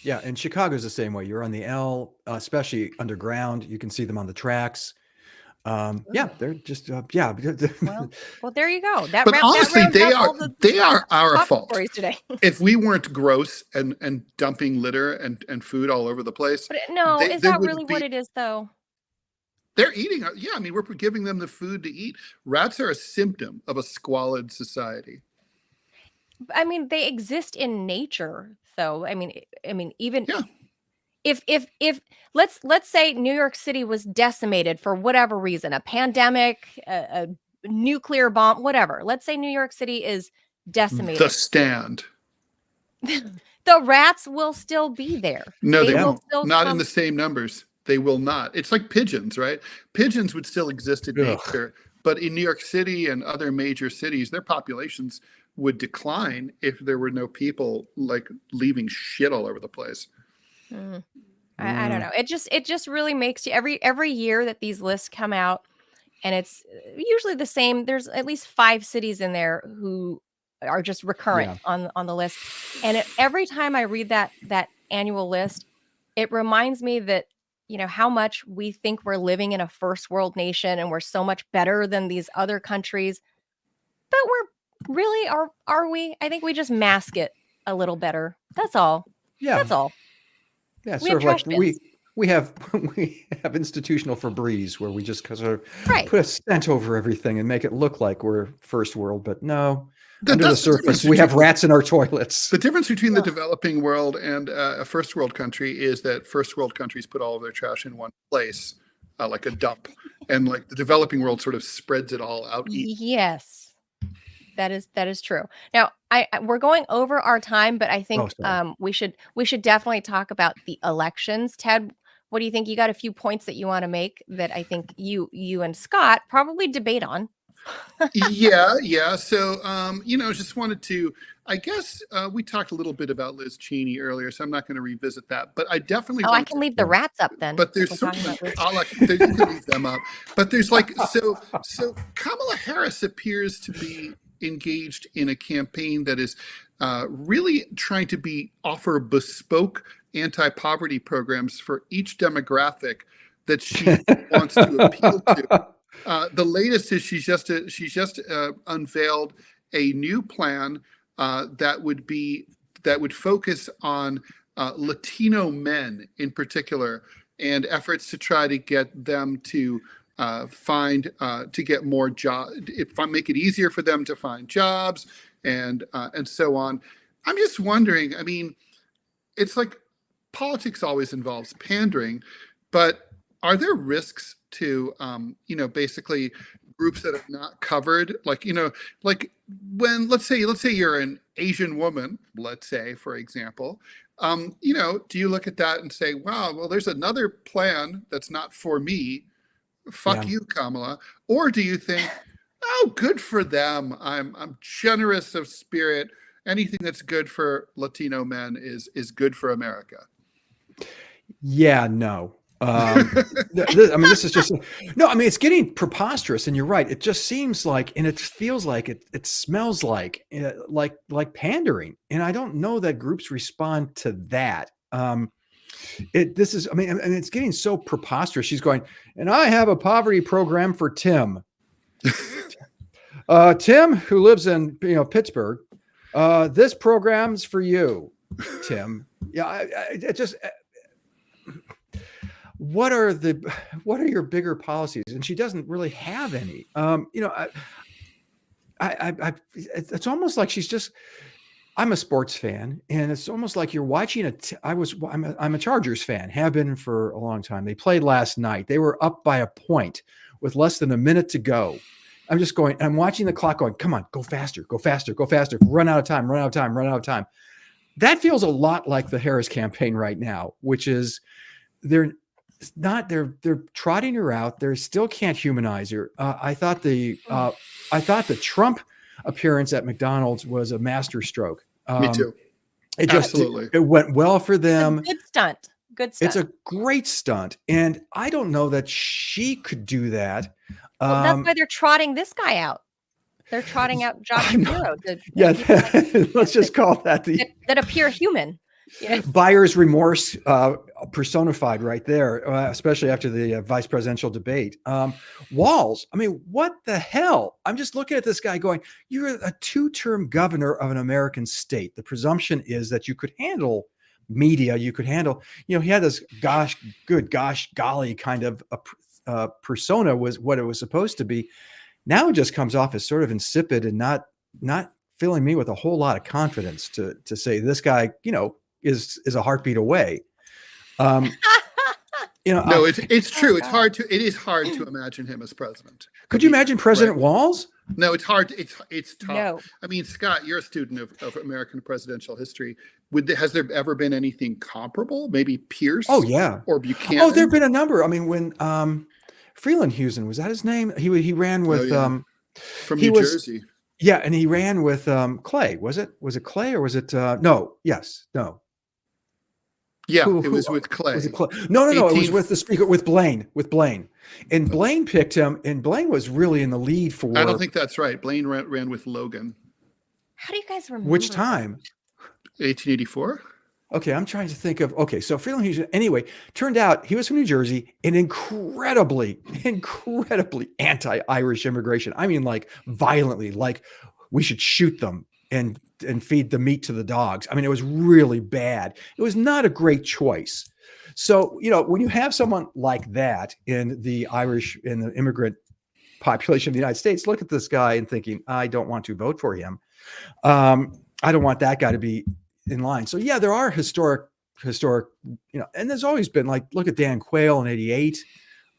Yeah. And Chicago's the same way. You're on the L, especially underground. You can see them on the tracks. They're just well, there you go. But honestly, they are our fault today. If we weren't gross and dumping litter and food all over the place. But is that really what it is, though? They're eating. Yeah, I mean, we're giving them the food to eat. Rats are a symptom of a squalid society. I mean, they exist in nature, though. I mean, even if let's say New York City was decimated for whatever reason, a pandemic, a nuclear bomb, whatever. Let's say New York City is decimated. The Stand. The rats will still be there. No, they won't. Not in the same numbers. They will not. It's like pigeons, right? Pigeons would still exist in nature, but in New York City and other major cities, their populations would decline if there were no people leaving shit all over the place. I don't know. It just really makes you every year that these lists come out, and it's usually the same. There's at least 5 cities in there who are just recurrent on the list. And every time I read that annual list, it reminds me that how much we think we're living in a first world nation and we're so much better than these other countries, but we're really are we? I think we just mask it a little better. That's all. Yeah, that's all. Yeah, sort of like we have institutional Febreze where we just sort of put a scent over everything and make it look like we're first world, but no. Under the surface, we have rats in our toilets. The difference between the developing world and a first world country is that first world countries put all of their trash in one place, like a dump, and the developing world sort of spreads it all out. Yes, that is true. Now, we're going over our time, but I think we should definitely talk about the elections. Ted, what do you think? You got a few points that you want to make that I think you and Scott probably debate on. Yeah. So, just wanted to, I guess we talked a little bit about Liz Cheney earlier, so I'm not going to revisit that, but I definitely. I can leave the rats up then. But there's you can leave them up. But there's so Kamala Harris appears to be engaged in a campaign that is really trying to offer bespoke anti-poverty programs for each demographic that she wants to appeal to. The latest is she's just unveiled a new plan that would focus on Latino men in particular, and efforts to try to get them to get more jobs, make it easier for them to find jobs, and so on. I'm just wondering. I mean, it's like politics always involves pandering, but are there risks to basically groups that are not covered, like, like when, let's say you're an Asian woman, let's say, for example, do you look at that and say, wow, well, there's another plan that's not for me. Fuck you, Kamala. Or do you think, oh, good for them. I'm generous of spirit. Anything that's good for Latino men is good for America. Yeah, no. This is just no. I mean, it's getting preposterous, and you're right. It just seems like, and it feels like, it smells like pandering, and I don't know that groups respond to that. This is, I mean, and it's getting so preposterous. She's going, and I have a poverty program for Tim. Tim, who lives in Pittsburgh. This program's for you, Tim. Yeah, it just. What are your bigger policies? And she doesn't really have any. It's almost like she's just. I'm a sports fan, and it's almost like you're watching I'm a Chargers fan, have been for a long time. They played last night. They were up by a point with less than a minute to go. I'm just going. I'm watching the clock going. Come on, go faster, go faster, go faster. Run out of time. Run out of time. Run out of time. That feels a lot like the Harris campaign right now, which is they're trotting her out. They still can't humanize her. I thought the Trump appearance at McDonald's was a masterstroke. Me too. It went well for them. Good stunt. Good stunt. It's a great stunt, and I don't know that she could do that. Well, that's why they're trotting this guy out. They're trotting out Josh Shapiro. Let's just call that that appear human. Yeah. Buyer's remorse personified right there, especially after the vice presidential debate. Walls, I mean, what the hell? I'm just looking at this guy going, you're a 2-term governor of an American state. The presumption is that you could handle media. You could handle, he had this golly kind of a persona was what it was supposed to be. Now it just comes off as sort of insipid and not filling me with a whole lot of confidence to say this guy, is a heartbeat away. No, it's true. It is hard to imagine him as president. Could you imagine President Walls? No, it's hard. It's tough. No. I mean, Scott, you're a student of American presidential history. Has there ever been anything comparable? Maybe Pierce? Oh, yeah. Or Buchanan? Oh, there've been a number. I mean, when Freelandhuisen, was that his name? He ran with from New Jersey. Yeah, and he ran with Clay. Was it Clay or was it no? Yes, no. Yeah, it was with Clay. Was it Clay? No. It was with the speaker, with Blaine. And Blaine picked him, and Blaine was really in the lead for. I don't think that's right. Blaine ran with Logan. How do you guys remember? Which time? 1884. Okay, I'm trying to think of. Okay, so Freelandhuisen. Anyway, turned out he was from New Jersey, and incredibly anti-Irish immigration. I mean, like violently, like we should shoot them and feed the meat to the dogs. I mean, it was really bad. It was not a great choice. So, when you have someone like that in the immigrant population of the United States, look at this guy and thinking, I don't want to vote for him. I don't want that guy to be in line. So yeah, there are historic, and there's always been, like, look at Dan Quayle in 88.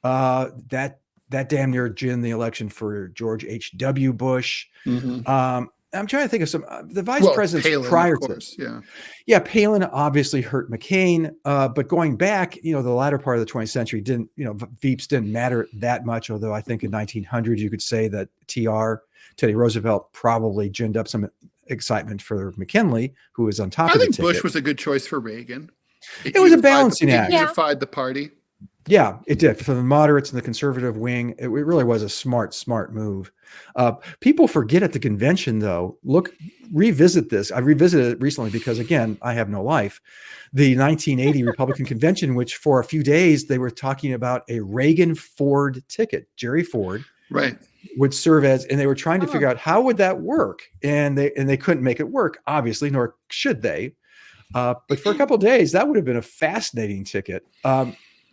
That damn near gin the election for George H.W. Bush. Mm-hmm. I'm trying to think of some the vice presidents Palin, prior of course, to. Yeah, Palin obviously hurt McCain, but going back, the latter part of the 20th century didn't, Veeps didn't matter that much. Although I think in 1900 you could say that Teddy Roosevelt probably ginned up some excitement for McKinley, who was on top of the ticket. I think Bush was a good choice for Reagan. It was a balancing act. It unified the party. Yeah, it did. For the moderates and the conservative wing, it really was a smart move. People forget at the convention, though. Revisit this. I revisited it recently because, again, I have no life. The 1980 Republican convention, which for a few days they were talking about a Reagan-Ford ticket. Jerry Ford, right, would serve as, and they were trying to figure out how would that work, and they couldn't make it work, obviously, nor should they. But for a couple of days, that would have been a fascinating ticket.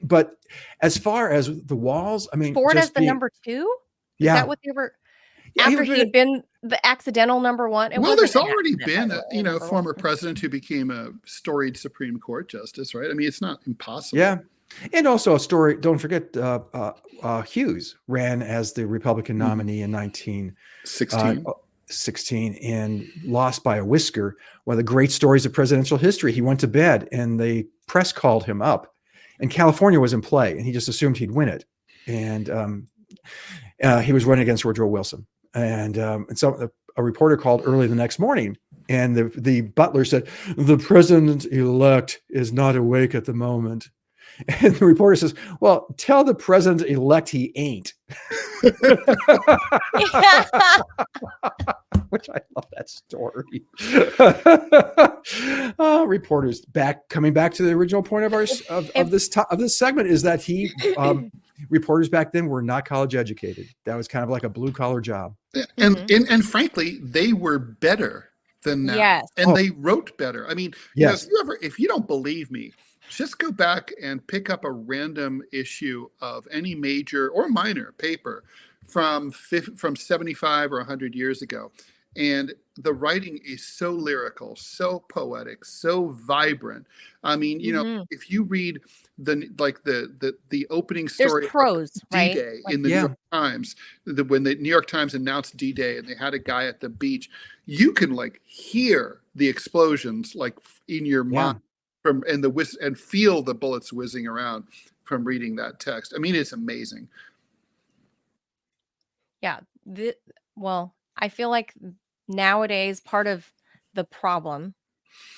But as far as the Walls, I mean, Ford as the number 2? Yeah. Is that what they were? After he had been the accidental number 1? Well, there's already been a former president who became a storied Supreme Court justice, right? I mean, it's not impossible. Yeah. And also a story. Don't forget, Hughes ran as the Republican nominee in 1916 and lost by a whisker. One of the great stories of presidential history. He went to bed, and the press called him up, and California was in play, and he just assumed he'd win it. And he was running against Woodrow Wilson, and so a reporter called early the next morning. And the butler said, "The president-elect is not awake at the moment." And the reporter says, "Well, tell the president-elect he ain't." Which I love that story. Reporters coming back to the original point of this segment is that reporters back then were not college educated. That was kind of like a blue collar job. And frankly, they were better than now. Yes. And they wrote better. I mean, yes. If you don't believe me, just go back and pick up a random issue of any major or minor paper from 75 or 100 years ago. And the writing is so lyrical, so poetic, so vibrant. I mean, if you read the opening story There's prose, of D-Day right? in the New York Times, when the New York Times announced D-Day and they had a guy at the beach, you can hear the explosions in your mind and feel the bullets whizzing around from reading that text. I mean, it's amazing. Yeah. Well, I feel like nowadays part of the problem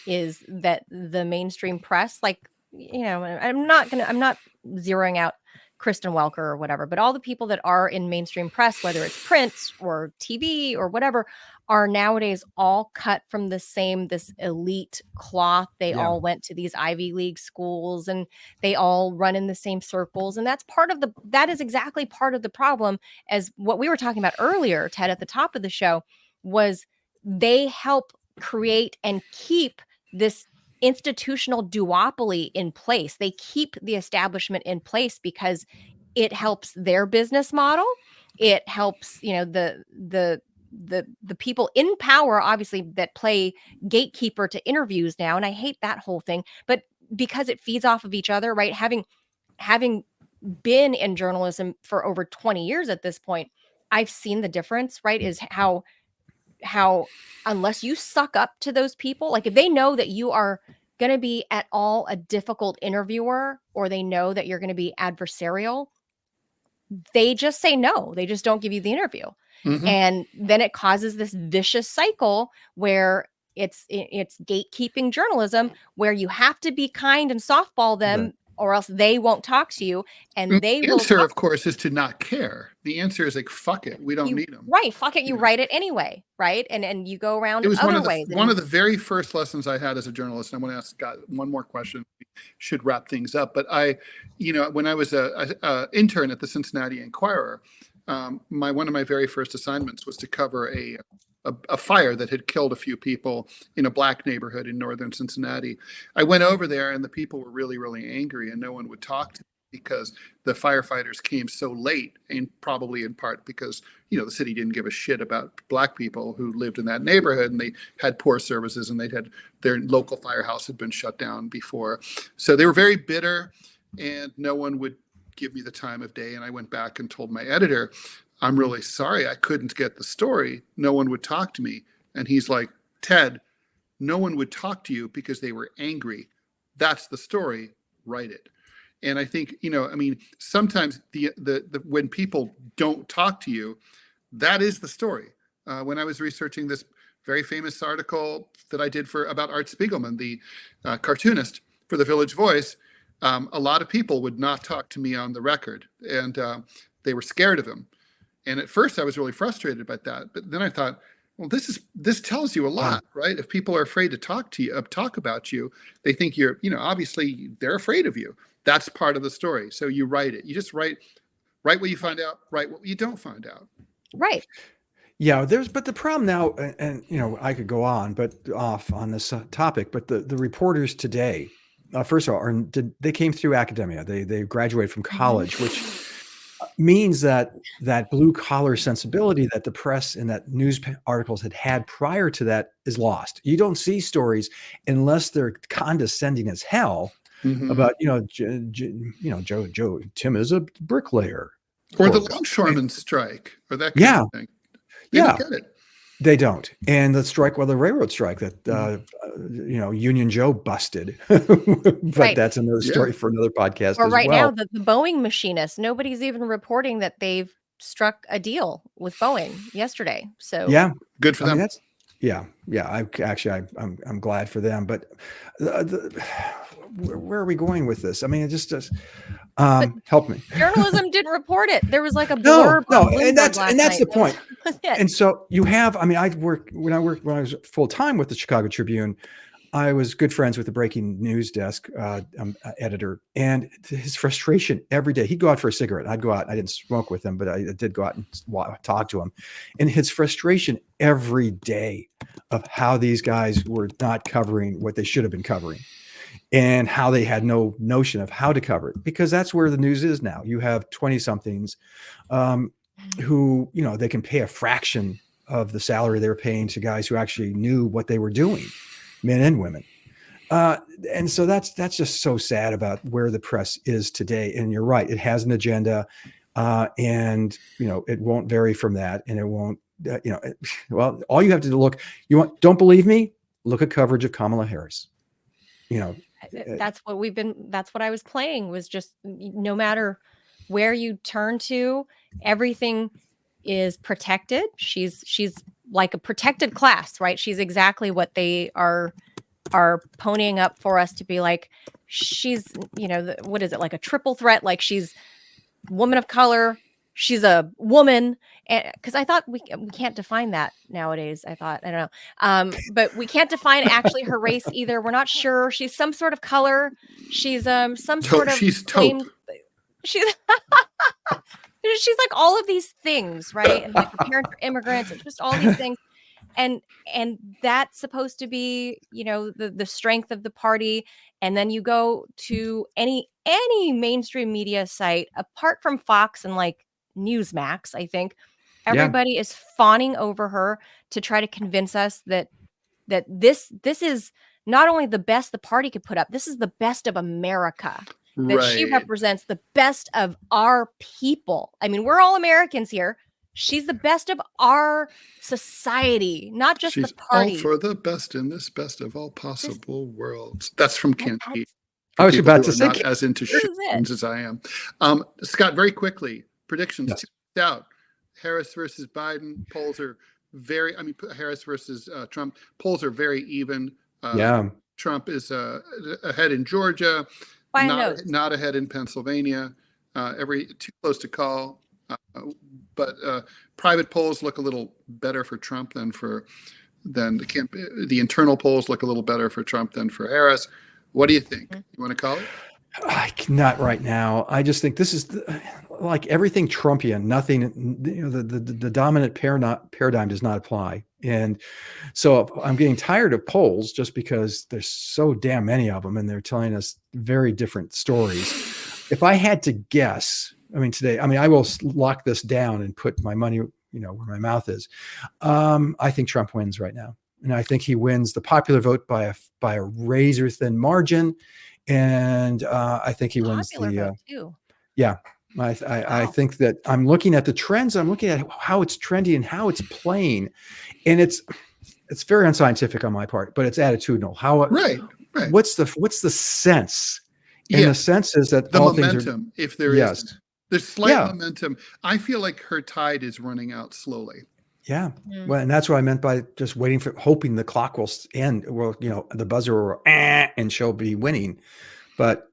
is that the mainstream press, I'm not zeroing out Kristen Welker or whatever, but all the people that are in mainstream press, whether it's print or TV or whatever, are nowadays all cut from this elite cloth. They all went to these Ivy League schools and they all run in the same circles. And that is exactly part of the problem, as what we were talking about earlier, Ted, at the top of the show, was they help create and keep this institutional duopoly in place. They keep the establishment in place because it helps their business model. It helps, the people in power, obviously, that play gatekeeper to interviews now. And I hate that whole thing, but because it feeds off of each other, right? Having been in journalism for over 20 years at this point, I've seen the difference, right? Is how unless you suck up to those people, if they know that you are going to be at all a difficult interviewer, or they know that you're going to be adversarial, they just say no. They just don't give you the interview. Mm-hmm. And then it causes this vicious cycle where it's gatekeeping journalism, where you have to be kind and softball them, right, or else they won't talk to you. And the answer, of course, is to not care. The answer is fuck it. We don't need them. Right. Fuck it. You write it anyway. Right. And you go around. It was other ways. One of the very first lessons I had as a journalist. And I want to ask Scott one more question. We should wrap things up. But when I was a intern at the Cincinnati Enquirer, one of my very first assignments was to cover a fire that had killed a few people in a black neighborhood in northern Cincinnati. I went over there and the people were really, really angry, and no one would talk to me because the firefighters came so late, and probably in part because, the city didn't give a shit about black people who lived in that neighborhood, and they had poor services, and their local firehouse had been shut down before. So they were very bitter, and no one would give me the time of day. And I went back and told my editor, "I'm really sorry, I couldn't get the story. No one would talk to me." And he's like, "Ted, no one would talk to you because they were angry. That's the story. Write it." And I think, sometimes the when people don't talk to you, that is the story. When I was researching this very famous article that I did about Art Spiegelman, the cartoonist for the Village Voice, a lot of people would not talk to me on the record, and they were scared of him. And at first I was really frustrated by that. But then I thought, well, this tells you a lot, right? If people are afraid to talk to you, talk about you, they think you're, obviously they're afraid of you. That's part of the story. So you write it. You just write what you find out, write what you don't find out. Right. Yeah, but the problem now, and I could go on, but off on this topic, but the reporters today, first of all, they came through academia. They graduated from college, which means that blue collar sensibility that the press and that news articles had prior to that is lost. You don't see stories unless they're condescending as hell, Mhm. about, Joe, Tim is a bricklayer. Or Poor the guy. longshoremen's strike, or that kind Yeah. of thing. They don't get it. They don't. And the strike, the railroad strike that, Union Joe busted. But Right. that's another story for another podcast Or as right well. now, the Boeing machinists, nobody's even reporting that they've struck a deal with Boeing yesterday. So Yeah. Good for I mean, them. that's, yeah. I'm glad for them. But where are we going with this? I mean, it just does. Help me. journalism didn't report it. There was like a No, blurb no, on and Bloomberg last that's night. the point. That was it. And so you have, I mean, when I was full time with the Chicago Tribune, I was good friends with the breaking news desk editor, and his frustration every day, he'd go out for a cigarette. I'd go out. I didn't smoke with him, but I did go out and talk to him. And his frustration every day of how these guys were not covering what they should have been covering, and how they had no notion of how to cover it, because that's where the news is now. You have 20-somethings who, they can pay a fraction of the salary they were paying to guys who actually knew what they were doing, men and women. And so that's just so sad about where the press is today. And you're right, it has an agenda, and it won't vary from that. And it won't, well, all you have to look, don't believe me? Look at coverage of Kamala Harris. That's what I was playing, was just no matter where you turn to, everything is protected. She's like a protected class, right? She's exactly what they are ponying up for us to be like. She's, what is it, like a triple threat? Like, she's woman of color, she's a woman, and because I thought we can't define that nowadays. I don't know, but we can't define actually her race either. We're not sure. She's some sort of color. She's some sort of She's taupe. She's she's like all of these things, right? And like her parents are immigrants, and just all these things. And that's supposed to be, the strength of the party. And then you go to any mainstream media site apart from Fox and like Newsmax, I think everybody is fawning over her to try to convince us that this is not only the best the party could put up, this is the best of America. That she represents the best of our people. I mean, we're all Americans here. She's the best of our society, not just She's the party. all for the best in this best of all possible worlds. That's from Candide. I was about to say, not as into shootings as I am. Scott, very quickly, predictions. Yes. Out. Harris versus Biden. Polls are Harris versus Trump. Polls are very even. Trump is ahead in Georgia. Not ahead in Pennsylvania. Too close to call. But private polls look a little better for Trump than the internal polls look a little better for Trump than for Harris. What do you think? You want to call it? Not right now. I just think this is like everything Trumpian. Nothing. The dominant paradigm does not apply, and so I'm getting tired of polls just because there's so damn many of them, and they're telling us very different stories. If I had to guess, today, I will lock this down and put my money, where my mouth is. I think Trump wins right now. And I think he wins the popular vote by a razor thin margin. And I think he wins the vote too. Yeah. I think that I'm looking at the trends. I'm looking at how it's trendy and how it's playing. And it's very unscientific on my part, but it's attitudinal. Right. What's the sense? And the sense is that the all momentum, things are, if there is, there's slight momentum. I feel like her tide is running out slowly. Yeah. Well, and that's what I meant by just hoping the clock will end. Well, the buzzer will, and she'll be winning. But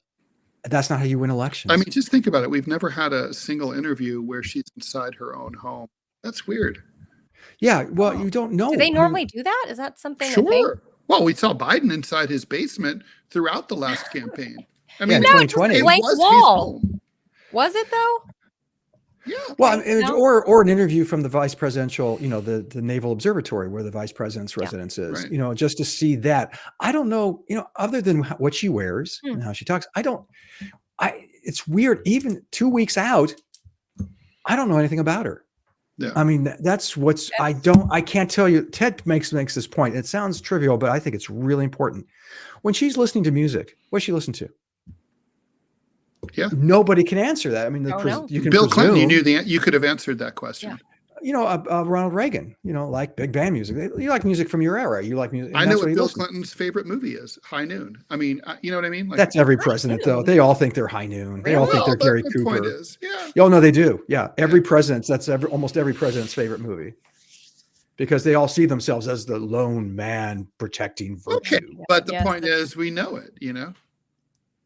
that's not how you win elections. Just think about it. We've never had a single interview where she's inside her own home. That's weird. Yeah. Well, you don't know. Do they normally do that? Is that something? Sure. Well, we saw Biden inside his basement throughout the last campaign. in 2020. It was his wall. Was it though? Yeah. Well, or an interview from the vice presidential, the Naval Observatory where the vice president's residence is, just to see that. I don't know, other than what she wears and how she talks. It's weird. Even 2 weeks out, I don't know anything about her. Yeah. I can't tell you. Ted makes this point. It sounds trivial, but I think it's really important. When she's listening to music, what does she listen to? Yeah. Nobody can answer that. I mean, Oh, no. you can Bill Clinton, presume, you could have answered that question. Ronald Reagan, like big band music. You like music from your era. You like music. And I know that's what he Bill listened. Clinton's favorite movie is. High Noon. I mean, you know what I mean? Like, That's every president, though. They all think they're High Noon. They all think they're Well, Gary the Cooper. point is, yeah. Oh no, they do. Yeah, every president's. That's almost every president's favorite movie, because they all see themselves as the lone man protecting virtue. Okay, but the point is, we know it.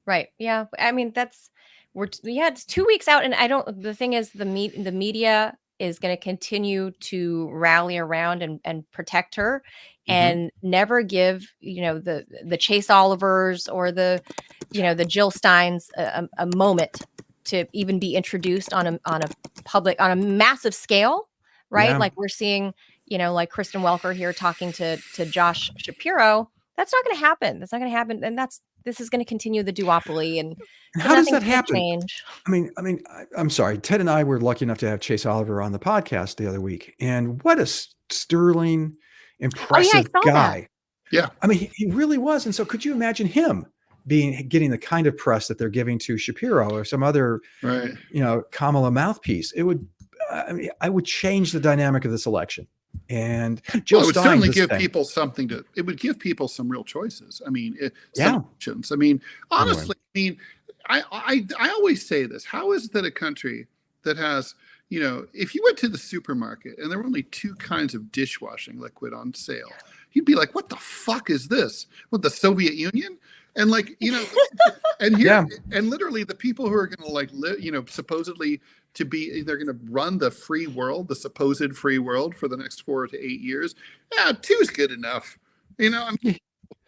Right. Yeah. I mean, it's 2 weeks out, and the thing is, the media is going to continue to rally around and protect her, and never give, the Chase Olivers or the Jill Steins a moment to even be introduced on a massive scale, right? Yeah. Like we're seeing, like Kristen Welker here talking to Josh Shapiro. That's not going to happen. That's not going to happen. And this is going to continue the duopoly. And so how does that nothing's gonna happen? change. I'm sorry. Ted and I were lucky enough to have Chase Oliver on the podcast the other week, and what a sterling, impressive saw guy. that. Yeah. I mean, he really was. And so could you imagine him getting the kind of press that they're giving to Shapiro or some other, right, Kamala mouthpiece? It would, I would change the dynamic of this election. And Jill it would Stein, certainly give people something it would give people some real choices. I mean, some options. I mean, honestly, I always say this. How is that a country that has, if you went to the supermarket and there were only 2 kinds of dishwashing liquid on sale, you'd be like, what the fuck is this? What, the Soviet Union? And and here, and literally the people who are going to supposedly they're going to run the free world, the supposed free world for the next 4 to 8 years. Yeah, 2 is good enough.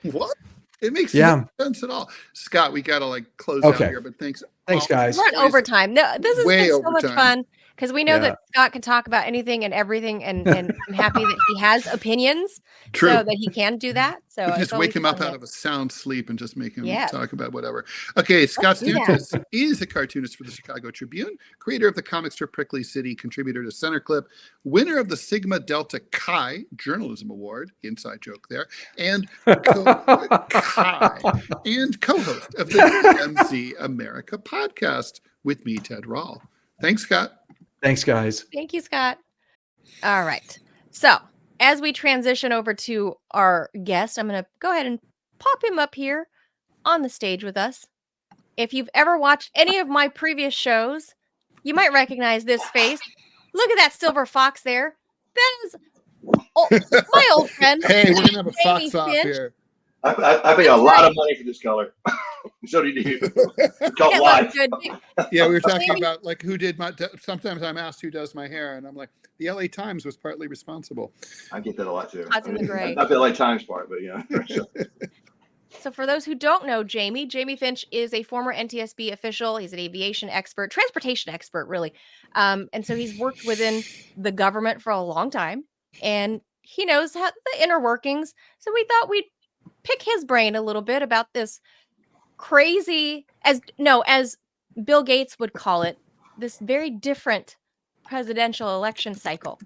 What? It makes no sense at all. Scott, we got to close out here, but thanks. Thanks, guys. We're at overtime. No, this has been so much fun because we know Yeah. that Scott can talk about anything and everything, and I'm happy that he has opinions, True. so that he can do that. So Just it's wake him up fun out of a sound sleep and just make him Yes. talk about whatever. Okay, Scott do that. Stutz is a cartoonist for the Chicago Tribune, creator of the comic strip Prickly City, contributor to Center Clip, winner of the Sigma Delta Chi Journalism Award, inside joke there, and co-host of the MC America podcast with me, Ted Rall. Thanks, Scott. Thanks, guys. Thank you, Scott. All right. So as we transition over to our guest, I'm going to go ahead and pop him up here on the stage with us. If you've ever watched any of my previous shows, you might recognize this face. Look at that silver fox there. That is my old friend. Hey, we're going to have a Jamie fox off Finch. here. I pay a lot of money for this color. So did you. It's called It life. looks good. Yeah, we were talking Jamie- about who did sometimes I'm asked who does my hair, and I'm like, the LA Times was partly responsible. I get that a lot too. Spots in the gray. Not the LA Times part, but So for those who don't know Jamie Finch is a former NTSB official. He's an aviation expert, transportation expert, really. And so he's worked within the government for a long time, and he knows how the inner workings. So we thought we'd pick his brain a little bit about this crazy, as Bill Gates would call it, this very different presidential election cycle.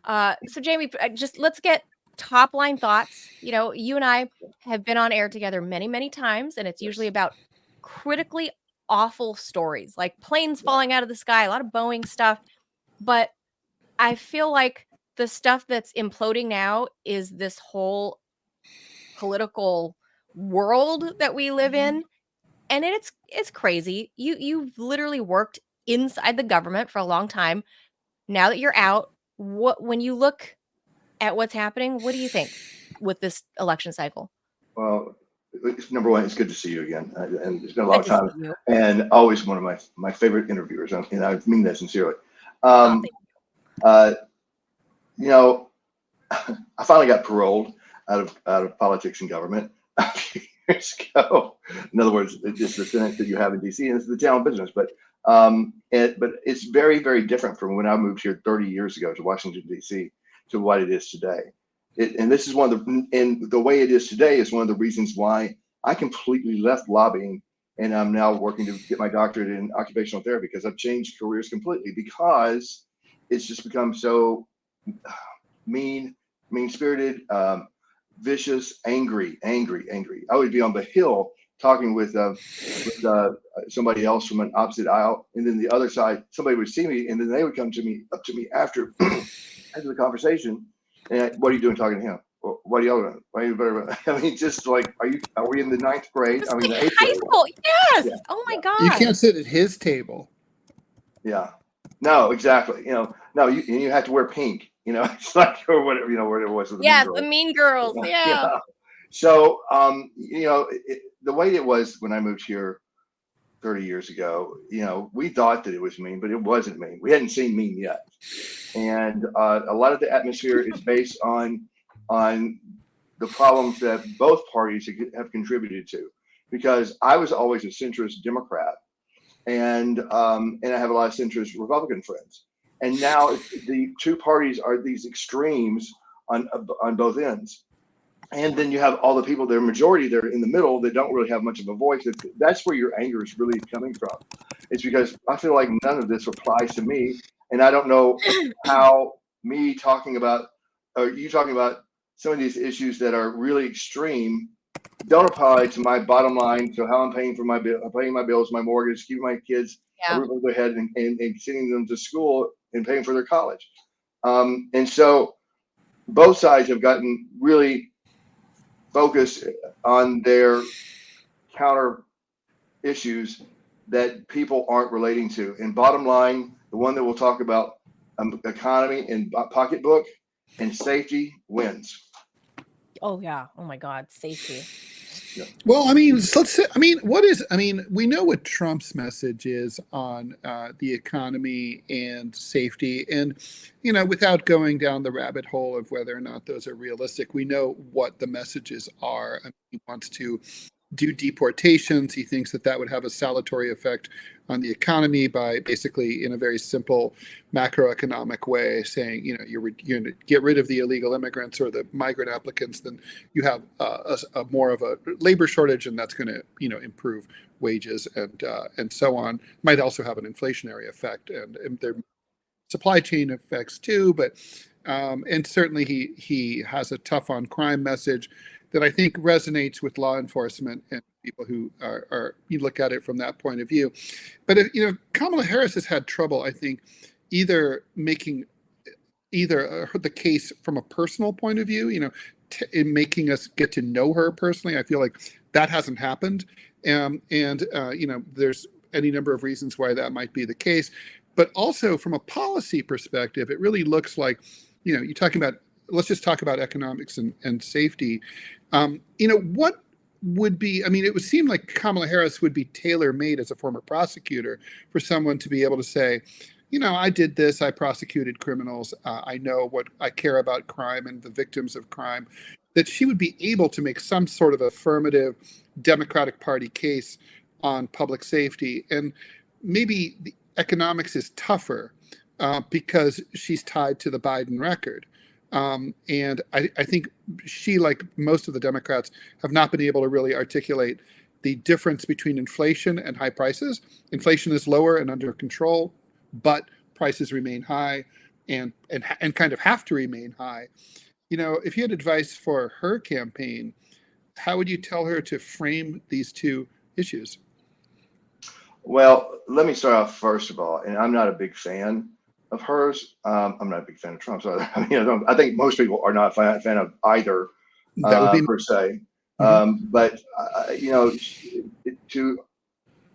So Jamie, let's get top line thoughts. You and I have been on air together many, many times, and it's usually about critically awful stories, like planes falling out of the sky, a lot of Boeing stuff. But I feel like the stuff that's imploding now is this whole political world that we live in. And it's crazy. You've literally worked inside the government for a long time. Now that you're out, when you look at what's happening, what do you think with this election cycle? Well, number one, it's good to see you again, and it's been a long time, and always one of my favorite interviewers, and I mean that sincerely. I finally got paroled out of politics and government a few years ago. In other words, it's just the Senate that you have in DC, and it's the town business. But it's very, very different from when I moved here 30 years ago to Washington DC to what it is today. And this is and the way it is today is one of the reasons why I completely left lobbying, and I'm now working to get my doctorate in occupational therapy, because I've changed careers completely, because it's just become so mean-spirited, vicious, angry. I would be on the Hill talking with somebody else from an opposite aisle, and then the other side, somebody would see me, and then they would come up to me after after the conversation, and what are you doing talking to him? Well, what are you doing? Why are you I mean, just like, are we in the 9th grade? Just I mean, like the 8th high grade. school. Yes. Yeah, Oh my You God. can't sit at his table. yeah. No, exactly. No, you have to wear pink. It's like, or whatever, whatever it was with the Mean Yes, Girls. the Mean Girls. Yeah. So, the way it was when I moved here 30 years ago, we thought that it was mean, but it wasn't mean. We hadn't seen mean yet. And a lot of the atmosphere is based on the problems that both parties have contributed to. Because I was always a centrist Democrat, and I have a lot of centrist Republican friends. And now the two parties are these extremes on both ends. And then you have all the people, their majority, they're in the middle, that don't really have much of a voice. That's where your anger is really coming from. It's because I feel like none of this applies to me. And I don't know how me talking about, or you talking about some of these issues that are really extreme don't apply to my bottom line, to how I'm paying for paying my bills, my mortgage, keeping my kids a roof over their head, and sending them to school and paying for their college. And so both sides have gotten really focused on their counter issues that people aren't relating to. And bottom line, the one that we'll talk about, economy and pocketbook and safety wins. Oh yeah. Oh my God. Safety. Well, we know what Trump's message is on the economy and safety, and without going down the rabbit hole of whether or not those are realistic, we know what the messages are. He wants to do deportations. He thinks that would have a salutary effect on the economy by basically, in a very simple macroeconomic way, saying, you're going to get rid of the illegal immigrants or the migrant applicants, then you have a more of a labor shortage, and that's going to, improve wages and so on. Might also have an inflationary effect, and there supply chain effects too. But and certainly he has a tough on crime message that I think resonates with law enforcement and people who you look at it from that point of view. But Kamala Harris has had trouble, I think, either making the case from a personal point of view, in making us get to know her personally. I feel like that hasn't happened, and there's any number of reasons why that might be the case. But also from a policy perspective, it really looks like, you're talking about, let's just talk about economics and safety. What would be, it would seem like Kamala Harris would be tailor-made as a former prosecutor for someone to be able to say, I did this, I prosecuted criminals, I know what I care about crime and the victims of crime, that she would be able to make some sort of affirmative Democratic Party case on public safety. And maybe the economics is tougher because she's tied to the Biden record. And I think she, like most of the Democrats, have not been able to really articulate the difference between inflation and high prices. Inflation is lower and under control, but prices remain high and kind of have to remain high. If you had advice for her campaign, how would you tell her to frame these two issues? Well, let me start off first of all, and I'm not a big fan of hers. I'm not a big fan of Trump. So I think most people are not a fan of either per se. But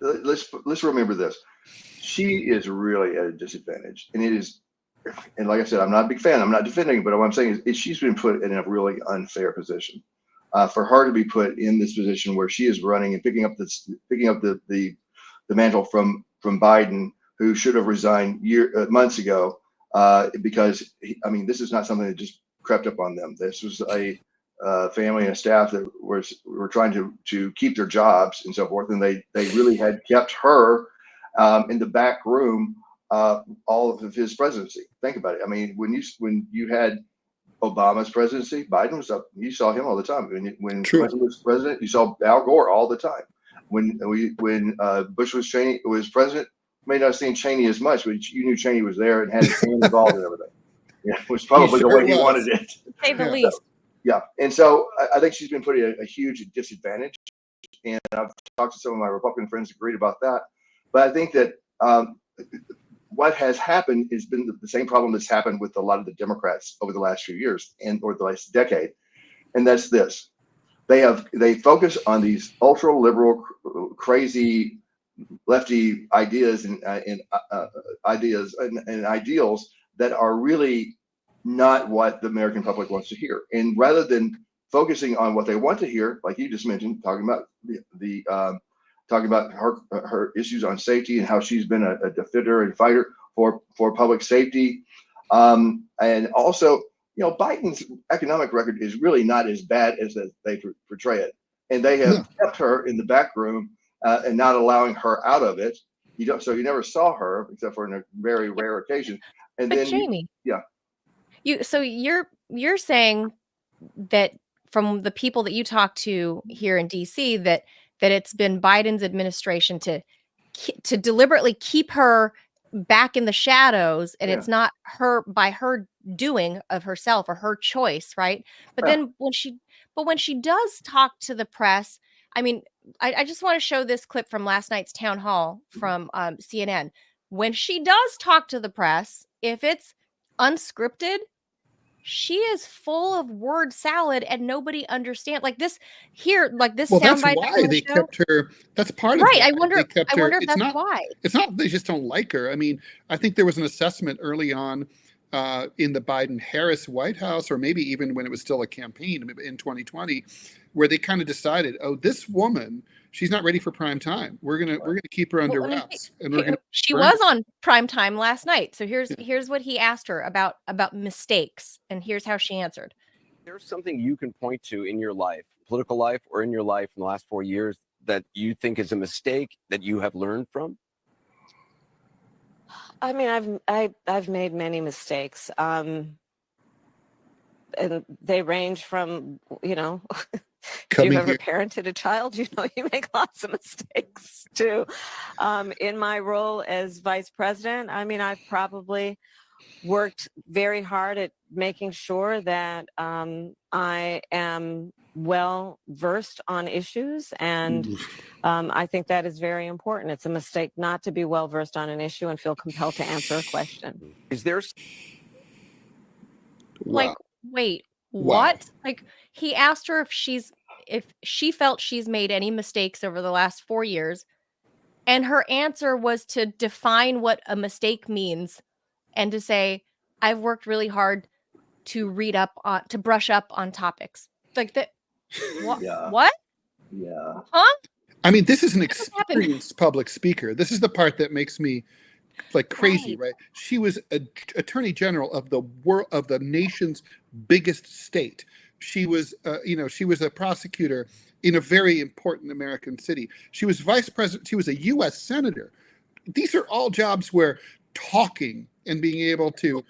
let's remember this: she is really at a disadvantage, and like I said, I'm not a big fan. I'm not defending, but what I'm saying is she's been put in a really unfair position. For her to be put in this position where she is running and picking up the mantle from Biden, who should have resigned months ago, because this is not something that just crept up on them. This was a family and a staff that were trying to keep their jobs and so forth, and they really had kept her in the back room all of his presidency. Think about it. When you had Obama's presidency, Biden was up. You saw him all the time. When Clinton was president, you saw Al Gore all the time. When Bush was president, may not have seen Cheney as much, but you knew Cheney was there and had his hands involved in everything. It was probably the way he wanted it. To say the least. Yeah, and so I think she's been put at a huge disadvantage. and I've talked to some of my Republican friends, agreed about that. But I think that what has happened has been the same problem that's happened with a lot of the Democrats over the last few years or the last decade, and that's this: they focus on these ultra liberal, crazy lefty ideas and ideas and ideals that are really not what the American public wants to hear. And rather than focusing on what they want to hear, like you just mentioned, talking about talking about her issues on safety and how she's been a defender and fighter for public safety, and also, Biden's economic record is really not as bad as they portray it, and they have kept her in the back room and not allowing her out of it. So you never saw her except for in a very rare occasion. And But then Jamie, yeah. So you're saying that from the people that you talk to here in DC that it's been Biden's administration to deliberately keep her back in the shadows, and it's not her by her doing of herself or her choice, right? But then when she does talk to the press, I mean, I just want to show this clip from last night's town hall from CNN. When she does talk to the press, if it's unscripted, she is full of word salad and nobody understands. Like this here, like this Well, that's soundbite. why they kept her. That's part of right. why I wonder they kept her. if that's why. It's not they just don't like her. I mean, I think there was an assessment early on in the Biden-Harris White House, or maybe even when it was still a campaign in 2020, where they kind of decided, oh, this woman, she's not ready for prime time. We're gonna keep her under wraps, and we're gonna. She was on prime time last night. So here's what he asked her about mistakes, and here's how she answered. There's something you can point to in your life, political life, or in your life in the last 4 years that you think is a mistake that you have learned from? I mean, I've made many mistakes, and they range from, if you've ever parented a child, you make lots of mistakes too. In my role as vice president, I mean, I've probably worked very hard at making sure that I am well versed on issues, and I think that is very important. It's a mistake not to be well versed on an issue and feel compelled to answer a question. Is there like, wait, what? Like, he asked her if she felt she's made any mistakes over the last 4 years, and her answer was to define what a mistake means and to say, I've worked really hard to brush up on topics. Like that. What? Yeah. What? Yeah. Huh? I mean, this is an experienced public speaker. This is the part that makes me like crazy, right? She was attorney general of the nation's biggest state. She was, she was a prosecutor in a very important American city. She was vice president. She was a U.S. senator. These are all jobs where talking and being able to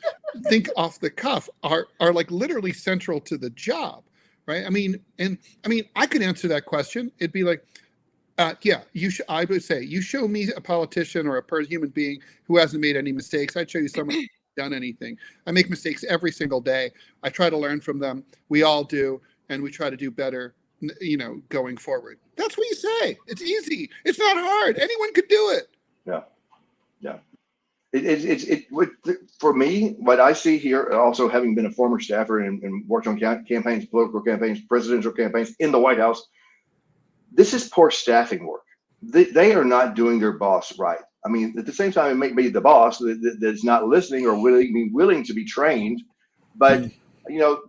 think off the cuff are like literally central to the job, right? I mean, I could answer that question. It'd be like, yeah, I would say, you show me a politician or a human being who hasn't made any mistakes. I'd show you someone who's done anything. I make mistakes every single day. I try to learn from them. We all do, and we try to do better, going forward. That's what you say. It's easy. It's not hard. Anyone could do it. Yeah, yeah. For me, what I see here, also having been a former staffer and worked on campaigns, political campaigns, presidential campaigns in the White House, this is poor staffing work. They are not doing their boss right. I mean, at the same time, it may be the boss that's not listening or willing to be trained, but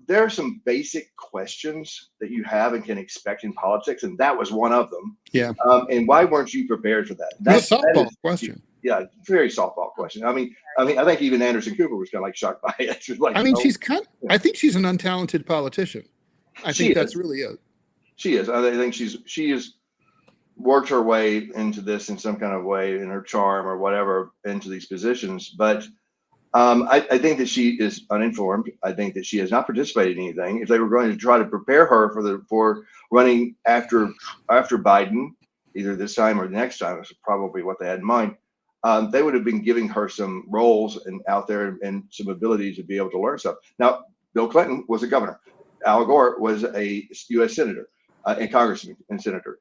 there are some basic questions that you have and can expect in politics, and that was one of them. Yeah. And why weren't you prepared for that? That's a softball question. Yeah, very softball question. I mean, I think even Anderson Cooper was kind of like shocked by it. Like, I mean, I think she's an untalented politician. I think that's really it. She is. I think she has worked her way into this in some kind of way, in her charm or whatever, into these positions. But I think that she is uninformed. I think that she has not participated in anything. If they were going to try to prepare her for running after Biden, either this time or the next time, is probably what they had in mind. They would have been giving her some roles and out there and some ability to be able to learn stuff. Now, Bill Clinton was a governor. Al Gore was a U.S. senator and congressman and senator.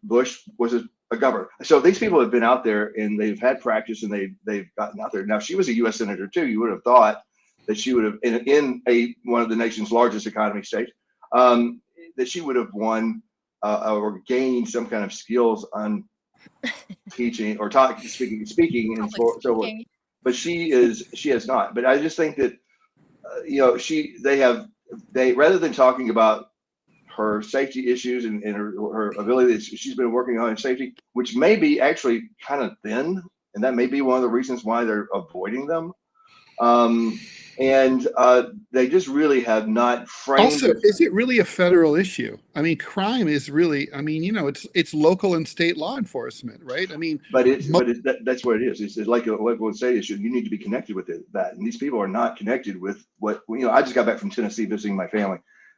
Bush was a governor. So these people have been out there and they've had practice and they've gotten out there. Now, she was a U.S. senator too. You would have thought that she would have, in one of the nation's largest economy states, that she would have won or gained some kind of skills on teaching or speaking and so forth. But she has not. But I just think that they rather than talking about her safety issues and her ability that she's been working on in safety, which may be actually kind of thin, and that may be one of the reasons why they're avoiding them. And they just really have not framed. Also, is it really a federal issue? I mean, crime is really, I mean, it's local and state law enforcement, right? I mean, that's what it is. It's like a local and state issue. You need to be connected with that. And these people are not connected with what, I just got back from Tennessee visiting my family.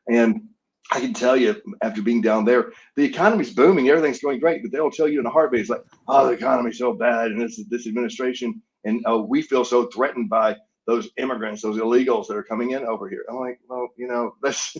And I can tell you, after being down there, the economy's booming, everything's going great, but they'll tell you in a heartbeat, it's like, oh, the economy's so bad, and this administration, and we feel so threatened by those immigrants, those illegals that are coming in over here. I'm like, well, that's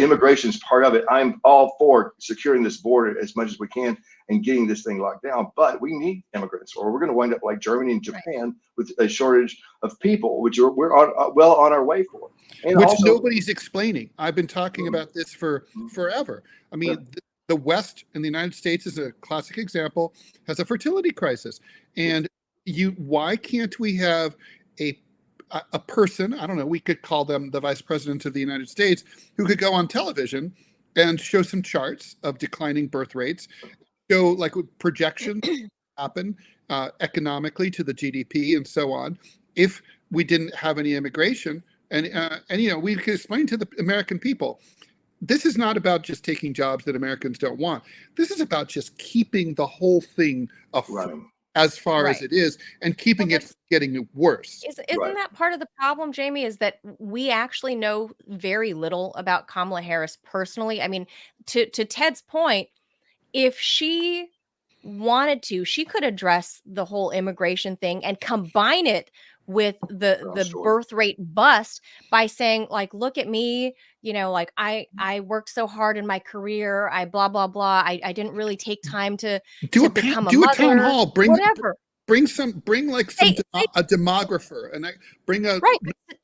immigration's part of it. I'm all for securing this border as much as we can and getting this thing locked down, but we need immigrants, or we're going to wind up like Germany and Japan with a shortage of people, which we're well on our way for. And which also, nobody's explaining. I've been talking about this for forever. I mean, the West in the United States is a classic example, has a fertility crisis. And why can't we have a person, I don't know, we could call them the vice president of the United States, who could go on television and show some charts of declining birth rates, show like projections happen economically to the GDP and so on, if we didn't have any immigration. And we could explain to the American people, this is not about just taking jobs that Americans don't want. This is about just keeping the whole thing as far as it is and keeping it from getting worse. Isn't that part of the problem, Jamie, is that we actually know very little about Kamala Harris personally? I mean, to Ted's point, if she wanted to, she could address the whole immigration thing and combine it with the birth rate bust by saying, like, look at me, like I worked so hard in my career, I blah blah blah, I didn't really take time to become a mother. A town hall, bring whatever, bring a demographer and bring a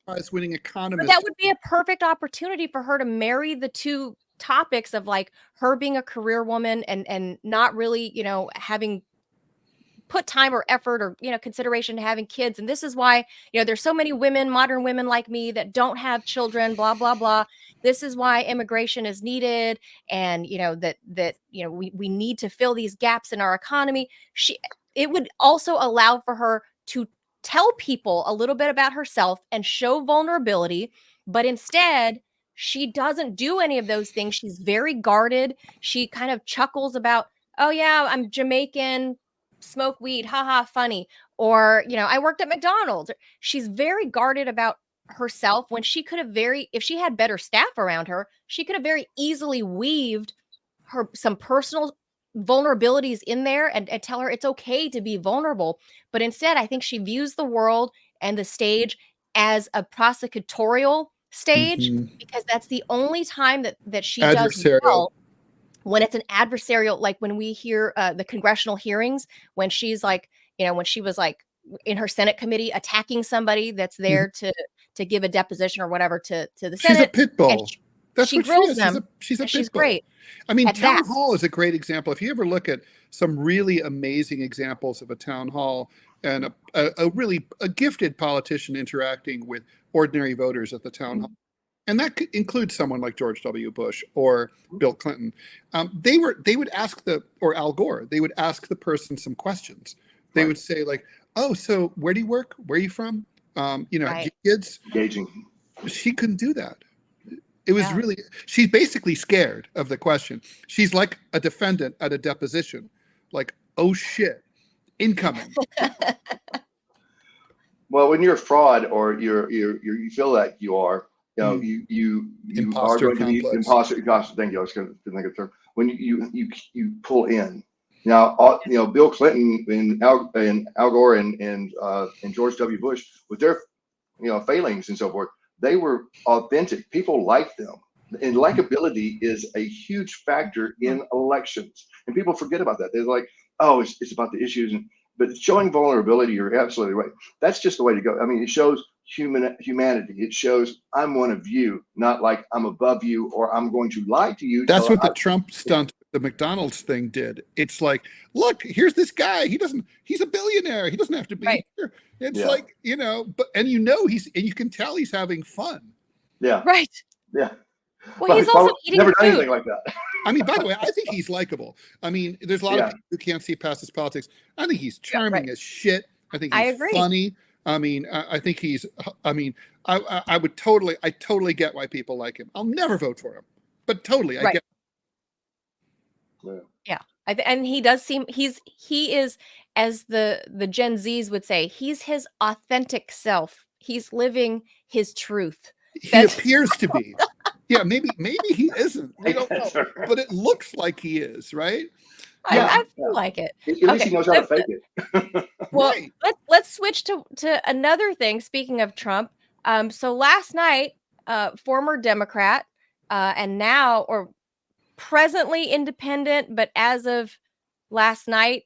prize winning economist. But that would be a perfect opportunity for her to marry the two topics of like her being a career woman and not really having put time or effort or consideration to having kids. And this is why there's so many women, modern women like me, that don't have children, blah blah blah. This is why immigration is needed, and we need to fill these gaps in our economy. It would also allow for her to tell people a little bit about herself and show vulnerability, but instead she doesn't do any of those things. She's very guarded. She kind of chuckles about, oh yeah, I'm Jamaican, smoke weed, haha, funny. Or, I worked at McDonald's. She's very guarded about herself when she could have if she had better staff around her, she could have very easily weaved some personal vulnerabilities in there and tell her it's okay to be vulnerable. But instead, I think she views the world and the stage as a prosecutorial stage, because that's the only time that she does well. When it's an adversarial, like when we hear the congressional hearings, when she's like, when she was like in her Senate committee attacking somebody that's there to give a deposition or whatever to the Senate. She's a pit bull. That's she what grills she is. them. She's a pit she's bull. Great. I mean, town hall is a great example. If you ever look at some really amazing examples of a town hall and a gifted politician interacting with ordinary voters at the town hall, and that could include someone like George W. Bush or Bill Clinton, they would ask or Al Gore, they would ask the person some questions. They would say like, oh, so where do you work? Where are you from? Kids. Engaging. She couldn't do that. It was really, she's basically scared of the question. She's like a defendant at a deposition, like, oh shit, incoming. Well, when you're a fraud or you feel like you are, you imposter are going complex. to be imposter. Thank you. I was going to think of the term. When you pull in. Now, Bill Clinton and Al Gore and George W. Bush, with their failings and so forth, they were authentic. People liked them. And likability is a huge factor in elections, and people forget about that. They're like, "Oh, it's about the issues," but showing vulnerability, you're absolutely right. That's just the way to go. I mean, it shows humanity. It shows I'm one of you, not like I'm above you or I'm going to lie to you. That's what the Trump stunt, the McDonald's thing did. It's like, look, here's this guy. He's a billionaire. He doesn't have to be here. It's like, and you can tell he's having fun. Yeah. Right. Yeah. Well, he's also eating never done food. anything like that. I mean, by the way, I think he's likable. I mean, there's a lot of people who can't see past his politics. I think he's charming as shit. I think he's funny. I mean, I think he's. I mean, I totally get why people like him. I'll never vote for him, but totally, I get. Yeah, and he does seem he is, as the Gen Zs would say, he's his authentic self. He's living his truth. He appears to be. Yeah, maybe he isn't. We don't know, but it looks like he is, right? I feel like it. At least he knows how to fake it. Well, let's switch to another thing. Speaking of Trump, so last night, former Democrat and now or presently independent, but as of last night,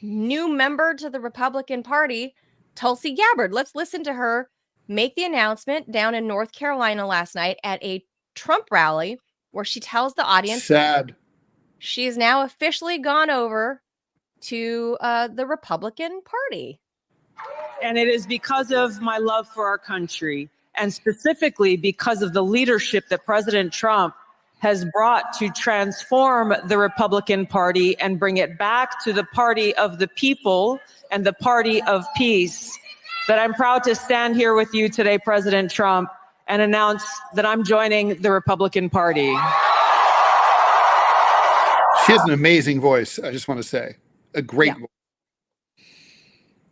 new member to the Republican Party, Tulsi Gabbard. Let's listen to her make the announcement down in North Carolina last night at a Trump rally where she tells the audience she is now officially gone over to the Republican Party. And it is because of my love for our country, and specifically because of the leadership that President Trump has brought to transform the Republican Party and bring it back to the party of the people and the party of peace, that I'm proud to stand here with you today, President Trump, and announce that I'm joining the Republican Party. She has an amazing voice. I just want to say, a great voice.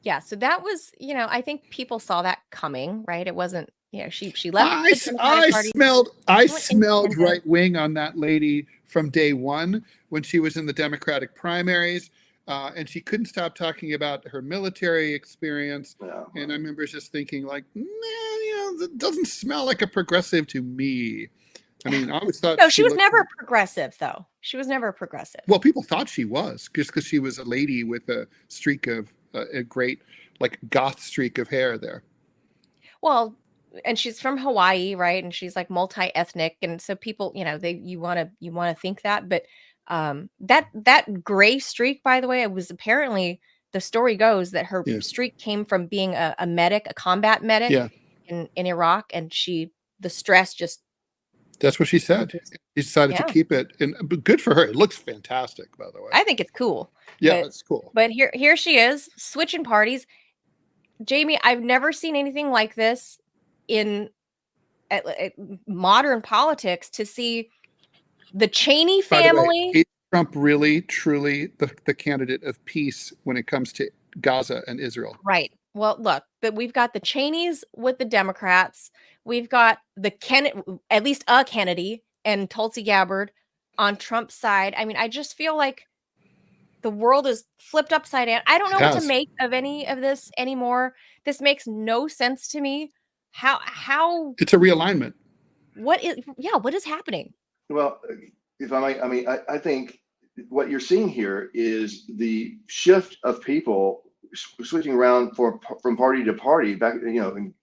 Yeah, so that was, I think people saw that coming, right? It wasn't, she left. I smelled right wing on that lady from day one when she was in the Democratic primaries. And she couldn't stop talking about her military experience. And I remember just thinking like, that doesn't smell like a progressive to me. I mean, I always thought she was never progressive, though. She was never progressive. Well, people thought she was just because she was a lady with a streak of a great, like, goth streak of hair there. Well, and she's from Hawaii, right? And she's like multi-ethnic, and so people, you want to think that, but that gray streak, by the way, it was apparently, the story goes that her streak came from being a medic, a combat medic in Iraq, and the stress just. That's what she said. She decided to keep it, and good for her. It looks fantastic, by the way. I think it's cool. Yeah, it's cool. But here she is switching parties. Jamie, I've never seen anything like this in modern politics, to see the Cheney family. Is Trump really, truly the candidate of peace when it comes to Gaza and Israel? Right. Well, look, we've got the Cheneys with the Democrats. We've got at least a Kennedy and Tulsi Gabbard on Trump's side. I mean, I just feel like the world is flipped upside down. I don't know what to make of any of this anymore. This makes no sense to me. How it's a realignment. What is happening? Well, if I might, I mean, I think what you're seeing here is the shift of people switching around from party to party back,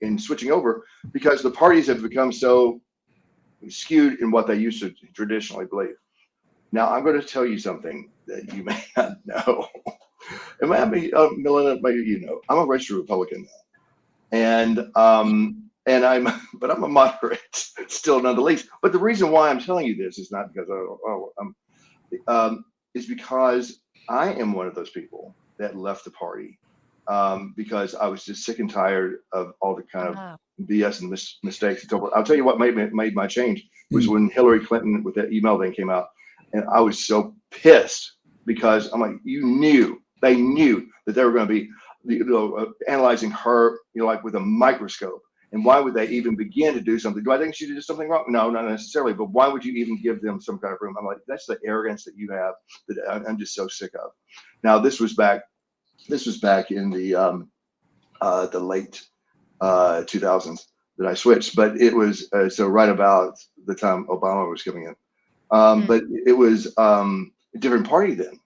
and switching over because the parties have become so skewed in what they used to traditionally believe. Now, I'm going to tell you something that you may not know. It might be, Milena, maybe I'm a registered Republican now, and I'm a moderate still, none the least. But the reason why I'm telling you this is not because is because I am one of those people that left the party because I was just sick and tired of all the kind of BS and mistakes. I'll tell you what made my change was when Hillary Clinton with that email thing came out, and I was so pissed because I'm like, they knew that they were going to be analyzing her, like with a microscope. And why would they even begin to do something? Do I think she did something wrong? No, not necessarily. But why would you even give them some kind of room? I'm like, that's the arrogance that you have that I'm just so sick of. Now, this was back in the late 2000s. that I switched, but it was so right about the time Obama was coming in. But it was a different party then,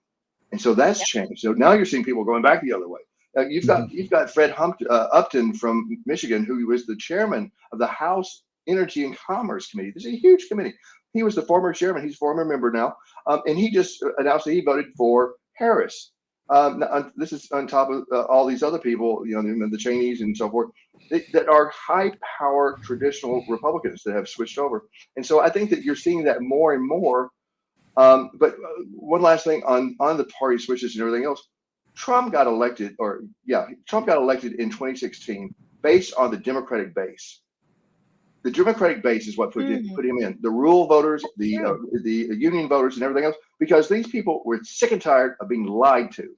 and so that's changed. So now you're seeing people going back the other way. You've got Fred Upton from Michigan, who was the chairman of the House Energy and Commerce Committee. This is a huge committee. He was the former chairman. He's a former member now, and he just announced that he voted for Harris. This is on top of all these other people, the Cheneys and so forth, that are high-power traditional Republicans that have switched over. And so I think that you're seeing that more and more. But one last thing on the party switches and everything else. Trump got elected in 2016 based on the Democratic base. The Democratic base is what put him in. The rural voters, the union voters, and everything else, because these people were sick and tired of being lied to.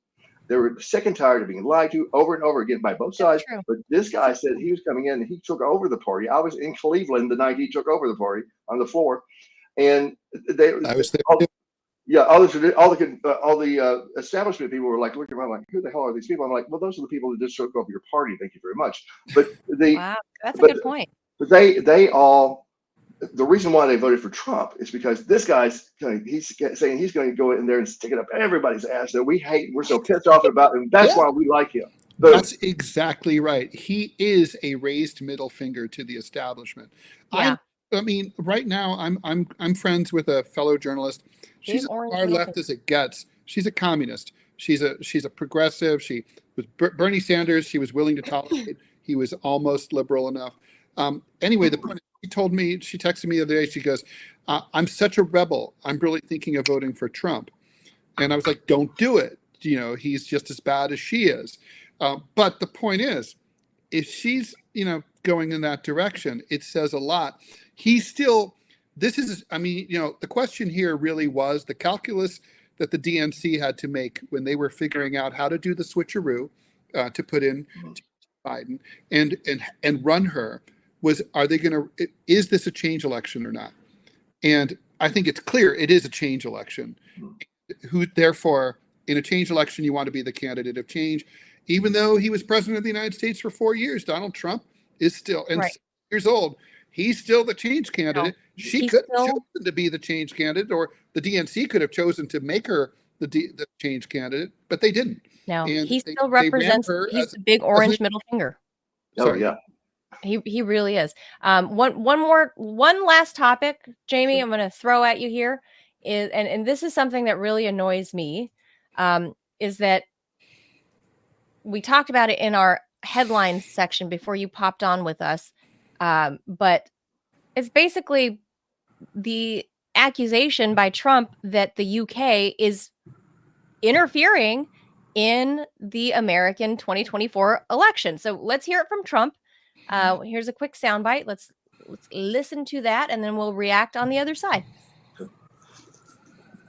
They were sick and tired of being lied to over and over again by both sides. But this guy said he was coming in and he took over the party. I was in Cleveland the night he took over the party on the floor, and I was there. All the establishment people were like looking around like, who the hell are these people? I'm like, well, those are the people that just took over your party. Thank you very much. But wow, that's a good point. But they all, the reason why they voted for Trump is because this guy's he's saying he's going to go in there and stick it up everybody's ass that we hate. We're so pissed off about, and that's why we like him. That's exactly right. He is a raised middle finger to the establishment. Yeah. I mean, right now I'm friends with a fellow journalist. She's as far left as it gets. She's a communist. She's a progressive. She was Bernie Sanders. She was willing to tolerate. He was almost liberal enough. Anyway, the point she texted me the other day. She goes, "I'm such a rebel. I'm really thinking of voting for Trump." And I was like, "Don't do it. He's just as bad as she is." But the point is, if she's going in that direction, it says a lot. He's still. The question here really was the calculus that the DNC had to make when they were figuring out how to do the switcheroo to put in Biden and run her was, is this a change election or not? And I think it's clear it is a change election. Therefore, in a change election, you want to be the candidate of change. Even though he was president of the United States for 4 years, Donald Trump is still 6 years old. He's still the change candidate. She could have chosen to be the change candidate, or the DNC could have chosen to make her the change candidate, but they didn't. No, he still represents. He's the big orange middle finger. Oh yeah, he really is. One last topic, Jamie, I'm going to throw at you here is, and this is something that really annoys me, is that we talked about it in our headline section before you popped on with us. But it's basically the accusation by Trump that the UK is interfering in the American 2024 election. So let's hear it from Trump. Here's a quick soundbite. Let's listen to that, and then we'll react on the other side.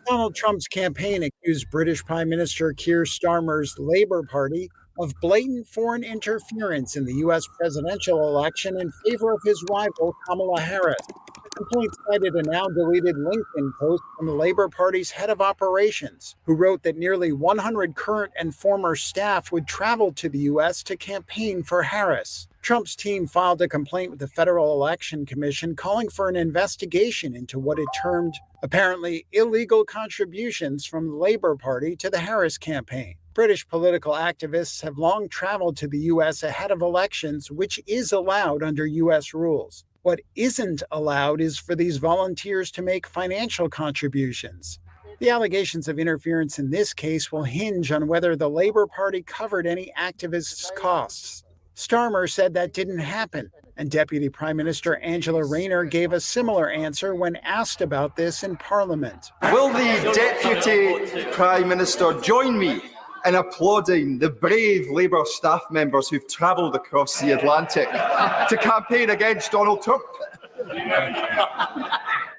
Donald Trump's campaign accused British Prime Minister Keir Starmer's Labour Party of blatant foreign interference in the U.S. presidential election in favor of his rival, Kamala Harris. The complaint cited a now-deleted LinkedIn post from the Labour Party's head of operations, who wrote that nearly 100 current and former staff would travel to the U.S. to campaign for Harris. Trump's team filed a complaint with the Federal Election Commission calling for an investigation into what it termed apparently illegal contributions from the Labour Party to the Harris campaign. British political activists have long traveled to the U.S. ahead of elections, which is allowed under U.S. rules. What isn't allowed is for these volunteers to make financial contributions. The allegations of interference in this case will hinge on whether the Labour Party covered any activists' costs. Starmer said that didn't happen, and Deputy Prime Minister Angela Rayner gave a similar answer when asked about this in Parliament. Will the Deputy Prime Minister join me in applauding the brave Labour staff members who've travelled across the Atlantic to campaign against Donald Trump?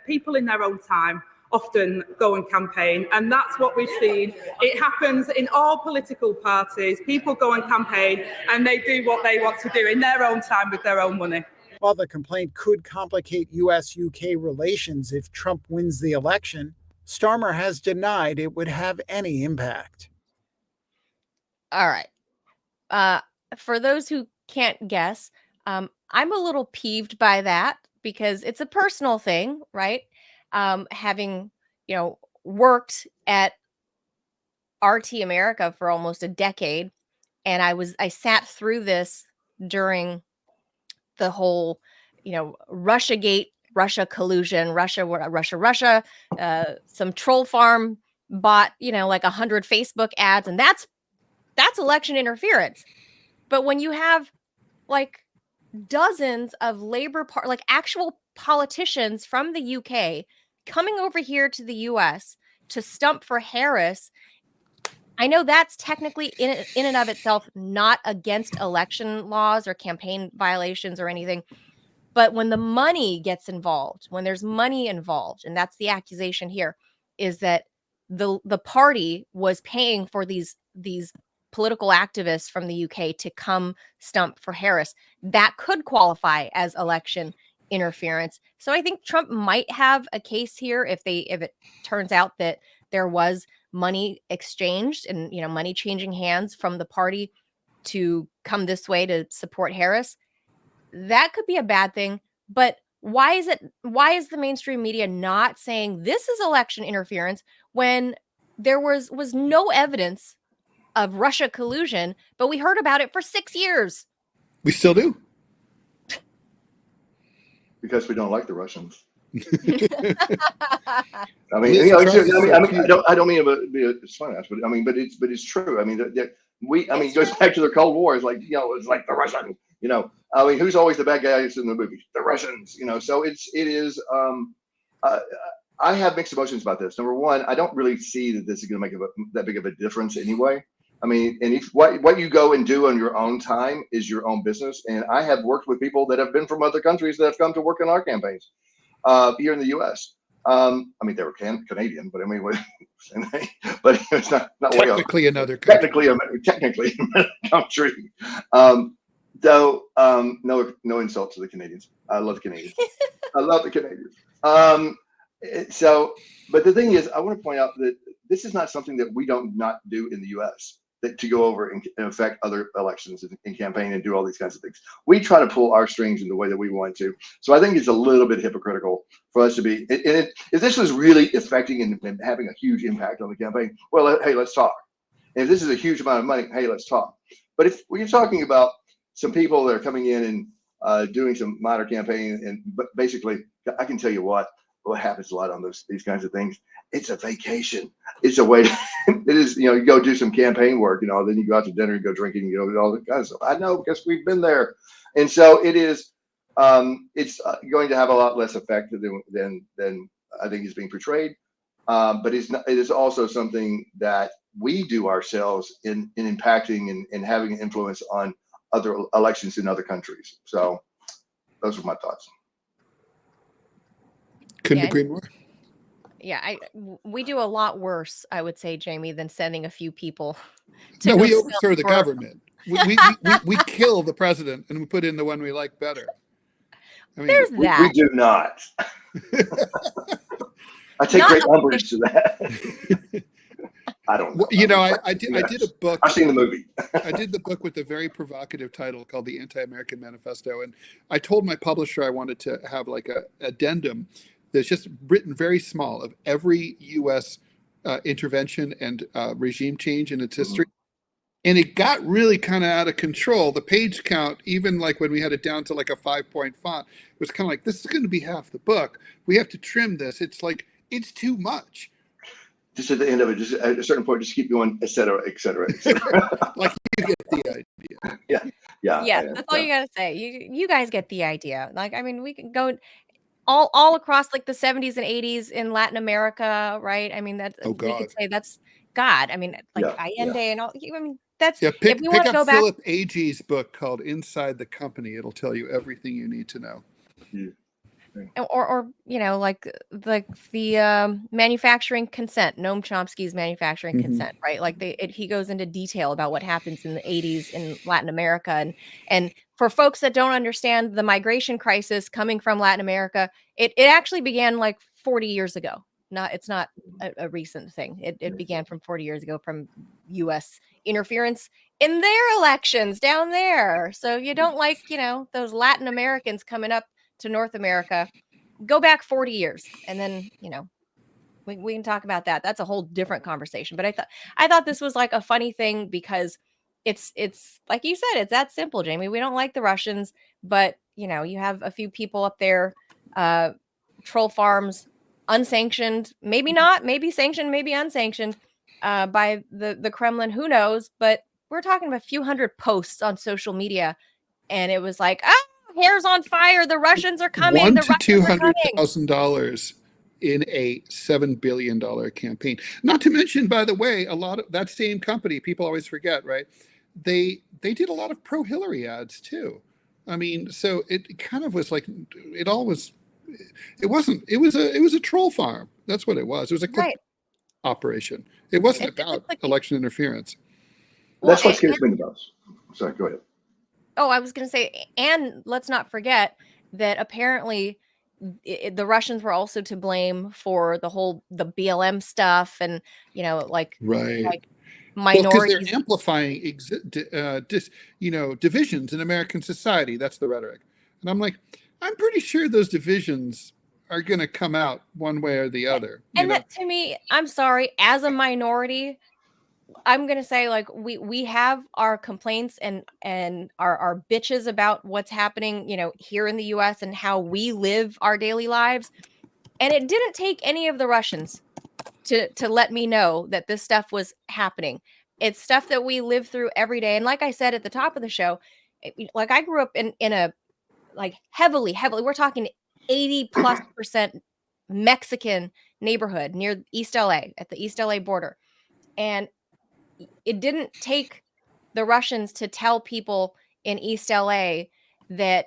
People in their own time often go and campaign, and that's what we've seen. It happens in all political parties. People go and campaign and they do what they want to do in their own time with their own money. While the complaint could complicate U.S.-UK relations if Trump wins the election, Starmer has denied it would have any impact. All right. For those who can't guess, I'm a little peeved by that because it's a personal thing, right? Having, worked at RT America for almost a decade, and I sat through this during the whole, Russiagate, Russia collusion, Russia, some troll farm bought, like 100 Facebook ads, and that's election interference. But when you have like dozens of like actual politicians from the UK coming over here to the US to stump for Harris, I know that's technically in and of itself not against election laws or campaign violations or anything. But when the money gets involved, when there's money involved, and that's the accusation here, is that the party was paying for these political activists from the UK to come stump for Harris. That could qualify as election interference. So I think Trump might have a case here if it turns out that there was money exchanged and money changing hands from the party to come this way to support Harris. That could be a bad thing, but why is the mainstream media not saying this is election interference when there was no evidence of Russia collusion, but we heard about it for 6 years? We still do. Because we don't like the Russians. I Liz Truss is so cute. I don't mean to be a smartass, but it's true. I mean, it goes back to the Cold War. It's like, it's like the Russian, who's always the bad guys in the movies? The Russians, so it is, I have mixed emotions about this. Number one, I don't really see that this is going to make that big of a difference anyway. I mean, and if what you go and do on your own time is your own business. And I have worked with people that have been from other countries that have come to work in our campaigns here in the U.S. I mean, they were Canadian, but I mean, but it's not technically another country. Technically another country. Though, no insult to the Canadians. I love the Canadians. I love the Canadians. But the thing is, I want to point out that this is not something that we don't not do in the U.S. To go over and affect other elections and campaign and do all these kinds of things. We try to pull our strings in the way that we want to. So I think it's a little bit hypocritical for us to be. If this was really affecting and having a huge impact on the campaign, well, hey, let's talk. And if this is a huge amount of money, hey, let's talk. But if we're talking about some people that are coming in and doing some minor campaign, but basically, I can tell you what happens a lot on these kinds of things. It's a vacation. It's a way to, it is, you go do some campaign work, then you go out to dinner and go drinking, all that kind of stuff. I know because we've been there. And so it is, it's going to have a lot less effect than I think is being portrayed. But it is also something that we do ourselves in impacting and having an influence on other elections in other countries. So those are my thoughts. Couldn't agree more. Yeah, we do a lot worse, I would say, Jamie, than sending a few people. No, we overthrow the government. We kill the president and we put in the one we like better. I mean, there's that. We do not. I take great umbrage to that. I don't know. I did a book. I've seen the movie. I did the book with a very provocative title called The Anti-American Manifesto. And I told my publisher I wanted to have like a addendum that's just written very small of every U.S. intervention and regime change in its history. And it got really kind of out of control. The page count, even like when we had it down to like a 5-point font, it was kind of like, this is going to be half the book. We have to trim this. It's like, it's too much. Just at the end of it, just at a certain point, just keep going, et cetera, et cetera, et cetera. Like you get the idea. Yeah. That's all you gotta say. You guys get the idea. Like, I mean, we can go all across like the 70s and 80s in Latin America, right? I mean, we could say that's God. I mean, like Allende and all. I mean, that's pick if we want to go up back. Philip Agee's book called Inside the Company. It'll tell you everything you need to know. Or like the manufacturing consent, Noam Chomsky's manufacturing consent, right? Like he goes into detail about what happens in the 80s in Latin America, and for folks that don't understand the migration crisis coming from Latin America, it actually began like 40 years ago. It's not a recent thing. It began from 40 years ago from U.S. interference in their elections down there. So you don't like, those Latin Americans coming up to North America. Go back 40 years and then, we can talk about that. That's a whole different conversation. But I thought this was like a funny thing because it's like you said, it's that simple, Jamie. We don't like the Russians, but you have a few people up there, troll farms, unsanctioned, maybe not, maybe sanctioned, maybe unsanctioned, by the Kremlin. Who knows? But we're talking about a few hundred posts on social media, and it was like, hair's on fire. The Russians are coming. $1 The to Russians are coming. $200,000 in a $7 billion campaign. Not to mention, by the way, a lot of that same company, people always forget, right? They did a lot of pro-Hillary ads too. I mean, so it kind of was like, it was a troll farm. That's what it was. It was a click operation. It wasn't about election interference. That's what scares me the most. Sorry, go ahead. Oh, I was going to say, and let's not forget that apparently the Russians were also to blame for the BLM stuff and, like right. minorities. Well, because they're amplifying divisions in American society. That's the rhetoric. And I'm like, I'm pretty sure those divisions are going to come out one way or the other. And that, to me, I'm sorry, as a minority, I'm going to say, like, we have our complaints and our bitches about what's happening, here in the US and how we live our daily lives. And it didn't take any of the Russians to let me know that this stuff was happening. It's stuff that we live through every day. And like I said at the top of the show, like I grew up in a like heavily, we're talking 80+% Mexican neighborhood near East LA, at the East LA border. And it didn't take the Russians to tell people in East LA that,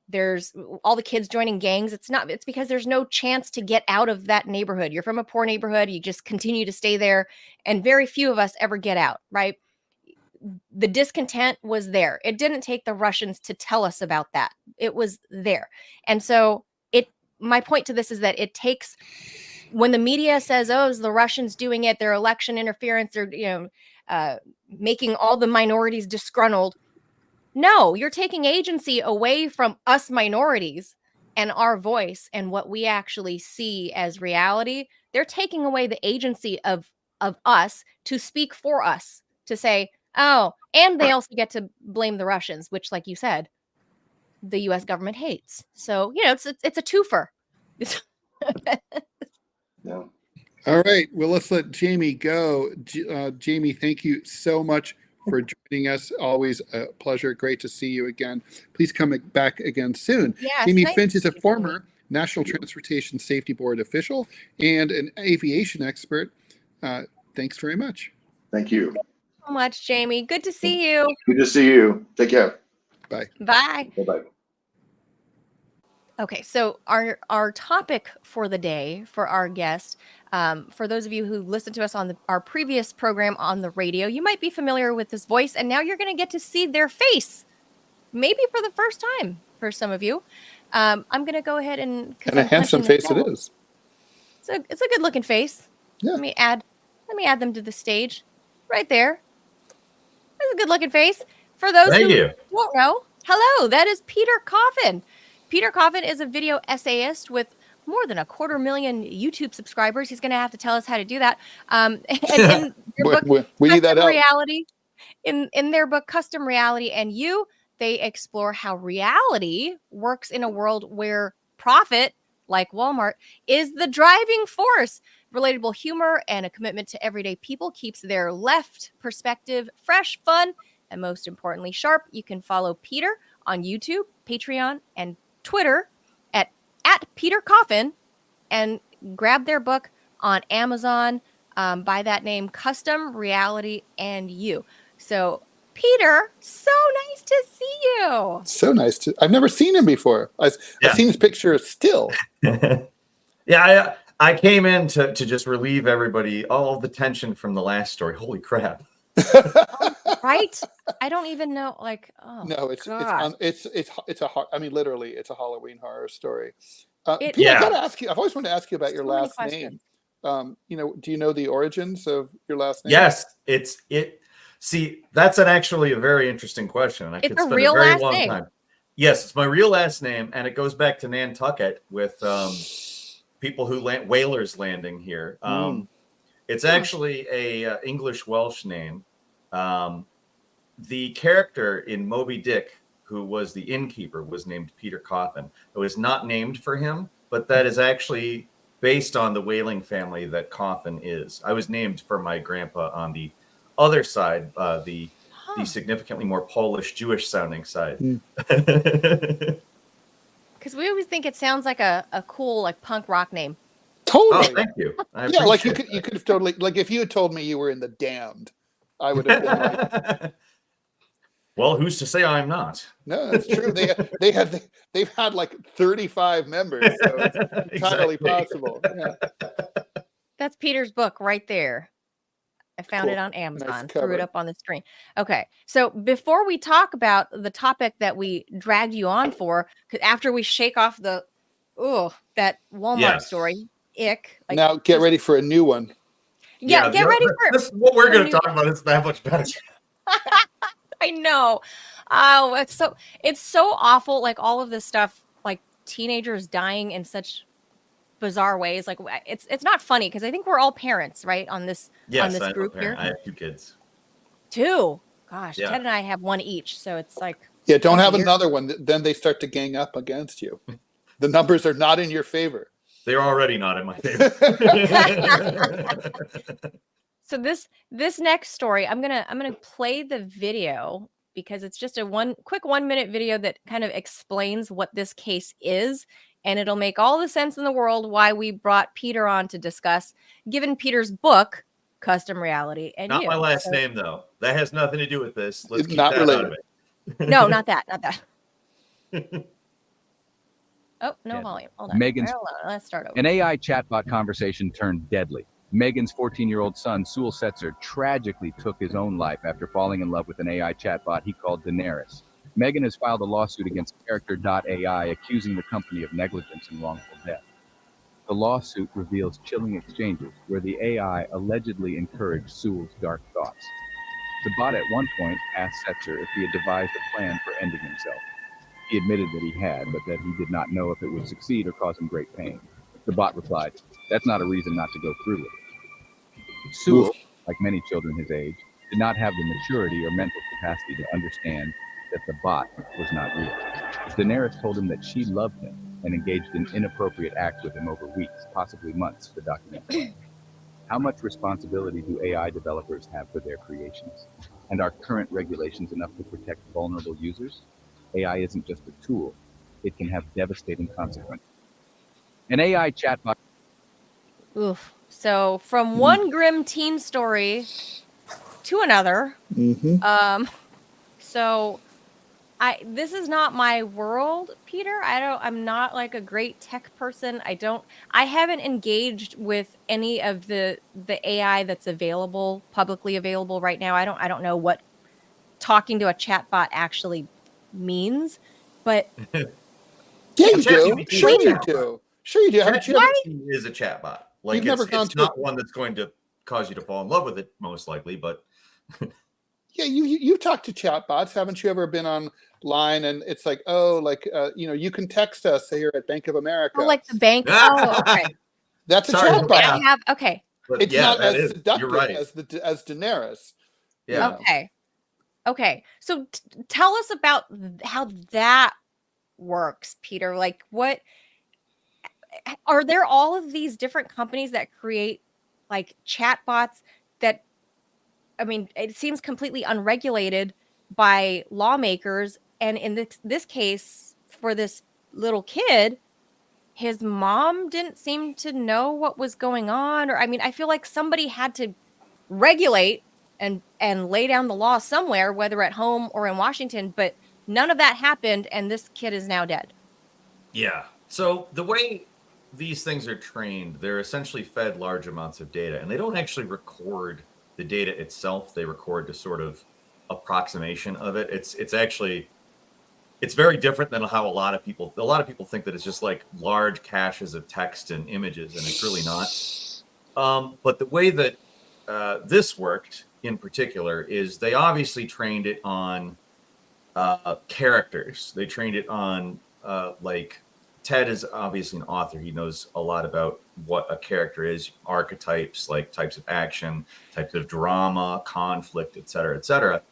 there's all the kids joining gangs. It's because there's no chance to get out of that neighborhood. You're from a poor neighborhood. You just continue to stay there. And very few of us ever get out, right? The discontent was there. It didn't take the Russians to tell us about that. It was there. And so my point to this is that it takes, when the media says, oh, it's the Russians doing it, their election interference, they're, making all the minorities disgruntled. No, you're taking agency away from us minorities and our voice and what we actually see as reality. They're taking away the agency of us to speak for us, to say, oh, and they also get to blame the Russians, which, like you said, the US government hates. So, it's a twofer. Yeah. All right. Well, let's let Jamie go. Jamie, thank you so much for joining us. Always a pleasure. Great to see you again. Please come back again soon. Yes, Jamie Finch is a former National Transportation Safety Board official and an aviation expert. Thanks very much. Thank you so much, Jamie. Good to see you. Good to see you. Take care. Bye. Bye. Bye-bye. Okay, so our topic for the day for our guest, for those of you who listened to us on our previous program on the radio, you might be familiar with this voice, and now you're going to get to see their face, maybe for the first time for some of you. I'm going to go ahead and a handsome face it is. So it's a good looking face. Yeah. Let me add them to the stage, right there. That's a good looking face. For those who don't know, hello, that is Peter Coffin. Peter Coffin is a video essayist with more than 250,000 YouTube subscribers. He's going to have to tell us how to do that. And in their book, we need that help. Reality, in their book, Custom Reality and You, they explore how reality works in a world where profit, like Walmart, is the driving force. Relatable humor and a commitment to everyday people keeps their left perspective fresh, fun, and most importantly, sharp. You can follow Peter on YouTube, Patreon, and Twitter at Peter Coffin, and grab their book on Amazon by that name, Custom Reality and You. So, Peter, so nice to see you. So nice to. I've never seen him before. I've seen his picture still. Yeah, I came in to just relieve everybody all the tension from the last story. Holy crap! Right? I don't even know. Like, oh no, it's a. I mean, literally, it's a Halloween horror story. Peter, I gotta ask you. I've always wanted to ask you about your last name. Do you know the origins of your last name? Yes, See, that's actually a very interesting question, and I It's could a spend a real very last long name. time. Yes, it's my real last name, and it goes back to Nantucket with people who whalers landing here. It's actually a English Welsh name. The character in Moby Dick, who was the innkeeper, was named Peter Coffin. It was not named for him, but that is actually based on the whaling family that Coffin is. I was named for my grandpa on the other side, the significantly more Polish Jewish sounding side. Because we always think it sounds like a cool like punk rock name. Totally. Oh, thank you. I Yeah, like you appreciate could have totally, like if you had told me you were in the Damned, I would have been like, well, who's to say I'm not? no, that's true. They've had like 35 members, so it's entirely possible. Yeah. That's Peter's book right there. I found Cool. it on Nice Amazon, cover. threw it up on the screen. Okay, so before we talk about the topic that we dragged you on for, after we shake off the, that Walmart story, ick. Like, now get ready for a new one. Get ready for this. What we're for a going to new- talk about is that much better. I know. Oh, it's so awful. Like all of this stuff, like teenagers dying in such bizarre ways. Like it's not funny because I think we're all parents, right? On this group here. I have 2 kids. 2. Gosh, Yeah. Ted and I have 1 each, so it's like Yeah, don't once a have year. another one. Then they start to gang up against you. The numbers are not in your favor. They're already not in my favor. So this next story, I'm gonna play the video because it's just a quick 1-minute video that kind of explains what this case is, and it'll make all the sense in the world why we brought Peter on to discuss, given Peter's book, Custom Reality. And Not you. my last So- name, though. That has nothing to do with this. Let's keep Not that out of related. it. No, not that. Oh, no volume. Hold on. Megan's- Hold on. Let's start over. An AI chatbot conversation turned deadly. Megan's 14-year-old son, Sewell Setzer, tragically took his own life after falling in love with an AI chatbot he called Daenerys. Megan has filed a lawsuit against Character.ai, accusing the company of negligence and wrongful death. The lawsuit reveals chilling exchanges where the AI allegedly encouraged Sewell's dark thoughts. The bot at one point asked Setzer if he had devised a plan for ending himself. He admitted that he had, but that he did not know if it would succeed or cause him great pain. The bot replied, "That's not a reason not to go through with it." Sewell, like many children his age, did not have the maturity or mental capacity to understand that the bot was not real. Daenerys told him that she loved him and engaged in inappropriate acts with him over weeks, possibly months, the document claimed. How much responsibility do AI developers have for their creations? And are current regulations enough to protect vulnerable users? AI isn't just a tool. It can have devastating consequences. An AI chatbot. Oof. So from one grim teen story to another. So this is not my world, Peter. I'm not like a great tech person. I haven't engaged with any of the AI that's publicly available right now. I don't know what talking to a chatbot actually means, but Yeah, you do. ChatGPT Sure is a you chatbot. do. Sure you do. Haven't you ever? ChatGPT is a chatbot. Like You've never gone it's through not one that's going to cause you to fall in love with it, most likely, but Yeah, you've talked to chatbots. Haven't you ever been online and it's like, you can text us here at Bank of America. oh, like the bank. Oh, okay. That's a Sorry, chatbot. yeah. I have okay. But It's yeah, not that as is- seductive you're right. as Daenerys. Yeah. Okay. So tell us about how that works, Peter. Like, what are there all of these different companies that create like chatbots that, I mean, it seems completely unregulated by lawmakers. And in this case, for this little kid, his mom didn't seem to know what was going on. Or, I mean, I feel like somebody had to regulate and lay down the law somewhere, whether at home or in Washington, but none of that happened. And this kid is now dead. Yeah. So the way these things are trained, they're essentially fed large amounts of data, and they don't actually record the data itself. They record the sort of approximation of it. It's very different than how a lot of people think that it's just like large caches of text and images, and it's really not. But the way that this worked in particular is they obviously trained it on characters. They trained it on like Ted is obviously an author. He knows a lot about what a character is, archetypes, like types of action, types of drama, conflict, et cetera, et cetera.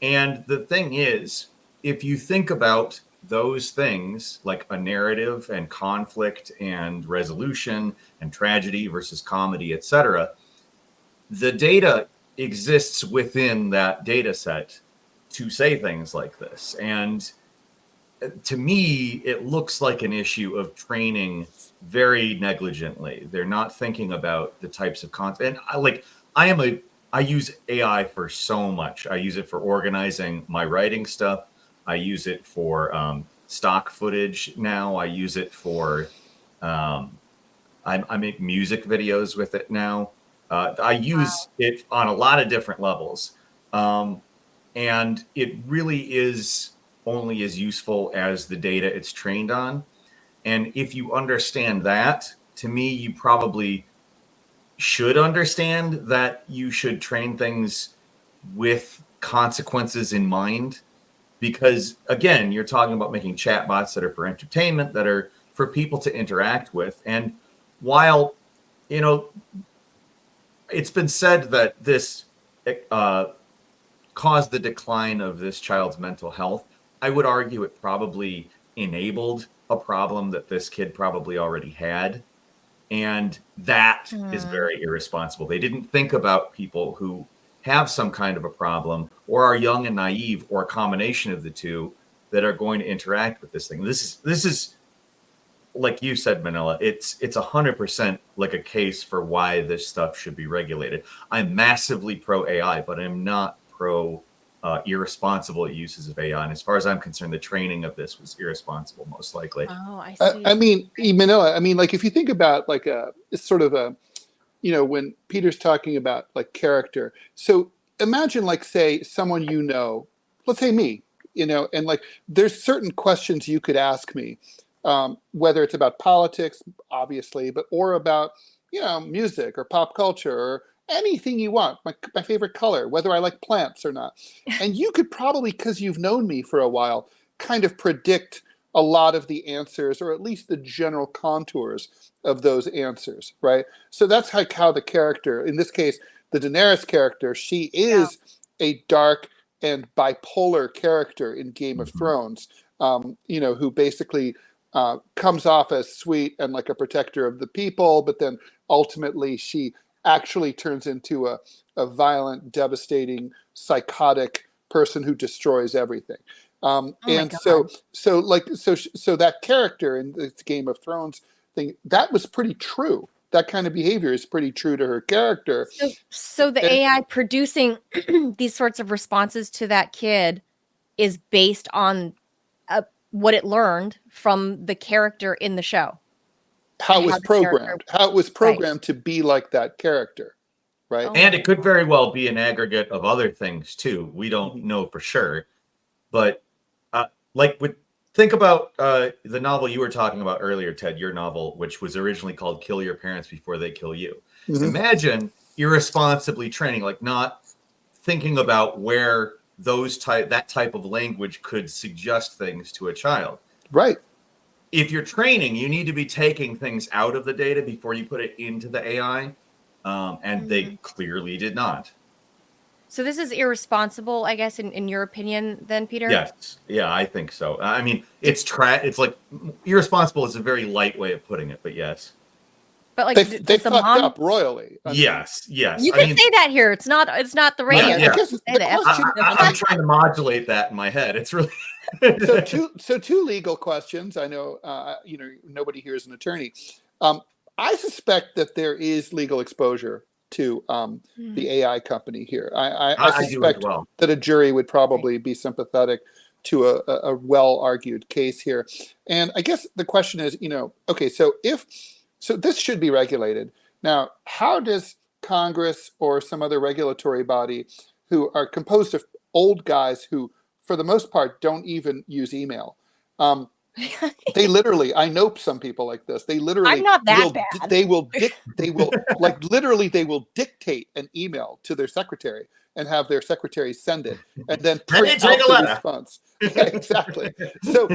And the thing is, if you think about those things like a narrative and conflict and resolution and tragedy versus comedy, et cetera, the data exists within that data set to say things like this. And to me, it looks like an issue of training very negligently. They're not thinking about the types of content. And I use AI for so much. I use it for organizing my writing stuff. I use it for stock footage now. I use it for, I make music videos with it now. I use it on a lot of different levels. And it really is only as useful as the data it's trained on. And if you understand that, to me, you probably should understand that you should train things with consequences in mind. Because again, you're talking about making chatbots that are for entertainment, that are for people to interact with. And while, you know, it's been said that this caused the decline of this child's mental health, I would argue it probably enabled a problem that this kid probably already had. And that is very irresponsible. They didn't think about people who have some kind of a problem or are young and naive or a combination of the two that are going to interact with this thing. This is like you said, Manila, it's 100% like a case for why this stuff should be regulated. I'm massively pro AI, but I'm not pro irresponsible uses of AI. And as far as I'm concerned, the training of this was irresponsible, most likely. Oh, I see. I mean, Manila, I mean, like if you think about like it's sort of a, you know, when Peter's talking about like character. So imagine like, say, someone you know, let's say me, you know, and like there's certain questions you could ask me, whether it's about politics, obviously, but or about, you know, music or pop culture or anything you want, my favorite color, whether I like plants or not. And you could probably, because you've known me for a while, kind of predict a lot of the answers, or at least the general contours of those answers, right? So that's like how the character, in this case, the Daenerys character, she is a dark and bipolar character in Game of Thrones, you know, who basically comes off as sweet and like a protector of the people, but then ultimately she actually turns into a violent, devastating, psychotic person who destroys everything. And so that character in this Game of Thrones thing, that was pretty true. That kind of behavior is pretty true to her character. So the AI producing these sorts of responses to that kid is based on what it learned from the character in the show. How it was programmed to be like that character, right? And it could very well be an aggregate of other things too. We don't know for sure, but think about the novel you were talking about earlier, Ted, your novel, which was originally called Kill Your Parents Before They Kill You. Imagine irresponsibly training, like not thinking about where that type of language could suggest things to a child. Right. If you're training, you need to be taking things out of the data before you put it into the AI. And they clearly did not. So this is irresponsible, I guess, in your opinion, then, Peter? Yes. Yeah, I think so. I mean, it's like irresponsible is a very light way of putting it, but yes. But like they fucked up royally. Yes. You can say that here. It's not the radio. Yeah. I'm trying to modulate that in my head. It's really so two legal questions. I know you know, nobody here is an attorney. I suspect that there is legal exposure to the AI company here. I suspect that a jury would probably be sympathetic to a well-argued case here. And I guess the question is, you know, okay, so this should be regulated. Now, how does Congress or some other regulatory body who are composed of old guys who, for the most part, don't even use email, They literally, I know some people like this. They literally I'm not that will, bad. they will like literally they will dictate an email to their secretary and have their secretary send it and then print out the response. Yeah, exactly. So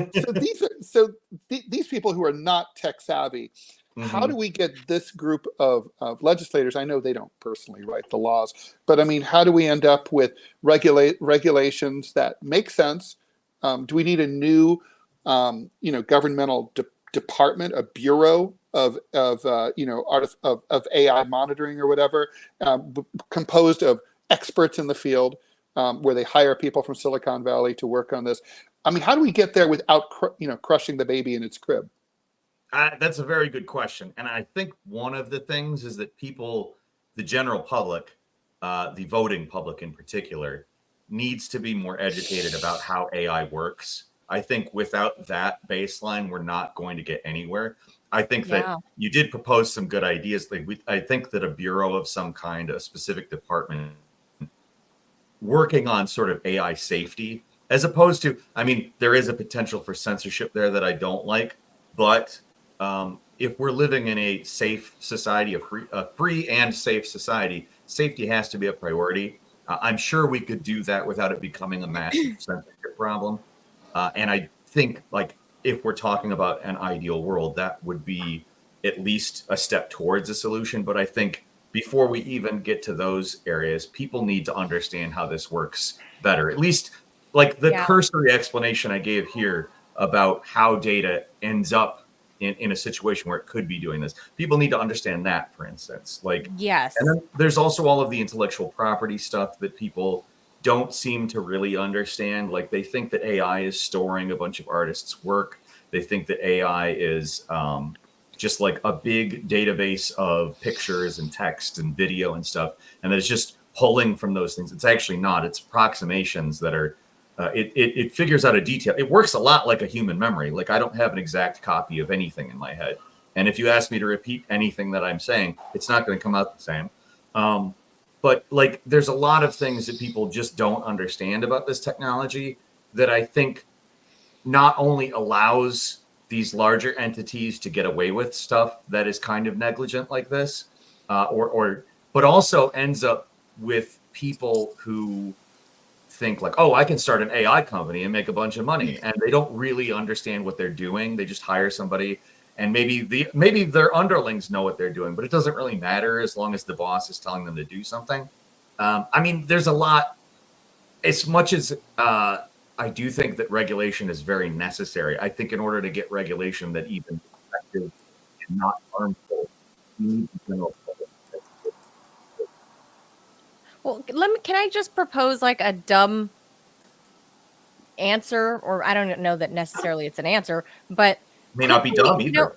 these people who are not tech savvy, how do we get this group of legislators? I know they don't personally write the laws, but I mean, how do we end up with regulations that make sense? Do we need a new governmental department, a bureau of AI monitoring or whatever, composed of experts in the field, where they hire people from Silicon Valley to work on this? I mean, how do we get there without crushing the baby in its crib? That's a very good question. And I think one of the things is that people, the general public, the voting public in particular, needs to be more educated about how AI works. I think without that baseline, we're not going to get anywhere. I think that you did propose some good ideas. I think that a bureau of some kind, a specific department working on sort of AI safety, as opposed to, I mean, there is a potential for censorship there that I don't like, but if we're living in a safe society, a free and safe society, safety has to be a priority. I'm sure we could do that without it becoming a massive censorship problem. And I think, like, if we're talking about an ideal world, that would be at least a step towards a solution. But I think before we even get to those areas, people need to understand how this works better. At least, like, the cursory explanation I gave here about how data ends up in a situation where it could be doing this. People need to understand that, for instance. Like, yes. And then there's also all of the intellectual property stuff that people don't seem to really understand. Like, they think that AI is storing a bunch of artists' work. They think that AI is just like a big database of pictures and text and video and stuff, and that it's just pulling from those things. It's actually not. It's approximations that are, it figures out a detail. It works a lot like a human memory. Like, I don't have an exact copy of anything in my head. And if you ask me to repeat anything that I'm saying, it's not going to come out the same. But like, there's a lot of things that people just don't understand about this technology that I think not only allows these larger entities to get away with stuff that is kind of negligent like this, but also ends up with people who think like, oh, I can start an AI company and make a bunch of money, and they don't really understand what they're doing. They just hire somebody, and maybe their underlings know what they're doing, but it doesn't really matter as long as the boss is telling them to do something. I mean, there's a lot. As much as I do think that regulation is very necessary, I think in order to get regulation that even effective and not harmful, you need the general public. Well, can I just propose like a dumb answer, or I don't know that necessarily it's an answer, but may not be dumb either.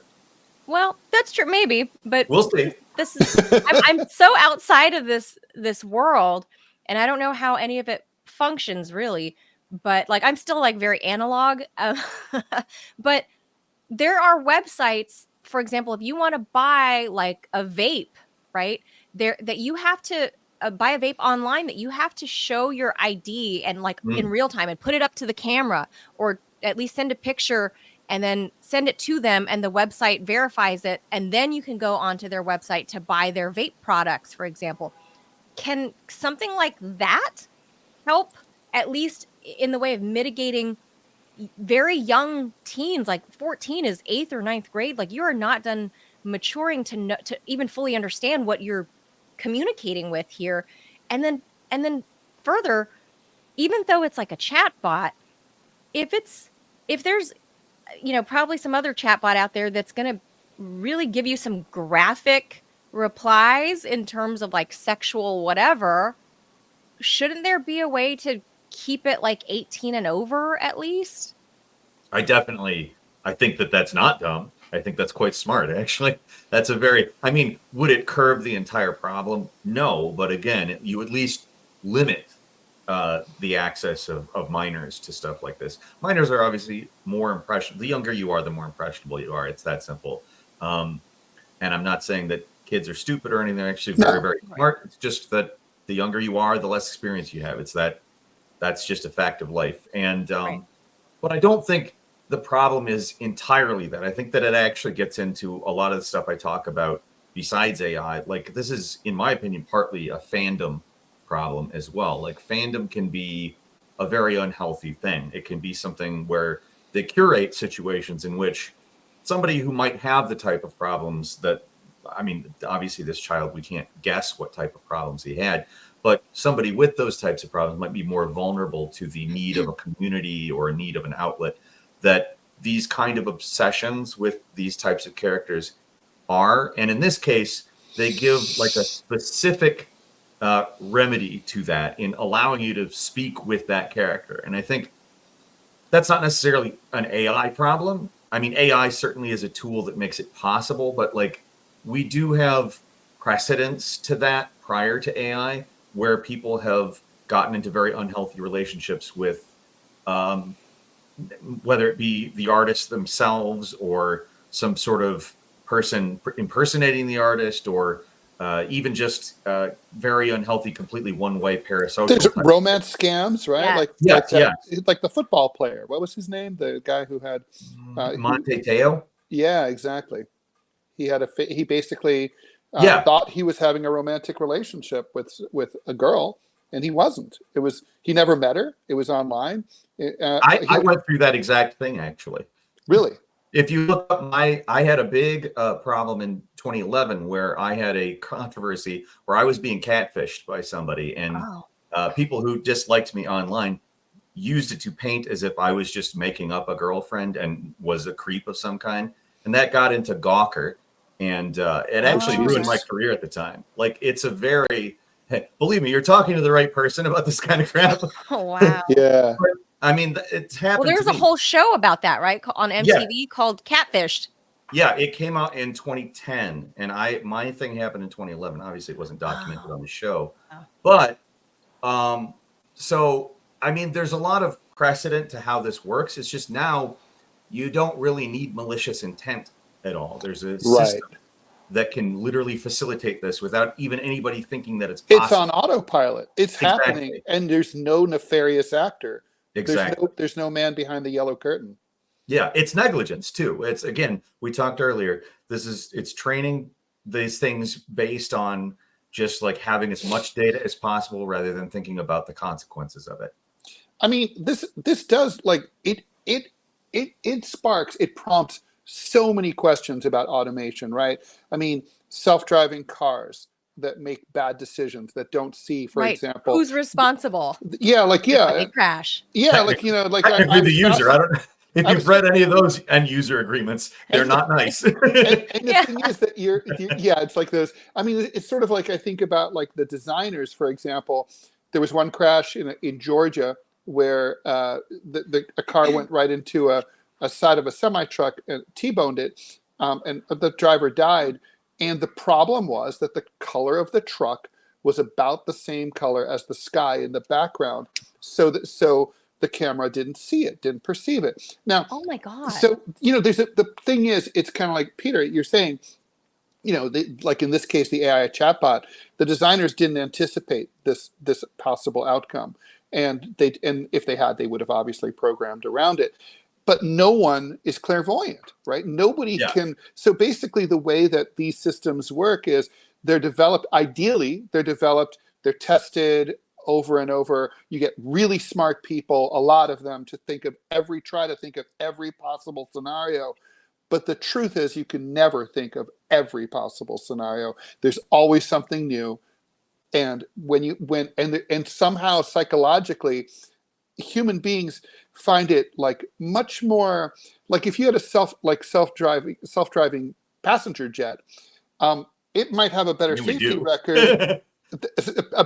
Well, that's true, maybe, but we'll see. This is I'm so outside of this world, and I don't know how any of it functions really. But like, I'm still like very analog. But there are websites, for example, if you want to buy like a vape, right? There that you have to buy a vape online, that you have to show your ID and like in real time and put it up to the camera, or at least send a picture and then send it to them, and the website verifies it, and then you can go onto their website to buy their vape products, for example. Can something like that help, at least in the way of mitigating very young teens? Like 14 is 8th or 9th grade. Like, you are not done maturing to even fully understand what you're communicating with here. And then further, even though it's like a chat bot, if there's probably some other chatbot out there that's going to really give you some graphic replies in terms of like sexual whatever, shouldn't there be a way to keep it like 18 and over at least? I think that that's not dumb. I think that's quite smart, actually. That's I mean, would it curb the entire problem? No, but again, you at least limit the access of minors to stuff like this. Minors are obviously more impressionable. The younger you are, the more impressionable you are. It's that simple. And I'm not saying that kids are stupid or anything. They're actually very, very smart. It's just that the younger you are, the less experience you have. That's just a fact of life. And but I don't think the problem is entirely that. I think that it actually gets into a lot of the stuff I talk about besides AI. Like, this is, in my opinion, partly a fandom problem as well. Like, fandom can be a very unhealthy thing. It can be something where they curate situations in which somebody who might have the type of problems that, I mean, obviously this child, we can't guess what type of problems he had, but somebody with those types of problems might be more vulnerable to the need of a community or a need of an outlet, that these kind of obsessions with these types of characters are. And in this case, they give like a specific remedy to that in allowing you to speak with that character. And I think that's not necessarily an AI problem. I mean, AI certainly is a tool that makes it possible, but like, we do have precedents to that prior to AI, where people have gotten into very unhealthy relationships with, whether it be the artists themselves or some sort of person impersonating the artist, or even just very unhealthy, completely one-way parasocial. There's type. romance scams, right? Yeah. Like the football player. What was his name? The guy who had Monte Teo. Yeah, exactly. He had he basically Yeah. thought he was having a romantic relationship with a girl, and he wasn't. He never met her. It was online. I went through that exact thing, actually. Really? If you look up I had a big problem in 2011 where I had a controversy where I was being catfished by somebody, and people who disliked me online used it to paint as if I was just making up a girlfriend and was a creep of some kind. And that got into Gawker, and it actually ruined my career at the time. Like, it's a very, believe me, you're talking to the right person about this kind of crap. Oh, wow. Yeah. But, I mean, it's happened. Well, there's to a me. whole show about that, right? On MTV Yeah. called Catfished. Yeah, it came out in 2010, and my thing happened in 2011. Obviously, it wasn't documented on the show, but so I mean, there's a lot of precedent to how this works. It's just now you don't really need malicious intent at all. There's a system that can literally facilitate this without even anybody thinking that it's possible. It's on autopilot. It's happening, and there's no nefarious actor. Exactly. There's no man behind the yellow curtain. Yeah, it's negligence too. It's, again, we talked earlier, it's training these things based on just like having as much data as possible rather than thinking about the consequences of it. I mean, this does, like, it sparks, it prompts so many questions about automation, right? I mean, self-driving cars that make bad decisions, that don't see, for example, who's responsible. Yeah, if they crash. Yeah, like, you know, like technically the user. I don't know if you've read any of those end user agreements. They're not nice. And the thing is that it's like those. I mean, it's sort of like, I think about like the designers, for example. There was one crash in Georgia where a car went right into a side of a semi truck and T-boned it, and the driver died. And the problem was that the color of the truck was about the same color as the sky in the background, so the camera didn't see it, didn't perceive it. Now, oh my God! So the thing is, it's kind of like Peter, you're saying, like in this case, the AI chatbot, the designers didn't anticipate this possible outcome, and if they had, they would have obviously programmed around it. But no one is clairvoyant, right? Nobody can. So basically, the way that these systems work is they're developed. Ideally, they're tested over and over. You get really smart people, a lot of them, to try to think of every possible scenario. But the truth is, you can never think of every possible scenario. There's always something new, and and somehow psychologically, human beings find it like much more, like if you had a self-driving passenger jet, it might have a better safety record.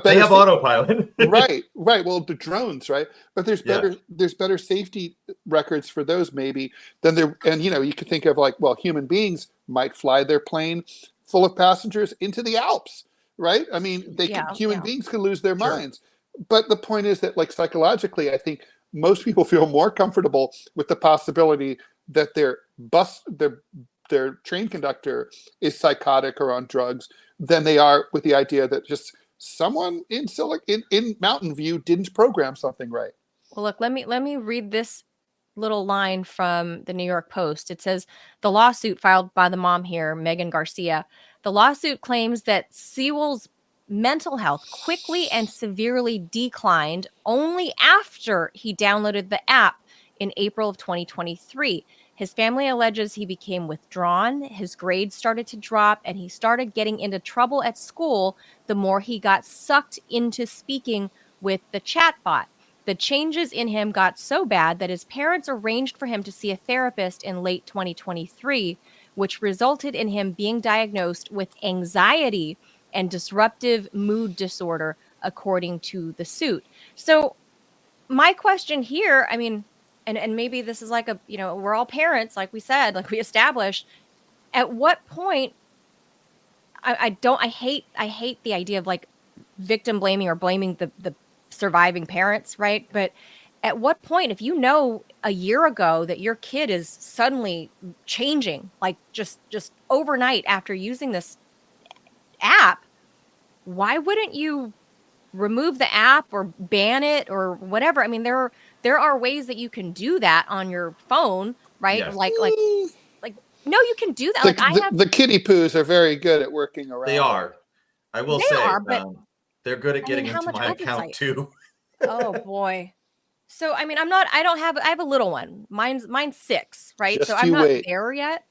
They have autopilot. right. Well, the drones, right? But there's better safety records for those maybe than there. And you could think of like, well, human beings might fly their plane full of passengers into the Alps, right? I mean, human beings could lose their minds. But the point is that, like, psychologically, I think most people feel more comfortable with the possibility that their train conductor is psychotic or on drugs than they are with the idea that just someone in Mountain View didn't program something right. Well, look, let me read this little line from the New York Post. It says the lawsuit filed by the mom here, Megan Garcia. The lawsuit claims that Sewell's mental health quickly and severely declined only after he downloaded the app in April of 2023. His family alleges he became withdrawn, his grades started to drop, and he started getting into trouble at school the more he got sucked into speaking with the chatbot. The changes in him got so bad that his parents arranged for him to see a therapist in late 2023, which resulted in him being diagnosed with anxiety and disruptive mood disorder, according to the suit. So my question here, I mean, and maybe this is like a, we're all parents, like we said, like we established. At what point, I hate the idea of like victim blaming or blaming the surviving parents, right? But at what point, if you know a year ago that your kid is suddenly changing, like just overnight after using this app, why wouldn't you remove the app or ban it or whatever? I mean, there are ways that you can do that on your phone, right? Yes. Like no, you can do that. The kiddie poos are very good at working around. They are. I will They say, are, but they're good at getting how into much my account oversight? too. Oh boy. So I mean, I have a little one. Mine's 6, right? So Just I'm you not wait. there yet.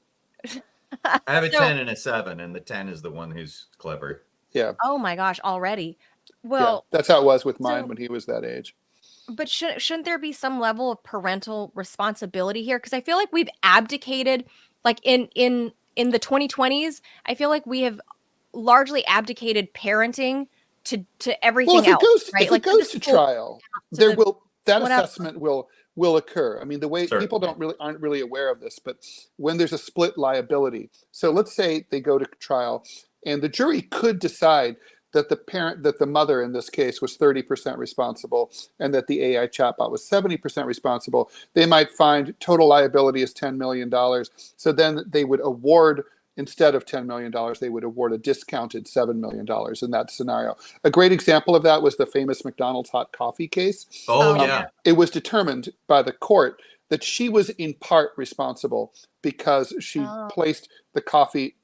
I have a So- 10 and a 7, and the 10 is the one who's clever. Yeah. Oh my gosh, already. Yeah. Well, That's how it was with mine so- when he was that age. but shouldn't there be some level of parental responsibility here? Because I feel like we've abdicated, like in the 2020s. I feel like we have largely abdicated parenting to everything Well, if it else, goes right? if Like it goes to trial, there will that whatever. assessment will occur. I mean, the way people aren't really aware of this, but when there's a split liability. So let's say they go to trial, and the jury could decide that the mother in this case was 30% responsible, and that the AI chatbot was 70% responsible. They might find total liability is $10 million. So then they would award, instead of $10 million, they would award a discounted $7 million in that scenario. A great example of that was the famous McDonald's hot coffee case. Oh, yeah. It was determined by the court that she was in part responsible because she placed the coffee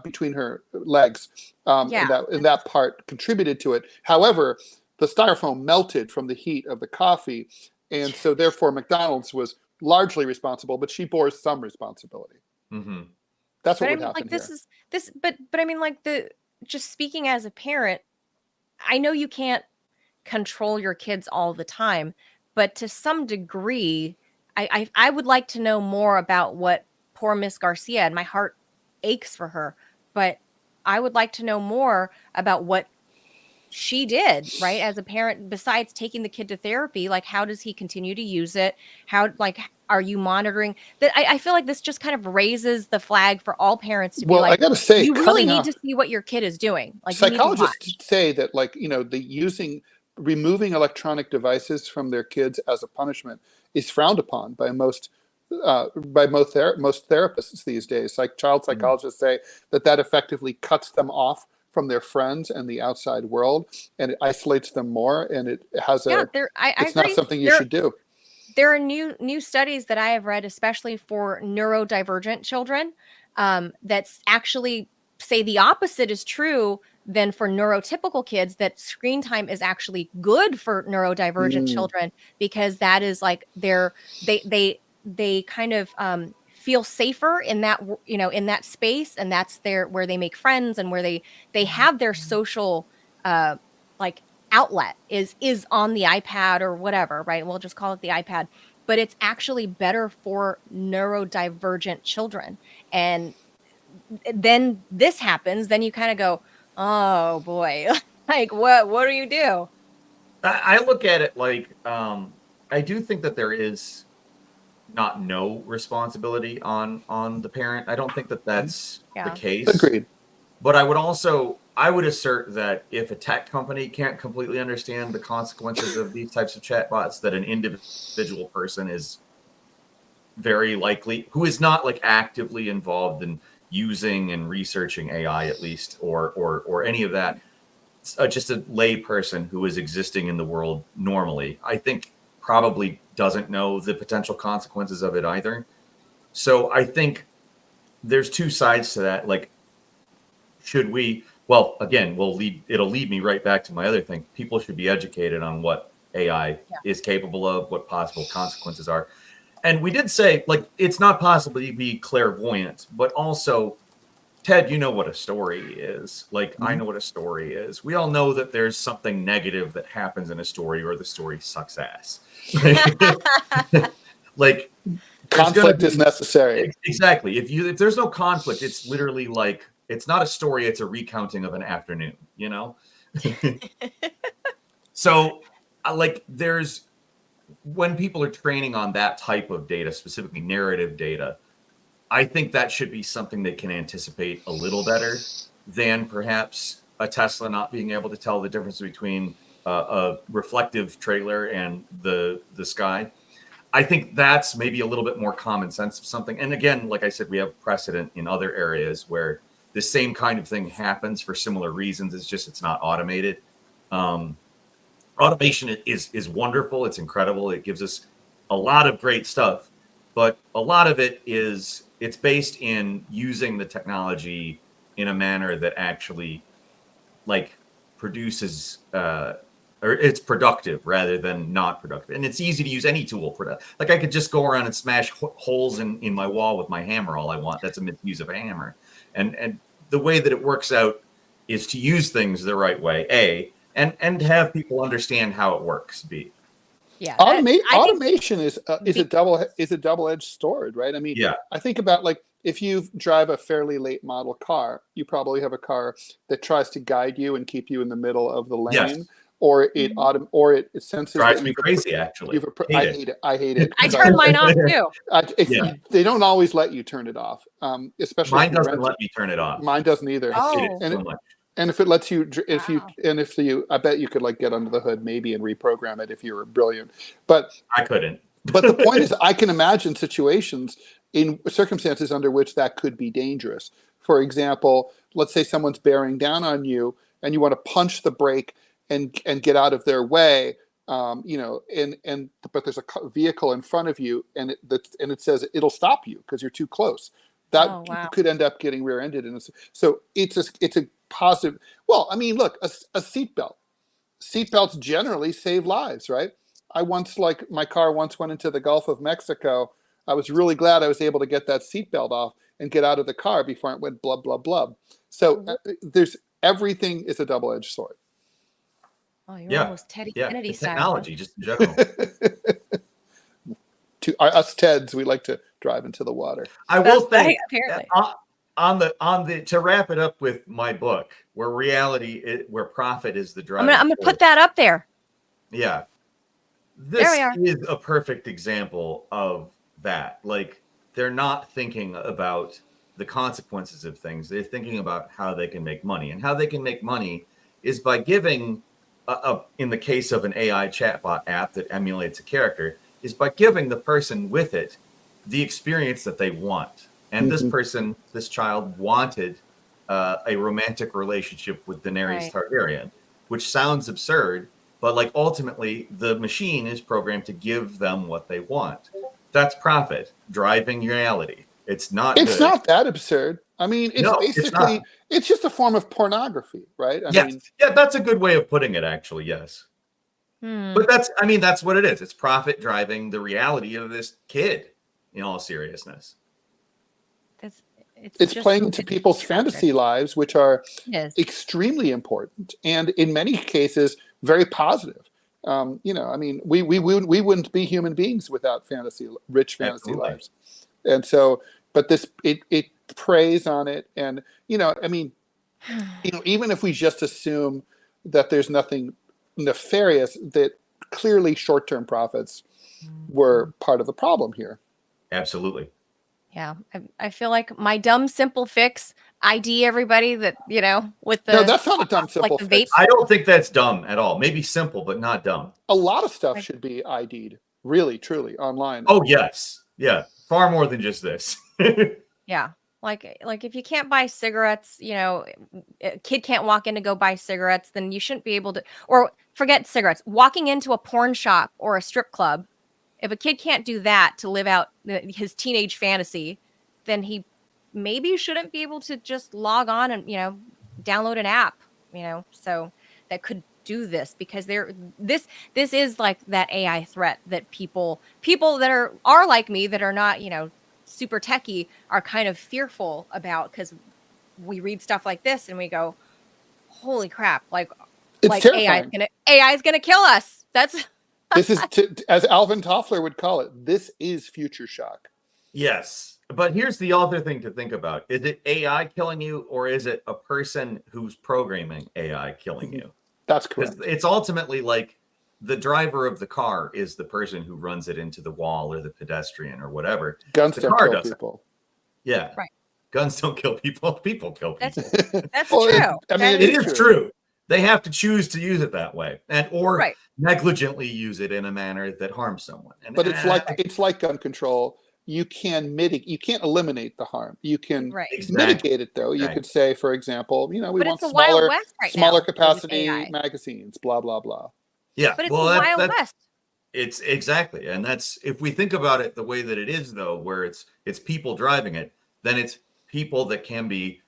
between her legs, and that part contributed to it. However, the styrofoam melted from the heat of the coffee, and so therefore McDonald's was largely responsible, but she bore some responsibility. Mm-hmm. That's what But I would mean, happen like this here. is this, but I mean, like just speaking as a parent, I know you can't control your kids all the time, but to some degree, I would like to know more about what poor Miss Garcia, and my heart aches for her, but I would like to know more about what she did, right? As a parent, besides taking the kid to therapy, like how does he continue to use it? How, like, are you monitoring that? I feel like this just kind of raises the flag for all parents to be like, I gotta say, you really need to see what your kid is doing. Like, you need to watch. Psychologists say that, like, removing electronic devices from their kids as a punishment is frowned upon by most therapists these days. Like, child psychologists say that effectively cuts them off from their friends and the outside world, and it isolates them more, and it has it's not something you should do. There are new studies that I have read, especially for neurodivergent children, that's actually say the opposite is true than for neurotypical kids, that screen time is actually good for neurodivergent children, because that is like they kind of feel safer in that, in that space, and that's where they make friends, and where they have their social like outlet is on the iPad or whatever, right? We'll just call it the iPad, but it's actually better for neurodivergent children. And then this happens, then you kind of go, oh boy, like what do you do? I look at it like, I do think that there is not no responsibility on the parent. I don't think that that's the case. Agreed. But I would assert that if a tech company can't completely understand the consequences of these types of chatbots, that an individual person is very likely, who is not like actively involved in using and researching AI, at least, or any of that, just a lay person who is existing in the world normally. I think probably doesn't know the potential consequences of it either. So I think there's two sides to that. Like, should we, well, again, it'll lead me right back to my other thing. People should be educated on what AI is capable of, what possible consequences are. And we did say, like, it's not possible to be clairvoyant, but also, Ted, you know what a story is. Like, I know what a story is. We all know that there's something negative that happens in a story, or the story sucks ass. Like, conflict is necessary. Exactly. If there's no conflict, it's literally like, it's not a story, it's a recounting of an afternoon, you know? So, like, when people are training on that type of data, specifically narrative data, I think that should be something they can anticipate a little better than perhaps a Tesla not being able to tell the difference between a reflective trailer and the sky. I think that's maybe a little bit more common sense of something. And again, like I said, we have precedent in other areas where the same kind of thing happens for similar reasons. It's just, it's not automated. Automation is wonderful. It's incredible. It gives us a lot of great stuff, but a lot of it it's based in using the technology in a manner that actually, like, produces, or it's productive rather than not productive. And it's easy to use any tool for that. Like, I could just go around and smash holes in my wall with my hammer all I want. That's a misuse of a hammer. And the way that it works out is to use things the right way, A, and have people understand how it works, B. Yeah, automation is a double-edged sword, right? I mean, yeah. I think about, like, if you drive a fairly late model car, you probably have a car that tries to guide you and keep you in the middle of the lane. Yes. Or it senses drives that me crazy. Actually, I hate it. I hate it. I turn mine off too. They don't always let you turn it off, especially mine doesn't let me turn it off. Mine doesn't either. Oh. I hate it so much. And if it lets you, I bet you could, like, get under the hood maybe and reprogram it if you were brilliant. But I couldn't. But the point is, I can imagine situations in circumstances under which that could be dangerous. For example, let's say someone's bearing down on you and you want to punch the brake and get out of their way. But there's a vehicle in front of you and it says it'll stop you because you're too close. That you could end up getting rear-ended. So it's a positive. Well, I mean, look, a seatbelt. Seatbelts generally save lives, right? My car once went into the Gulf of Mexico. I was really glad I was able to get that seatbelt off and get out of the car before it went blub, blub, blub. So everything is a double-edged sword. Oh, you're almost Teddy Kennedy style. Technology, just in general. To us Teds, we like to drive into the water. I will say, apparently, to wrap it up with my book, where profit is the driver. I'm gonna put that up there. Yeah, this is a perfect example of that. Like, they're not thinking about the consequences of things. They're thinking about how they can make money, and how they can make money is by giving, in the case of an AI chatbot app that emulates a character, is by giving the person with it the experience that they want. And this child wanted a romantic relationship with Daenerys Targaryen, which sounds absurd, but, like, ultimately the machine is programmed to give them what they want. That's profit driving reality. It's not that absurd. I mean, it's just a form of pornography, right? I mean, that's a good way of putting it, actually. Yes. But that's what it is. It's profit driving the reality of this kid, in all seriousness. It's playing into people's fantasy lives, which are extremely important and in many cases very positive. I mean, we wouldn't be human beings without rich fantasy lives. And so, but it preys on it, and I mean, even if we just assume that there's nothing nefarious, that clearly short-term profits were part of the problem here. Absolutely. Yeah, I feel like my dumb simple fix, ID everybody that with the no, that's not a dumb simple fix. I don't think that's dumb at all. Maybe simple, but not dumb. A lot of stuff should be ID'd, really, truly, online. Oh yes, yeah, far more than just this. Yeah. Like if you can't buy cigarettes, a kid can't walk in to go buy cigarettes, then you shouldn't be able to, or forget cigarettes, walking into a porn shop or a strip club, if a kid can't do that to live out his teenage fantasy, then he maybe shouldn't be able to just log on and, download an app, so that could do this, because this is like that AI threat that people that are like me, that are not, super techie, are kind of fearful about, because we read stuff like this and we go, holy crap, It's terrifying. AI is gonna kill us. That's This is, as Alvin Toffler would call it, this is future shock. Yes. But here's the other thing to think about. Is it AI killing you, or is it a person who's programming AI killing you? That's correct. It's ultimately like the driver of the car is the person who runs it into the wall, or the pedestrian, or whatever. Guns the don't car kill doesn't. people. Yeah. Right. Guns don't kill people. People kill people. That's Well, true. It is true. They have to choose to use it that way, or Right. negligently use it in a manner that harms someone. But it's like gun control. You can you can't eliminate the harm. You can mitigate it, though. You could say, for example, we But want it's the Wild smaller, West right smaller now capacity with AI. magazines, blah blah blah. Yeah, But it's the Wild West. It's exactly, and that's, if we think about it the way that it is, though, where it's people driving it, then it's people that can be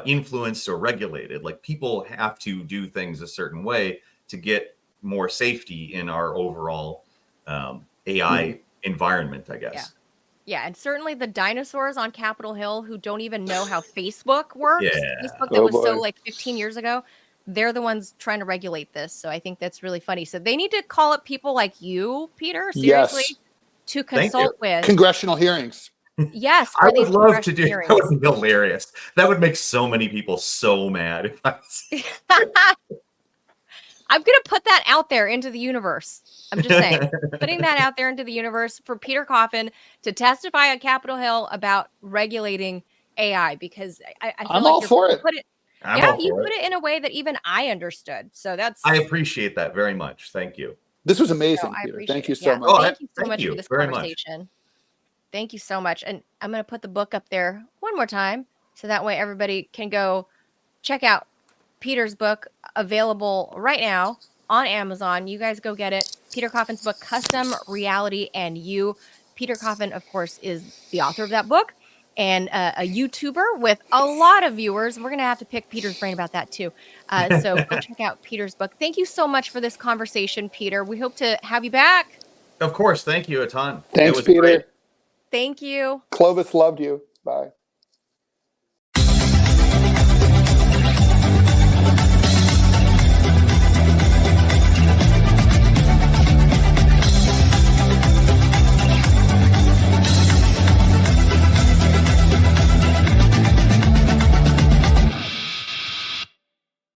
influenced or regulated. Like, people have to do things a certain way to get more safety in our overall AI environment, I guess. Yeah, and certainly the dinosaurs on Capitol Hill who don't even know how Facebook works. Yeah. Facebook that was so 15 years ago, they're the ones trying to regulate this. So I think that's really funny. So they need to call up people like you, Peter, seriously, Yes. to consult with. Congressional hearings. Yes, I for these would love to do. congressional That would be hilarious. That would make so many people so mad. If I I'm going to put that out there into the universe. I'm just saying, putting that out there into the universe for Peter Coffin to testify at Capitol Hill about regulating AI, because I feel I'm like all for it. You put it in a way that even I understood. So I appreciate that very much. Thank you. This was amazing, I Peter. appreciate Thank you it. so Yeah. much. Thank you so thank much you for this very much. conversation. Thank you so much. And I'm going to put the book up there one more time, so that way everybody can go check out Peter's book, available right now on Amazon. You guys go get it. Peter Coffin's book, Custom Reality and You. Peter Coffin, of course, is the author of that book, and a YouTuber with a lot of viewers. We're going to have to pick Peter's brain about that too. So go check out Peter's book. Thank you so much for this conversation, Peter. We hope to have you back. Of course. Thank you a ton. Thanks, it was Peter. Great. Thank you. Clovis loved you. Bye.